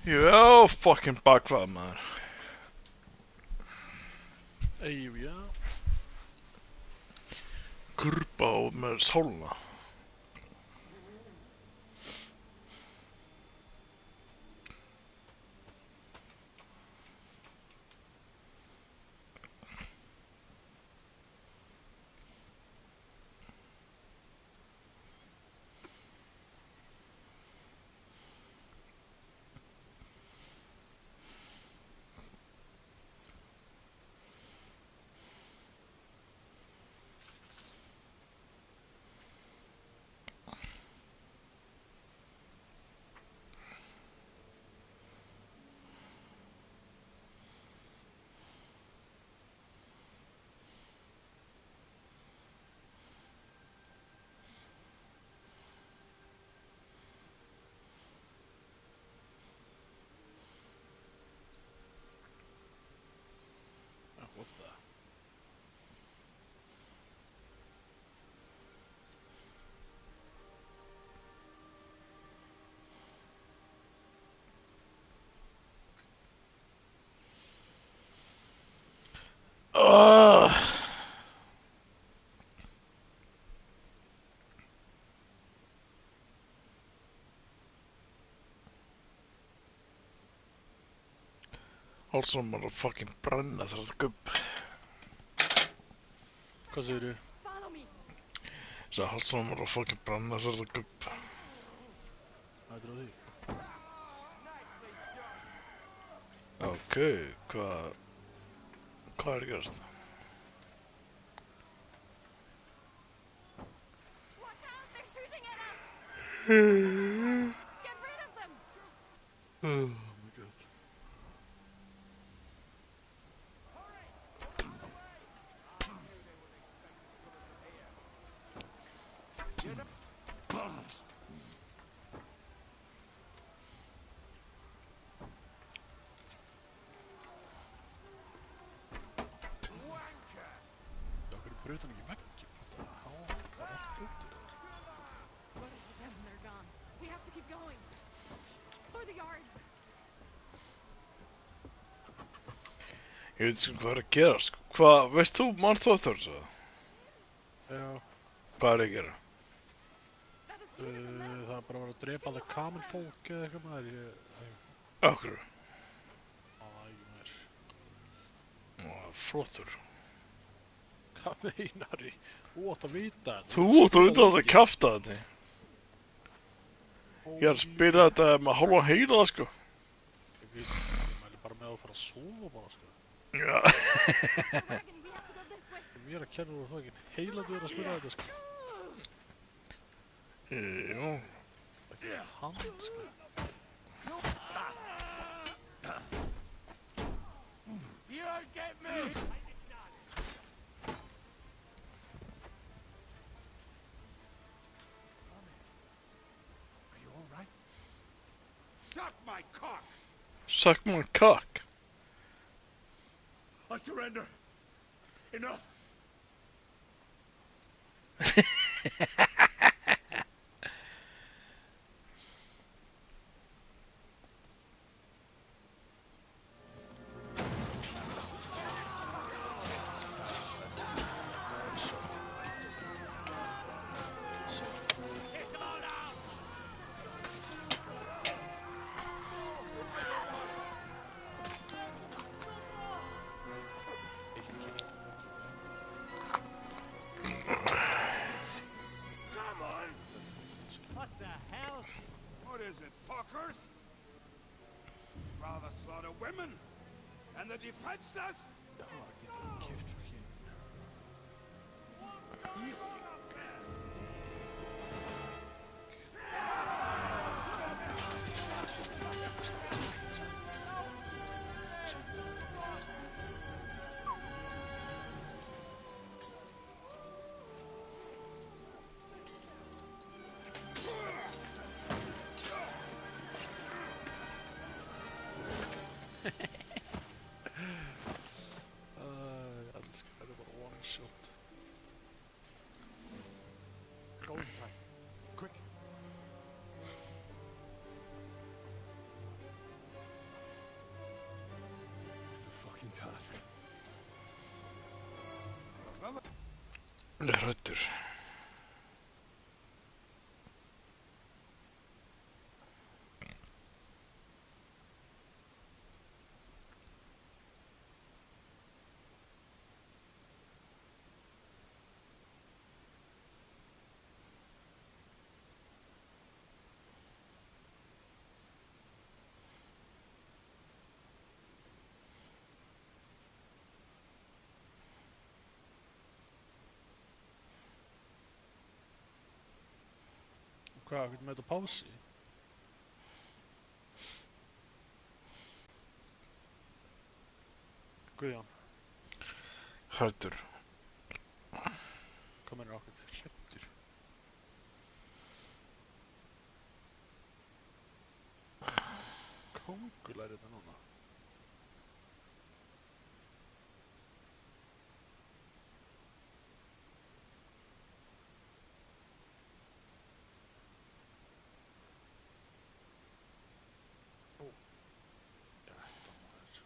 Já, fucking bakvað maður. Eyjú, já. Kurba og með sáluna. What the? Hálsum maður að fucking brenna þetta gubb. Hvað segir þú? Svo hálsum maður að fucking brenna þetta gubb. Hvað er því? Ok, hvað er að gerast? Oh my god. Bröt hann ekki veggi? What the hell? Var allt út? They're gone. We have to keep going. For the yards. Ég veit ekki hvað er að gera, sko. Hvað, veist þú, mann þú eftir þessu? Já. Hvað er að gera? Það er bara að vera að drepa allir kamen fólk eða eitthvað maður. Akkur? Það er ekki maður. Flottur. Hvað meinar ég? Þú átt að vita þetta. Þú átt að vita þetta kjafta þetta. Ég er að spila þetta með hálfa heila, sko. Ég mæli bara með að fara að sofa bara, sko. Já. Ég er að kenna úr það ekki heila þú er að spila þetta, sko. Jú. Ekki hann, sko. You'll get me! Suck my cock! Suck my cock. I surrender. Enough. Rather slaughter women and the defenseless? Go inside. Quick. Ég er hræddur. Hvað, getur með þetta pási? Guðjón, Hræddur. hvað mennur okkur hræddur? Kóngul er þetta núna. Ó, já, þetta maður.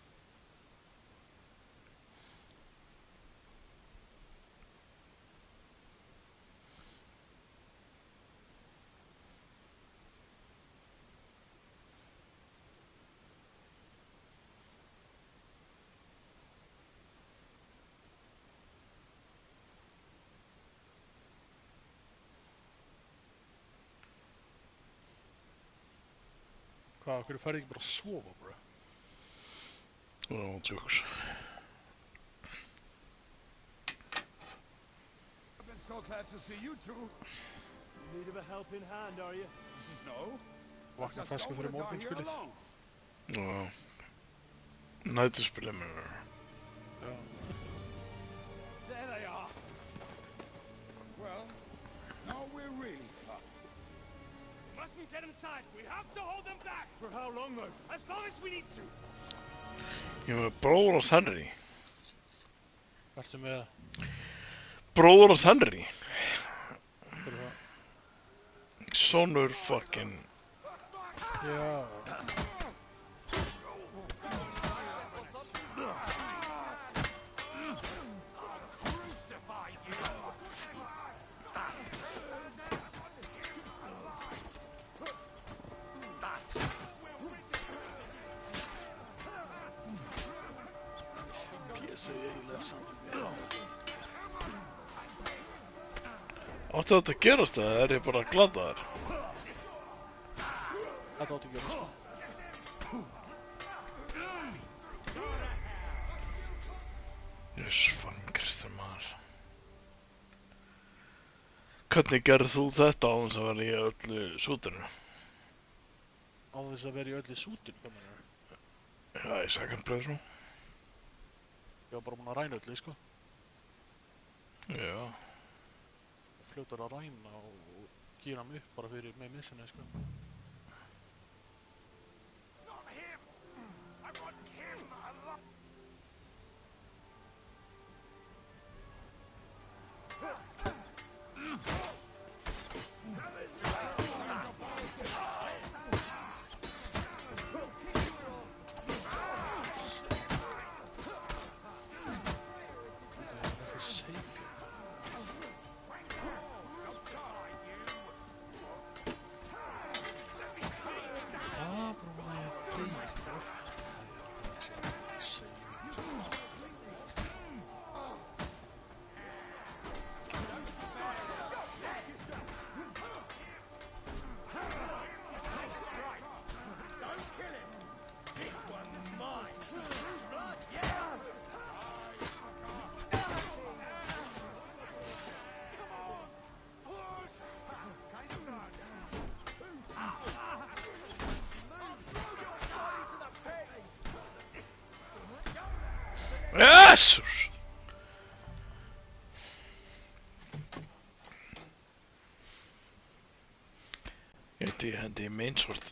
Hvað, okkur færði ekki bara að sofa, bro? Já, tjóks. I've been so glad to see you two. In need of a helping hand, are you? No. Vakna fersku fyrir morgunspilið. Já. Næturspilið mennur. Já. There they are. Well, now we're really fucked. We mustn't get inside. We have to hold them back. For how long, though? As long as we need to. Ég er með bróður hans Henry. Ertu með Bróður hans Henry. Hver er það? Sonur fucking... Já. Átti þetta að gerast það, er ég bara gladaður? Þetta átti að gerast. Jesus fucking Kristur maður. Hvernig gerð þú þetta á þess að vera í öllu sútinu? Á þess að vera í öllu sútinu, hvað mennur? Já, í second playthrough. Ég var bara búinn að ræna öllu, sko. Já. Fljótar að ræna og gera hann upp bara fyrir með missunni, sko. Not him! I want him alive! Jesus! Ég hendi í mainsword.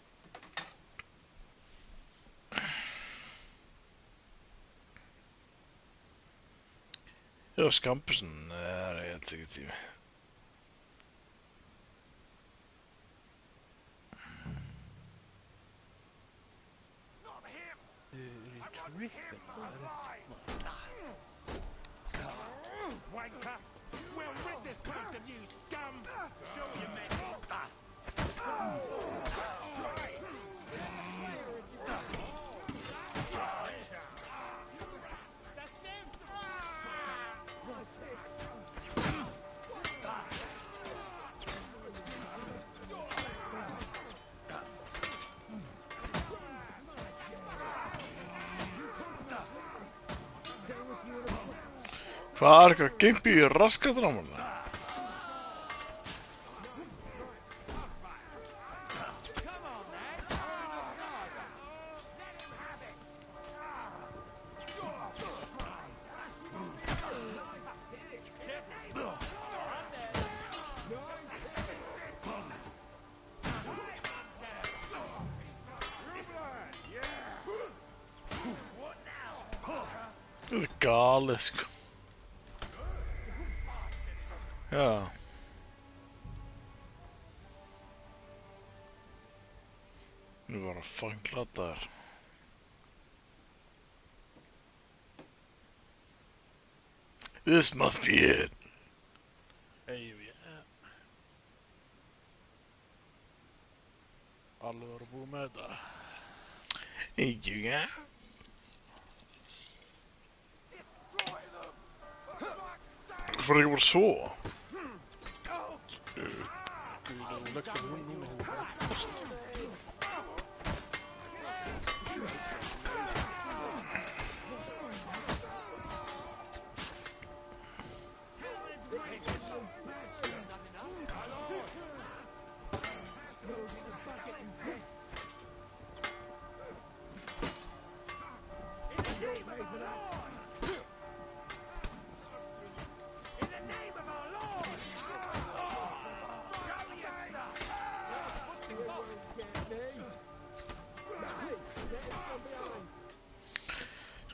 Já, skampusin er helt sikkert tími. Wanker! We'll rid this place of you, scum! Show you, mate! Hvað eitthvað gimpi í raskatrámanna? Þetta galið, sko. Já. Nú var að fanglata þér. This must be it. Hey, yeah. Alveg voru búið með þetta. Ekki, ja. Hvorfor er det ikke bare så? Du lægger sig nu når hun post.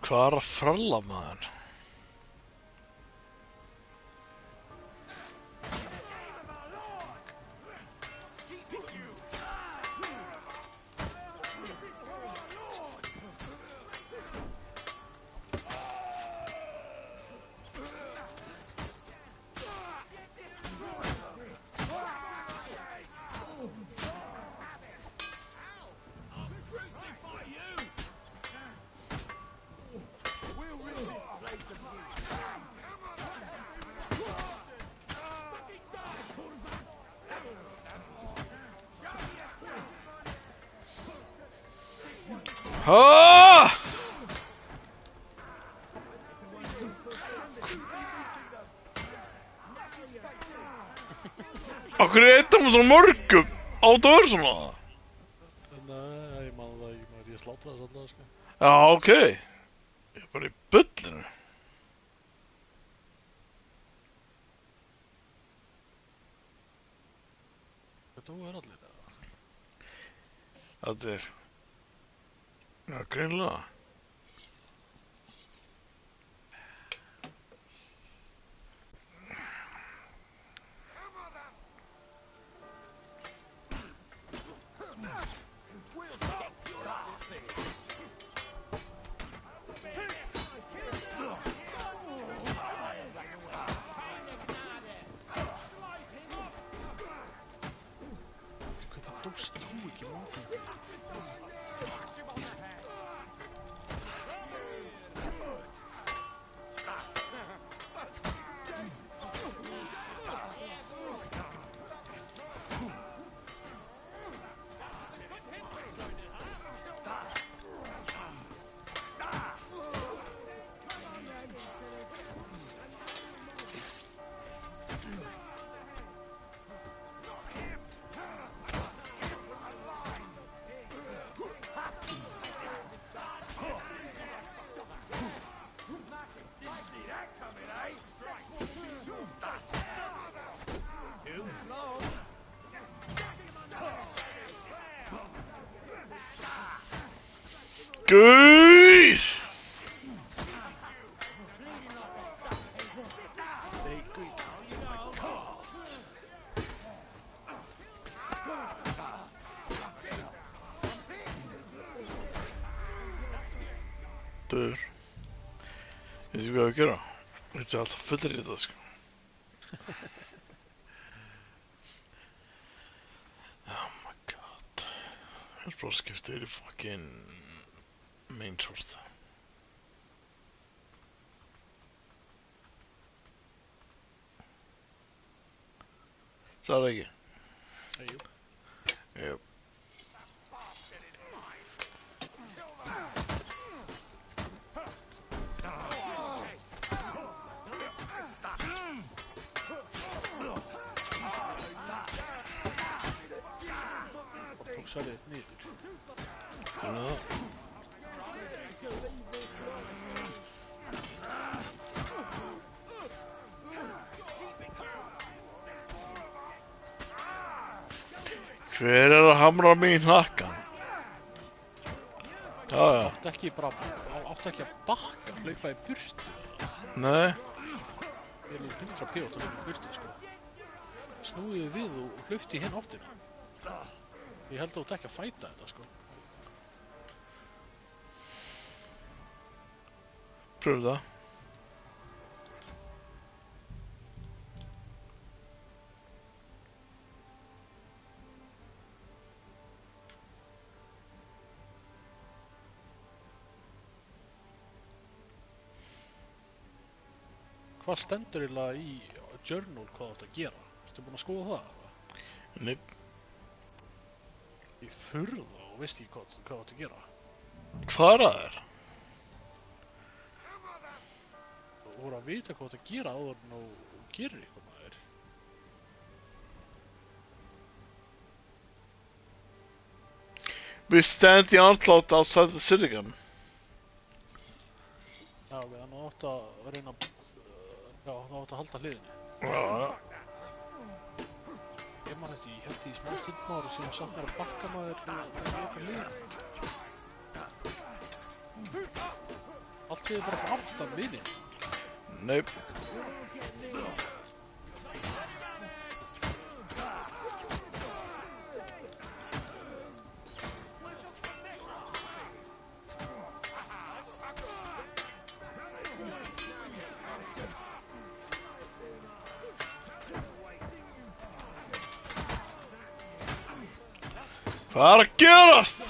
Hvað er að fralla maður? Ah! Akkur er þetta með svona mörgum á dörr svona? Nei, ég man það ekki, maður ég slátraði þess alltaf, sko. Já, ok. Ég er bara í bullinu. Þetta er allir, eða? Þetta er... Já, greinlega. Gauð! Dör. Veistu hvað við gera? Þetta er alltaf fullir í þetta, sko. Oh my god. Helt bara skiptir í fucking main source. Sagði það ekki? Jú. Jú. Tók sverðið þitt niður. Þannig að hver er að hamra mig í hnakkan? Já, já. Áttu ekki að bakka, hlaupa í burtu? Nei. Ég er í 100 p.m. að hlaupa í burtu, sko. Snúið við og hlaupt í hinn áttina. Ég held að þú ekki að fæta þetta, sko. Pröfum það. Hvað stendur eiginlega í journal hvað þú átt að gera? Ertu búinn að skoða það? Nei. Ég furða og veist ekki hvað þú átt að gera. Hvað er það þér? Þú voru að vita hvað þú átt að gera áður en þú gerir eitthvað maður. We stand the onslaught outside the city. Já, ok, þannig þú átt að reyna já, þú átt að halda hliðinni. Já. Ég man eftir, ég held í smá stund maður og síðan samt mér að bakka maður og loka hliðinni. Allt hefur bara fyrir aftan liðin. Nope. Hvað er að gerast?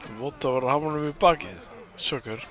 Þú vótt að vera að hafa honum í bakið, sökur.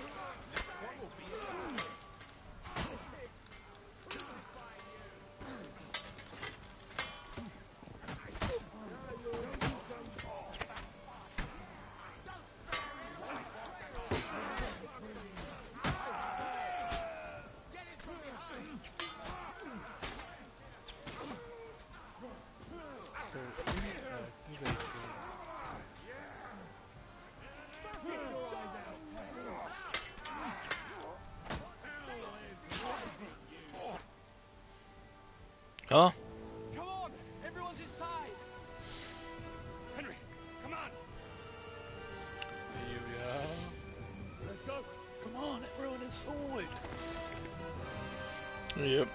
Ja. Come on, everyone's inside. Henry, come on. Here we are. Let's go. Come on, everyone inside. Yep.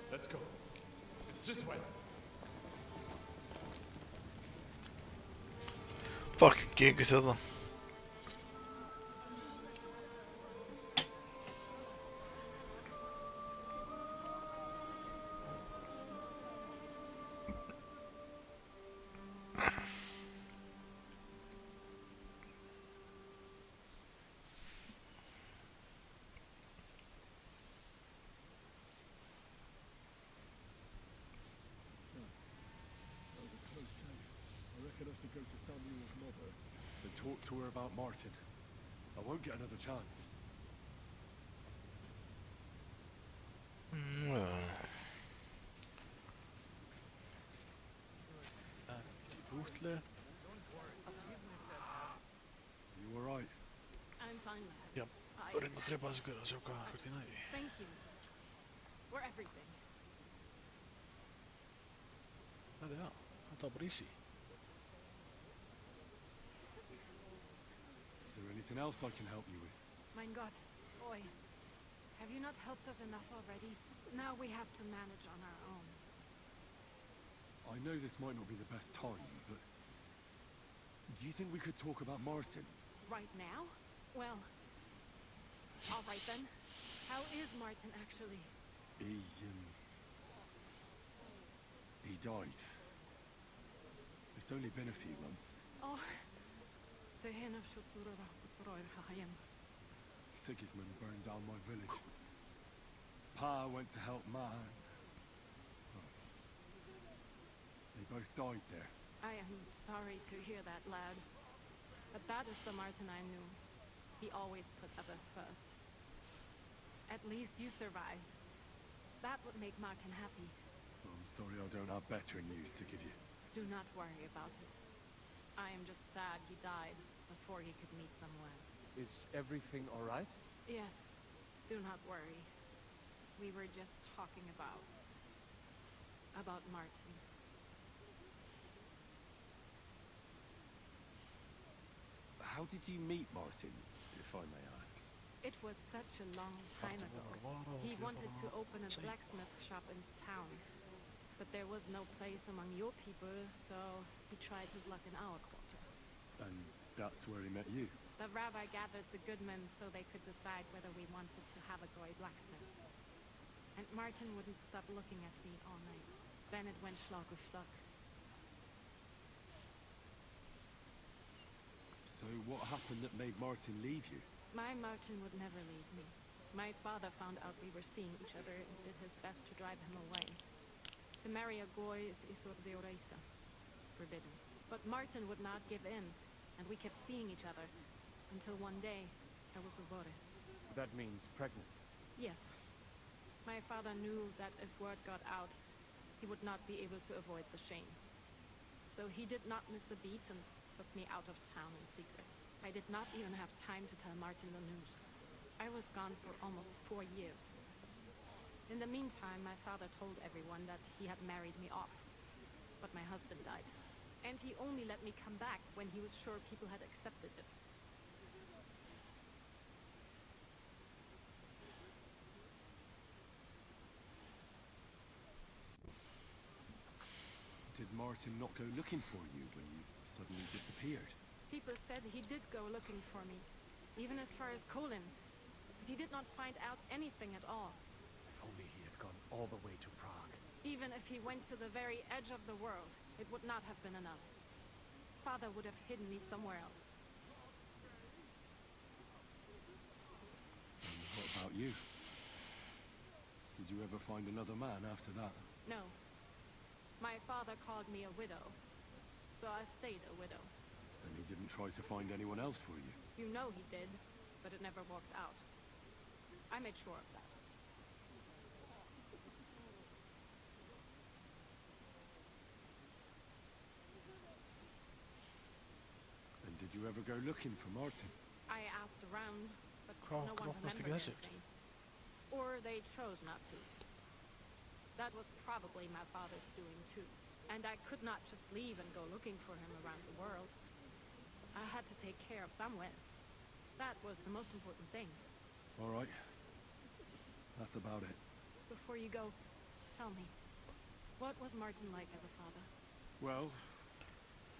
Let's go. It's this way. Fuck, gengur þetta. go to Samuel's mother, then talk to her about Martin. I won't get another chance. Bootleg. You alright? I'm fine, lad. Ja yritin að drepa þessu guður að sjá hvað hvort ég næði. Thank you. For everything. Það já, þetta var bara easy. Is there anything else I can help you with? Mein Gott, boy. Have you not helped us enough already? Now we have to manage on our own. I know this might not be the best time, but do you think we could talk about Martin? Right now? Well, all right then. How is Martin actually? He died. It's only been a few months. Oh, Sigismund burned down my village. Pa went to help Ma. They both died there. I am sorry to hear that, lad. But that is the Martin I knew. He always put others first. At least you survived. That would make Martin happy. I'm sorry I don't have better news to give you. Do not worry about it. I am just sad he died before he could meet someone. Is everything all right? Yes, do not worry. We were just talking about Martin. How did you meet Martin, if I may ask? It was such a long time ago. He wanted to open a blacksmith shop in town. But there was no place among your people, so he tried his luck in our quarter. And that's where he met you? The rabbi gathered the good men so they could decide whether we wanted to have a goy blacksmith. And Martin wouldn't stop looking at me all night. Then it went schlag auf schlag. So what happened that made Martin leave you? My Martin would never leave me. My father found out we were seeing each other and did his best to drive him away. To marry a goy is isur deoraisa, forbidden. But Martin would not give in, and we kept seeing each other, until one day, I was uvore. That means pregnant? Yes. My father knew that if word got out, he would not be able to avoid the shame. So he did not miss a beat and took me out of town in secret. I did not even have time to tell Martin the news. I was gone for almost 4 years. In the meantime, my father told everyone that he had married me off. But my husband died. And he only let me come back when he was sure people had accepted it. Did Martin not go looking for you when you suddenly disappeared? People said he did go looking for me, even as far as Kolin. But he did not find out anything at all. If only he had gone all the way to Prague. Even if he went to the very edge of the world, it would not have been enough. Father would have hidden me somewhere else. And what about you? Did you ever find another man after that? No. My father called me a widow, so I stayed a widow. And he didn't try to find anyone else for you? You know he did, but it never worked out. I made sure of that. And did you ever go looking for Martin? I asked around, but no one remembered anything. Or they chose not to. That was probably my father's doing too. And I could not just leave and go looking for him around the world. I had to take care of someone. That was the most important thing. All right. That's about it. Before you go, tell me, what was Martin like as a father? Well,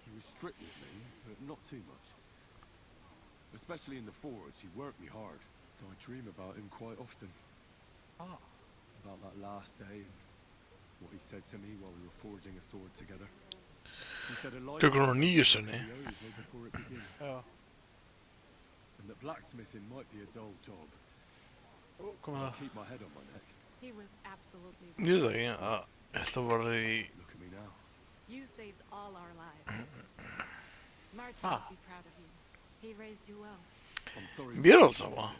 he was strict with me, but not too much. Especially in the forge, he worked me hard. So I dream about him quite often. Ah. About that last day and what he said to me while we were forging a sword together. He said a life before it begins. Ja. And that blacksmithing might be a dull job. Kom I'll það. keep my head on my neck. He was absolutely Ég veit ekki að þetta var í Look at me now. You saved all our lives. Martin Ah. would be proud of you. He raised you well. I'm sorry. Mér alls sama.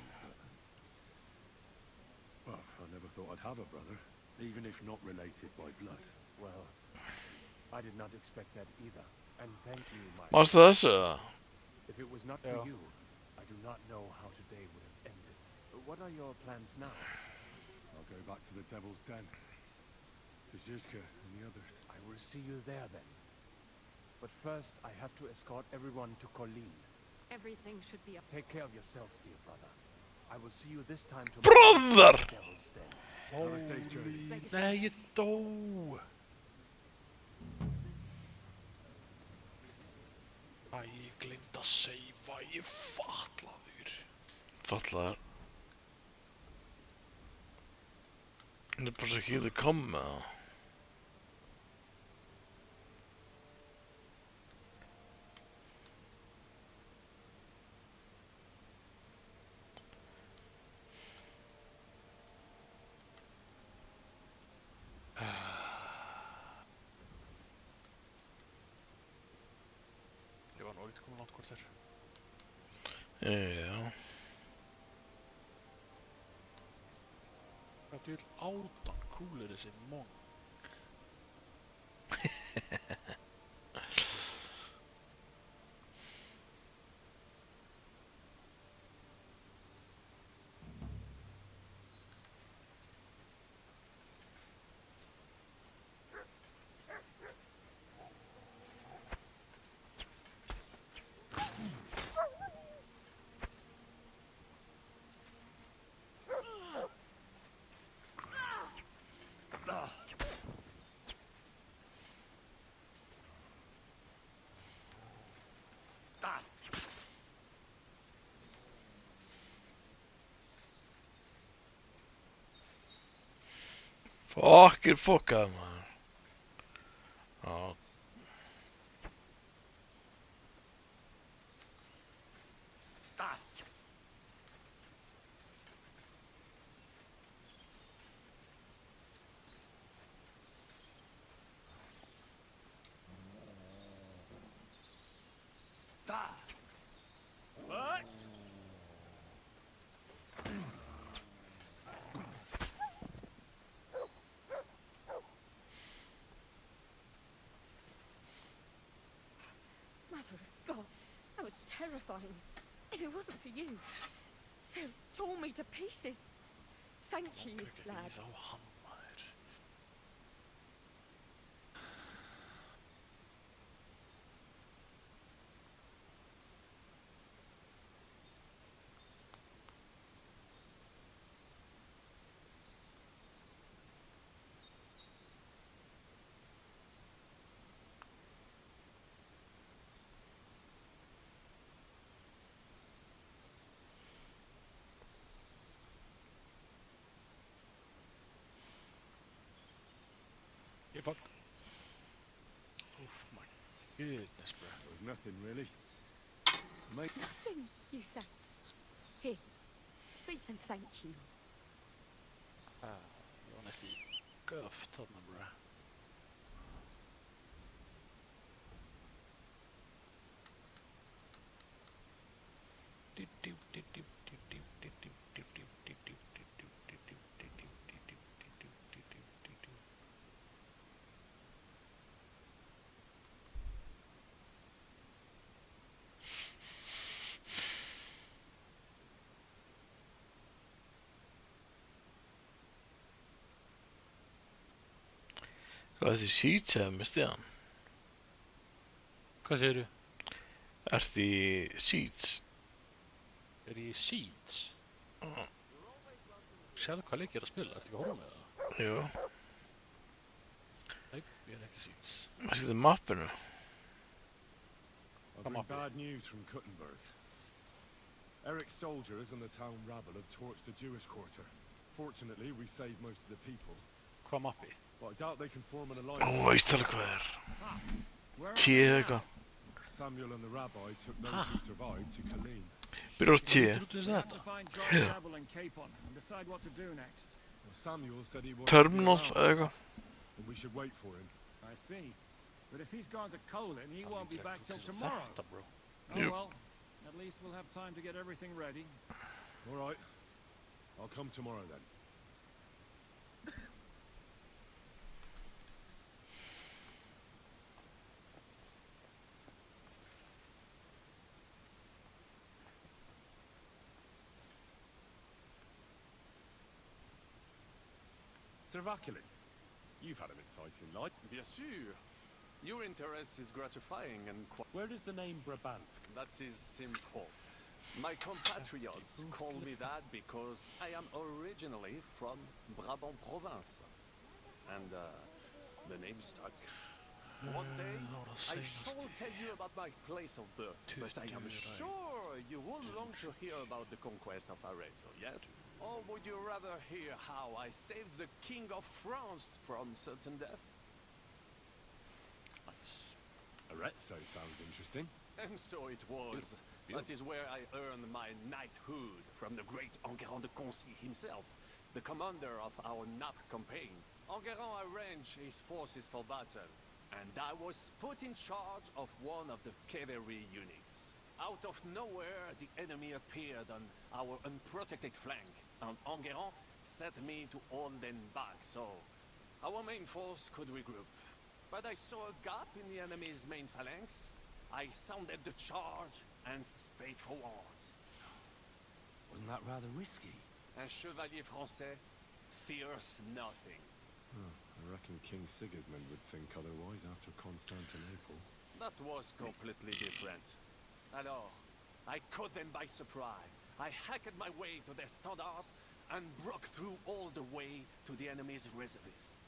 Well, I never thought I'd have a brother, even if not related by blood. Well, I did not expect that either. And thank you, my Manstu þessu? If it was not for Yeah. you, I do not know how today would have ended. What are your plans now? I'll go back to the Devil's Den, to Zizka and the others. I will see you there then. But first, I have to escort everyone to Colleen. Everything should be up. Take care of yourself, dear brother. I will see you this time Brother! at the Devil's Den. Have a safe journey. Nej, ég dó! Æ, ég gleymd að seifa, ég fatlaður. Fatlaður. Það er bara svo ekki að koma. Ég var nú ekkert komin langt hvort þér. Já. Hvað til átan kúlir þessi mong? Fucking fuckað, maður. Já. Mother of God, that was terrifying. If it wasn't for you, it tore me to pieces. Thank you, lad. Á hann, maður. Ég fann. Oh my goodness, bro. There was nothing really. Mate. Nothing, you said. Here, think and thank you. Ég var næst í göft þarna, bro. Hvað er því Seeds eða misti hann? Hvað segirðu? Ertu í Seeds? Er ég í Seeds? Sérðu hvað leik ég er að spila? Ertu ekki að horfa með það? Jú. Nei, ég er ekki Seeds. Hvað setið mappinu? I've been bad news from Kuttenberg. Eric's soldiers and the town rabble have torched the Jewish quarter. Fortunately, we saved most of the people. Hvað mappi? But I doubt they can form an alliance. Ó, veist alveg hvað er. T eða eitthvað. Samuel and the rabbi took those who survived to Colleen. Byrjar á T. Yeah. Well, Samuel said he wanted Terminal to be eða around, eitthvað. and we should wait for him. I see. But if he's gone to Colin, he won't be back till Till tomorrow. Saturday, bro. Oh Yep. well, at least we'll have time to get everything ready. All right. I'll come tomorrow then. Sir Vaculin, you've had an exciting night. Bien sûr. Your interest is gratifying and Where does the name Brabant That is simple. My compatriots call me that because I am originally from Brabant province. And, the name stuck. One day, I shall tell you about my place of birth, but I am sure you will long to hear about the conquest of Arezzo, yes? Or would you rather hear how I saved the King of France from certain death? Arezzo sounds interesting. And so it was. That is where I earned my knighthood from the great Enguerrand de Concy himself, the commander of our Naples campaign. Enguerrand arranged his forces for battle, and I was put in charge of one of the cavalry units. Out of nowhere, the enemy appeared on our unprotected flank, and Enguerrand set me to hold them back, so our main force could regroup. But I saw a gap in the enemy's main phalanx. I sounded the charge and sped forward. Wasn't that rather risky? Un chevalier français fears nothing. I reckon King Sigismund would think otherwise after Constantinople. That was completely different. Alors, I caught them by surprise. I hacked my way to their standard and broke through all the way to the enemy's reserves.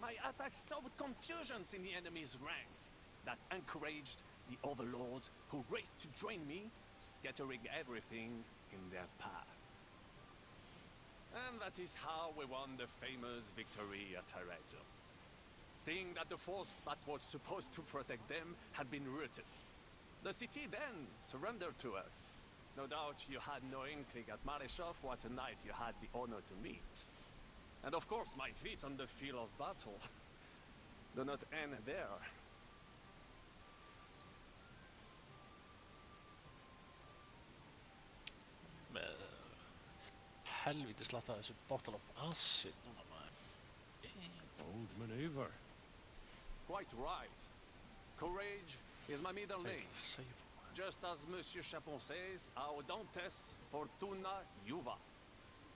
My attack sowed confusions in the enemy's ranks that encouraged the overlords who raced to join me, scattering everything in their path. And that is how we won the famous victory at Arezzo. Seeing that the force that was supposed to protect them had been routed. The city then surrendered to us. No doubt you had no inkling at Maleshov what a knight you had the honor to meet. And of course my feats on the field of battle do not end there. Helvete slatta þessu Bottle of Acid núna maður. Bold maneuver. Quite right. Courage is my middle name. Save. Just as Monsieur Chapon says, Audantes Fortuna Juva.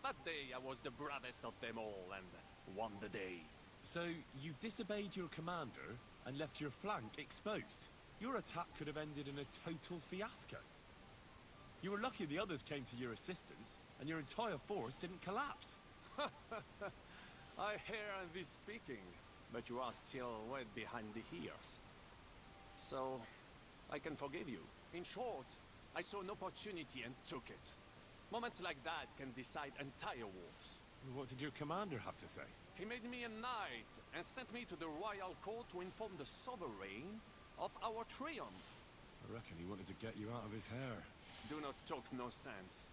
That day I was the bravest of them all and won the day. So, you disobeyed your commander and left your flank exposed. Your attack could have ended in a total fiasco. You were lucky the others came to your assistance, and your entire force didn't collapse. I hear thee speaking, but you are still wet behind the ears. So, I can forgive you. In short, I saw an opportunity and took it. Moments like that can decide entire wars. What did your commander have to say? He made me a knight and sent me to the royal court to inform the sovereign of our triumph. I reckon he wanted to get you out of his hair. Do not talk no sense.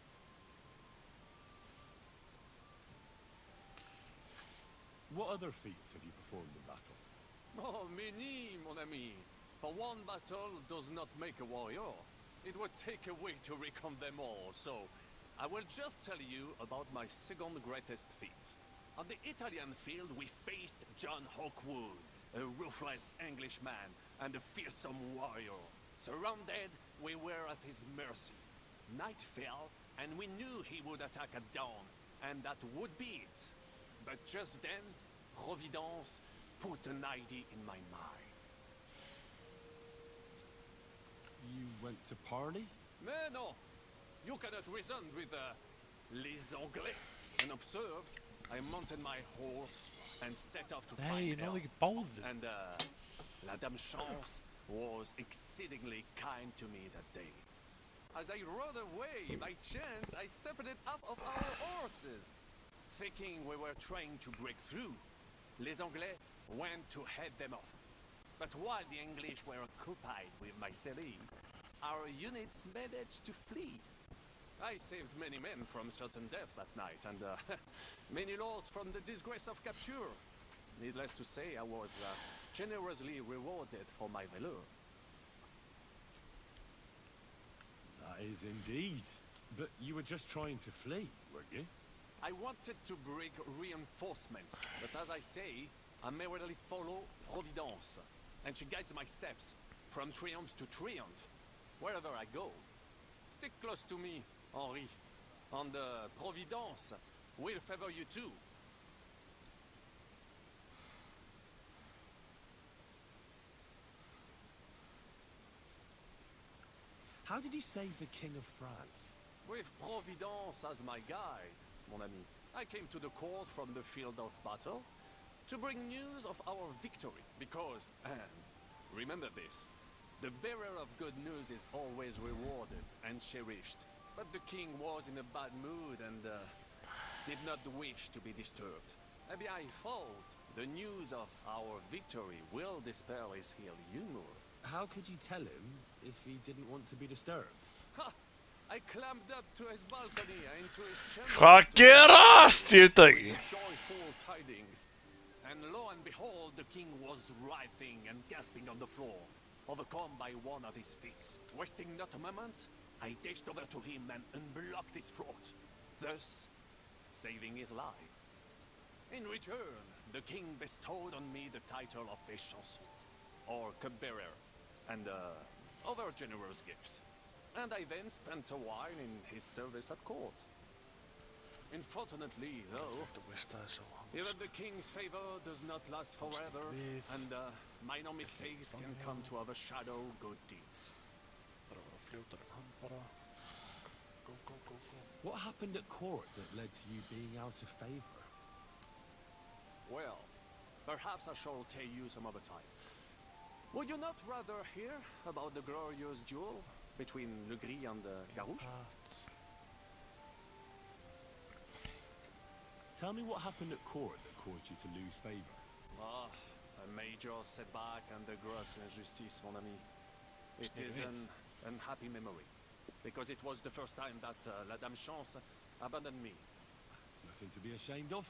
What other feats have you performed in battle? Oh, many, mon ami. For one battle does not make a warrior. It would take a week to recount them all, so I will just tell you about my second greatest feat. On the Italian field, we faced John Hawkwood, a ruthless Englishman and a fearsome warrior. Surrounded, we were at his mercy. Night fell, and we knew he would attack at dawn, and that would be it. But just then, Providence put an idea in my mind. You went to parley? Mais non! You cannot reason with les Anglais. And observed, I mounted my horse and set off to find help. And La Dame Chance was exceedingly kind to me that day. As I rode away, by chance, I stepped it off of our horses. Thinking we were trying to break through, les Anglais went to head them off. But while the English were occupied with my Marseille, our units managed to flee. I saved many men from certain death that night, and many lords from the disgrace of capture. Needless to say, I was generously rewarded for my valor. That is indeed. But you were just trying to flee, weren't you? I wanted to bring reinforcements, but as I say, I merely follow Providence, and she guides my steps, from triumph to triumph, wherever I go. Stick close to me, Henri, and Providence will favor you too. How did you save the King of France? With Providence as my guide, mon ami, I came to the court from the field of battle to bring news of our victory, because, remember this, the bearer of good news is always rewarded and cherished. But the king was in a bad mood and did not wish to be disturbed. Maybe I thought the news of our victory will dispel his ill humor. How could you tell him if he didn't want to be disturbed? Ha! I climbed up to his balcony and into his chamber. Joyful tidings. And lo and behold, the king was writhing and gasping on the floor, overcome by one of his fits. Wasting not a moment, I dashed over to him and unblocked his throat, thus saving his life. In return, the king bestowed on me the title of a chanson, or cupbearer, and other generous gifts. And I then spent a while in his service at court. Unfortunately, though, even the king's favor does not last forever, and minor mistakes can come to overshadow good deeds. What happened at court that led to you being out of favor? Well, perhaps I shall tell you some other time. Would you not rather hear about the glorious duel between Le Gris and Garouche? Tell me what happened at court that caused you to lose favor. Ah, a major setback and a gross injustice, mon ami. It is an unhappy memory, because it was the first time that La Dame Chance abandoned me. It's nothing to be ashamed of.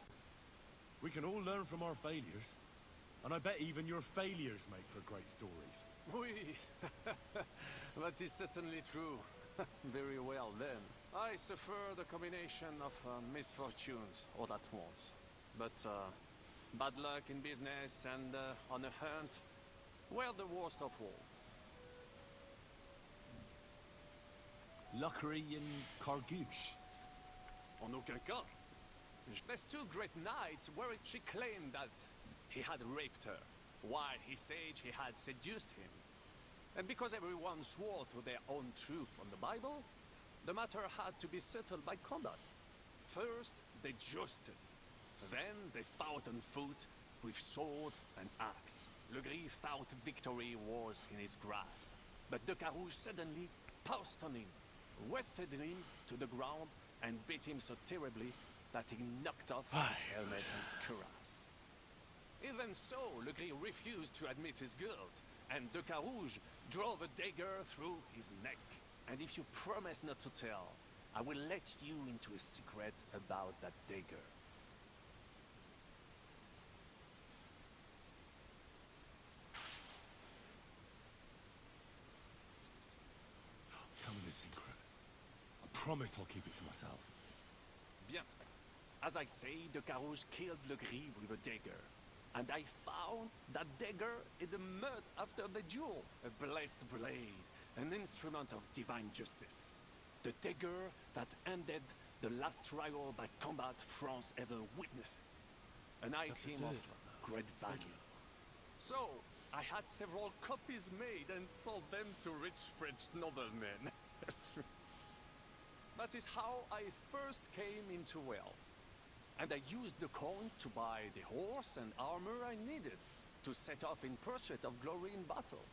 We can all learn from our failures. And I bet even your failures make for great stories. Oui, that is certainly true. Very well then. I suffered a combination of misfortunes all at once. But bad luck in business and on a hunt were the worst of all. Luckery in Cargouche? En aucun cas. There's two great nights where she claimed that he had raped her, while he said he had seduced him. And because everyone swore to their own truth from the Bible, the matter had to be settled by combat. First, they jousted. Then they fought on foot with sword and axe. Le Gris thought victory was in his grasp, but de Carouge suddenly pounced on him, wrested him to the ground, and beat him so terribly that he knocked off his helmet and cuirass. Even so, Le Gris refused to admit his guilt, and de Carouge drove a dagger through his neck. And if you promise not to tell, I will let you into a secret about that dagger. Tell me the secret. I promise I'll keep it to myself. Bien. As I say, de Carouge killed Le Gris with a dagger. And I found that dagger in the mud after the duel. A blessed blade, an instrument of divine justice. The dagger that ended the last trial by combat France ever witnessed. An item of great value. So, I had several copies made and sold them to rich French noblemen. That is how I first came into wealth. And I used the coin to buy the horse and armor I needed to set off in pursuit of glory in battle.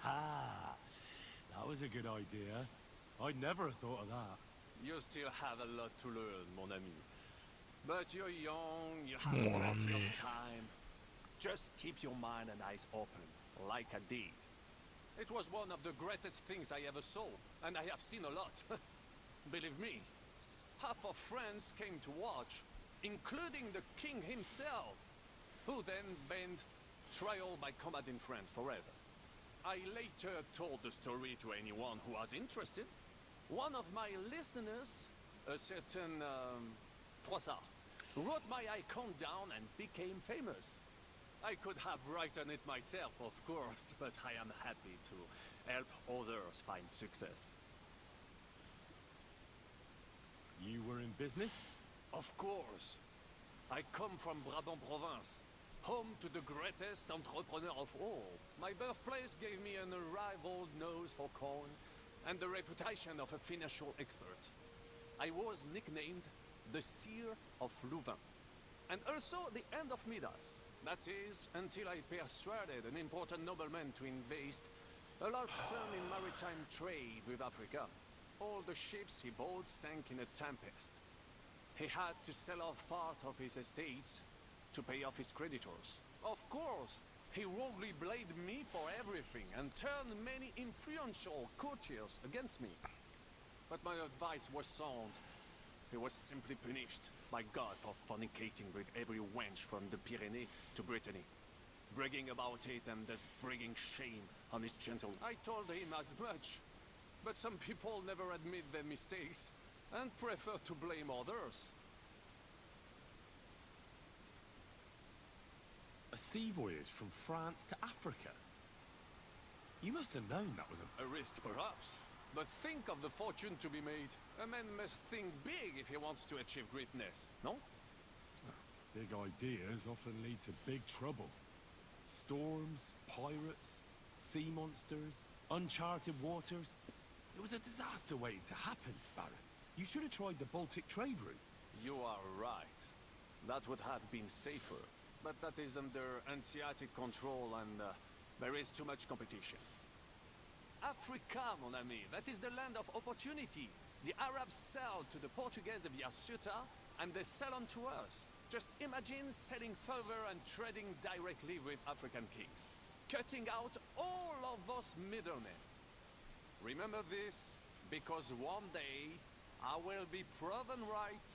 Ha! That was a good idea. I'd never thought of that. You still have a lot to learn, mon ami. But you're young, you have plenty of time. Just keep your mind and eyes open, like I did. It was one of the greatest things I ever saw, and I have seen a lot. Believe me. Half of France came to watch, including the king himself, who then banned trial by combat in France forever. I later told the story to anyone who was interested. One of my listeners, a certain Froissart, wrote my icon down and became famous. I could have written it myself, of course, but I am happy to help others find success. You were in business? Of course. I come from Brabant province, home to the greatest entrepreneur of all. My birthplace gave me an unrivaled nose for corn and the reputation of a financial expert. I was nicknamed the Seer of Louvain, and also the End of Midas. That is, until I persuaded an important nobleman to invest a large sum in maritime trade with Africa. All the ships he bought sank in a tempest. He had to sell off part of his estates to pay off his creditors. Of course, he wrongly blamed me for everything and turned many influential courtiers against me. But my advice was sound. He was simply punished by God for fornicating with every wench from the Pyrenees to Brittany, bragging about it and thus bringing shame on his gentle. I told him as much, but some people never admit their mistakes and prefer to blame others. A sea voyage from France to Africa? You must have known that was a risk, perhaps. But think of the fortune to be made. A man must think big if he wants to achieve greatness, no? Big ideas often lead to big trouble. Storms, pirates, sea monsters, uncharted waters. It was a disaster waiting to happen, Baron. You should have tried the Baltic trade route. You are right. That would have been safer. But that is under Hanseatic control and there is too much competition. Africa, mon ami, that is the land of opportunity. The Arabs sell to the Portuguese via Ceuta, and they sell on to us. Just imagine selling further and trading directly with African kings, cutting out all of those middlemen. Remember this, because one day I will be proven right.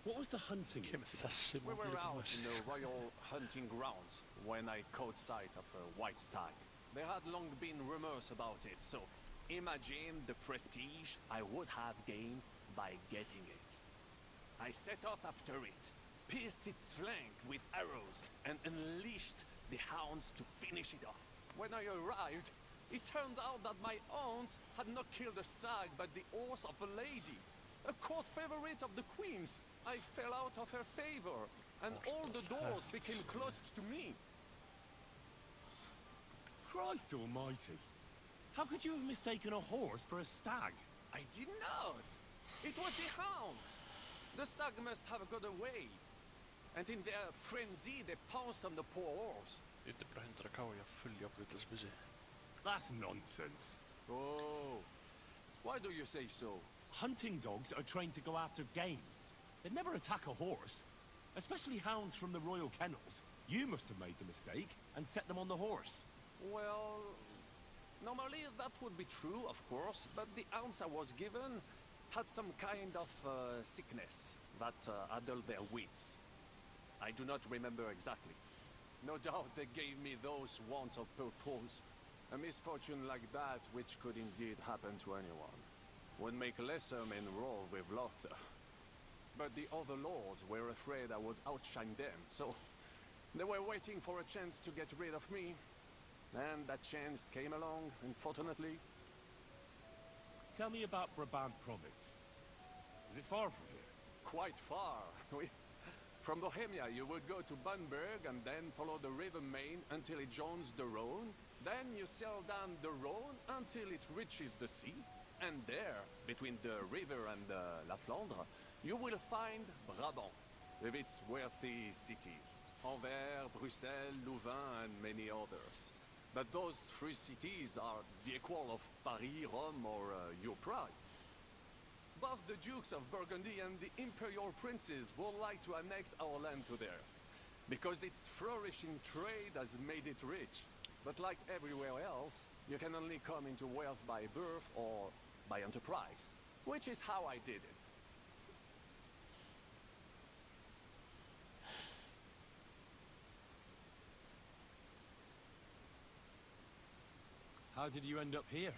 What was the hunting incident? We were out in the royal hunting grounds when I caught sight of a white stag. There had long been rumors about it, so imagine the prestige I would have gained by getting it. I set off after it, pierced its flank with arrows, and unleashed the hounds to finish it off. When I arrived, it turned out that my aunt had not killed a stag, but the horse of a lady, a court favorite of the queen's. I fell out of her favor, and all the doors became closed to me. Christ almighty! How could you have mistaken a horse for a stag? I did not! It was the hounds! The stag must have got away, and in their frenzy they pounced on the poor horse. That's nonsense. Oh, why do you say so? Hunting dogs are trained to go after game. They'd never attack a horse, especially hounds from the royal kennels. You must have made the mistake and set them on the horse. Well, normally that would be true, of course, but the hounds I was given had some kind of sickness that addled their wits. I do not remember exactly. No doubt they gave me those wants of purpose. A misfortune like that, which could indeed happen to anyone, would make lesser men roar with laughter. But the other lords were afraid I would outshine them, so they were waiting for a chance to get rid of me. And that chance came along, unfortunately. Tell me about Brabant province. Is it far from here? Quite far. From Bohemia, you would go to Bamberg and then follow the river Main until it joins the Rhone. Then you sail down the Rhone until it reaches the sea. And there, between the river and La Flandre, you will find Brabant, with its wealthy cities. Anvers, Bruxelles, Louvain, and many others. But those three cities are the equal of Paris, Rome, or your Prague. Both the Dukes of Burgundy and the Imperial Princes would like to annex our land to theirs, because its flourishing trade has made it rich. But like everywhere else, you can only come into wealth by birth or by enterprise. which is how I did it. How did you end up here?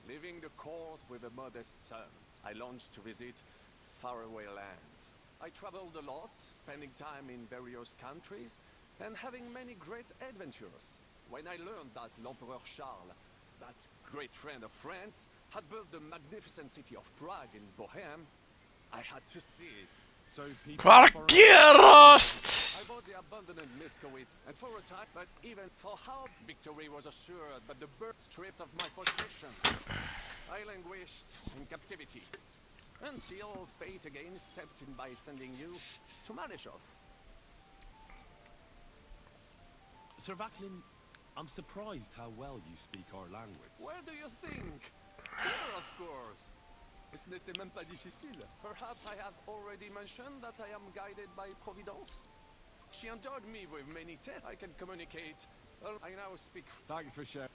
Leaving the court with a modest sum, I launched to visit faraway lands. I traveled a lot, spending time in various countries, and having many great adventures. When I learned that l'Empereur Charles, that great friend of France, had built the magnificent city of Prague in Bohème, I had to see it. So people... Parkerast! I bought the abandoned Miskowitz, and for a time, but even for how victory was assured, but the bird stripped of my possessions. I languished in captivity, until fate again stepped in by sending you to Malishov. Sir Vaclin, I'm surprised how well you speak our language. Where do you think? Here, of course. Ce n'était même pas difficile. Perhaps I have already mentioned that I am guided by Providence. She endowed me with many talents. I can communicate. I now speak. Thanks for sharing.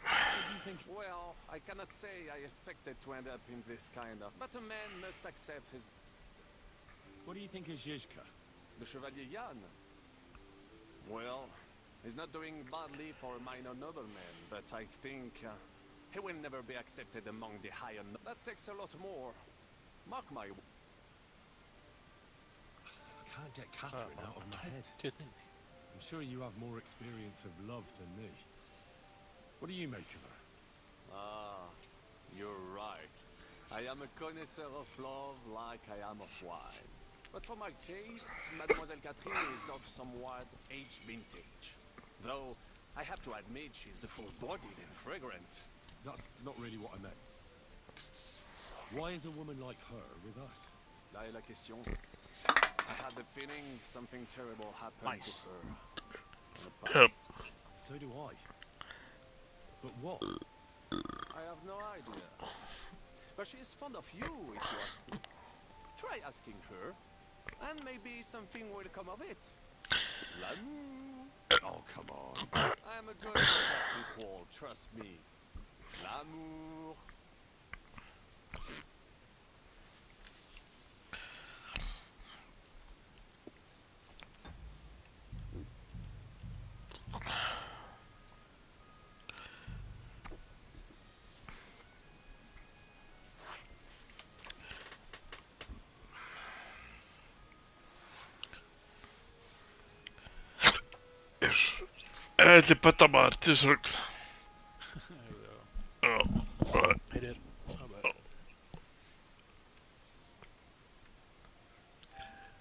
What do you think? Well, I cannot say I expected to end up in this kind of... But a man must accept his... What do you think of Zizka? The Chevalier Jan? Well, he's not doing badly for a minor nobleman, but I think he will never be accepted among the higher... That takes a lot more. Mark my... I can't get Catherine out of my head. I'm sure you have more experience of love than me. What do you make of her? Ah, you're right. I am a connoisseur of love like I am of wine. But for my taste, Mademoiselle Catherine is of somewhat aged vintage. Though, I have to admit she's full-bodied and fragrant. That's not really what I meant. Why is a woman like her with us? Là est la question. I had the feeling something terrible happened to her in the past. So do I. But what? I have no idea. But she is fond of you, if you ask me. Try asking her, and maybe something will come of it. L'amour. Oh, come on. I am a good lot of people, trust me. L'amour. Eli pata maarttis rögl.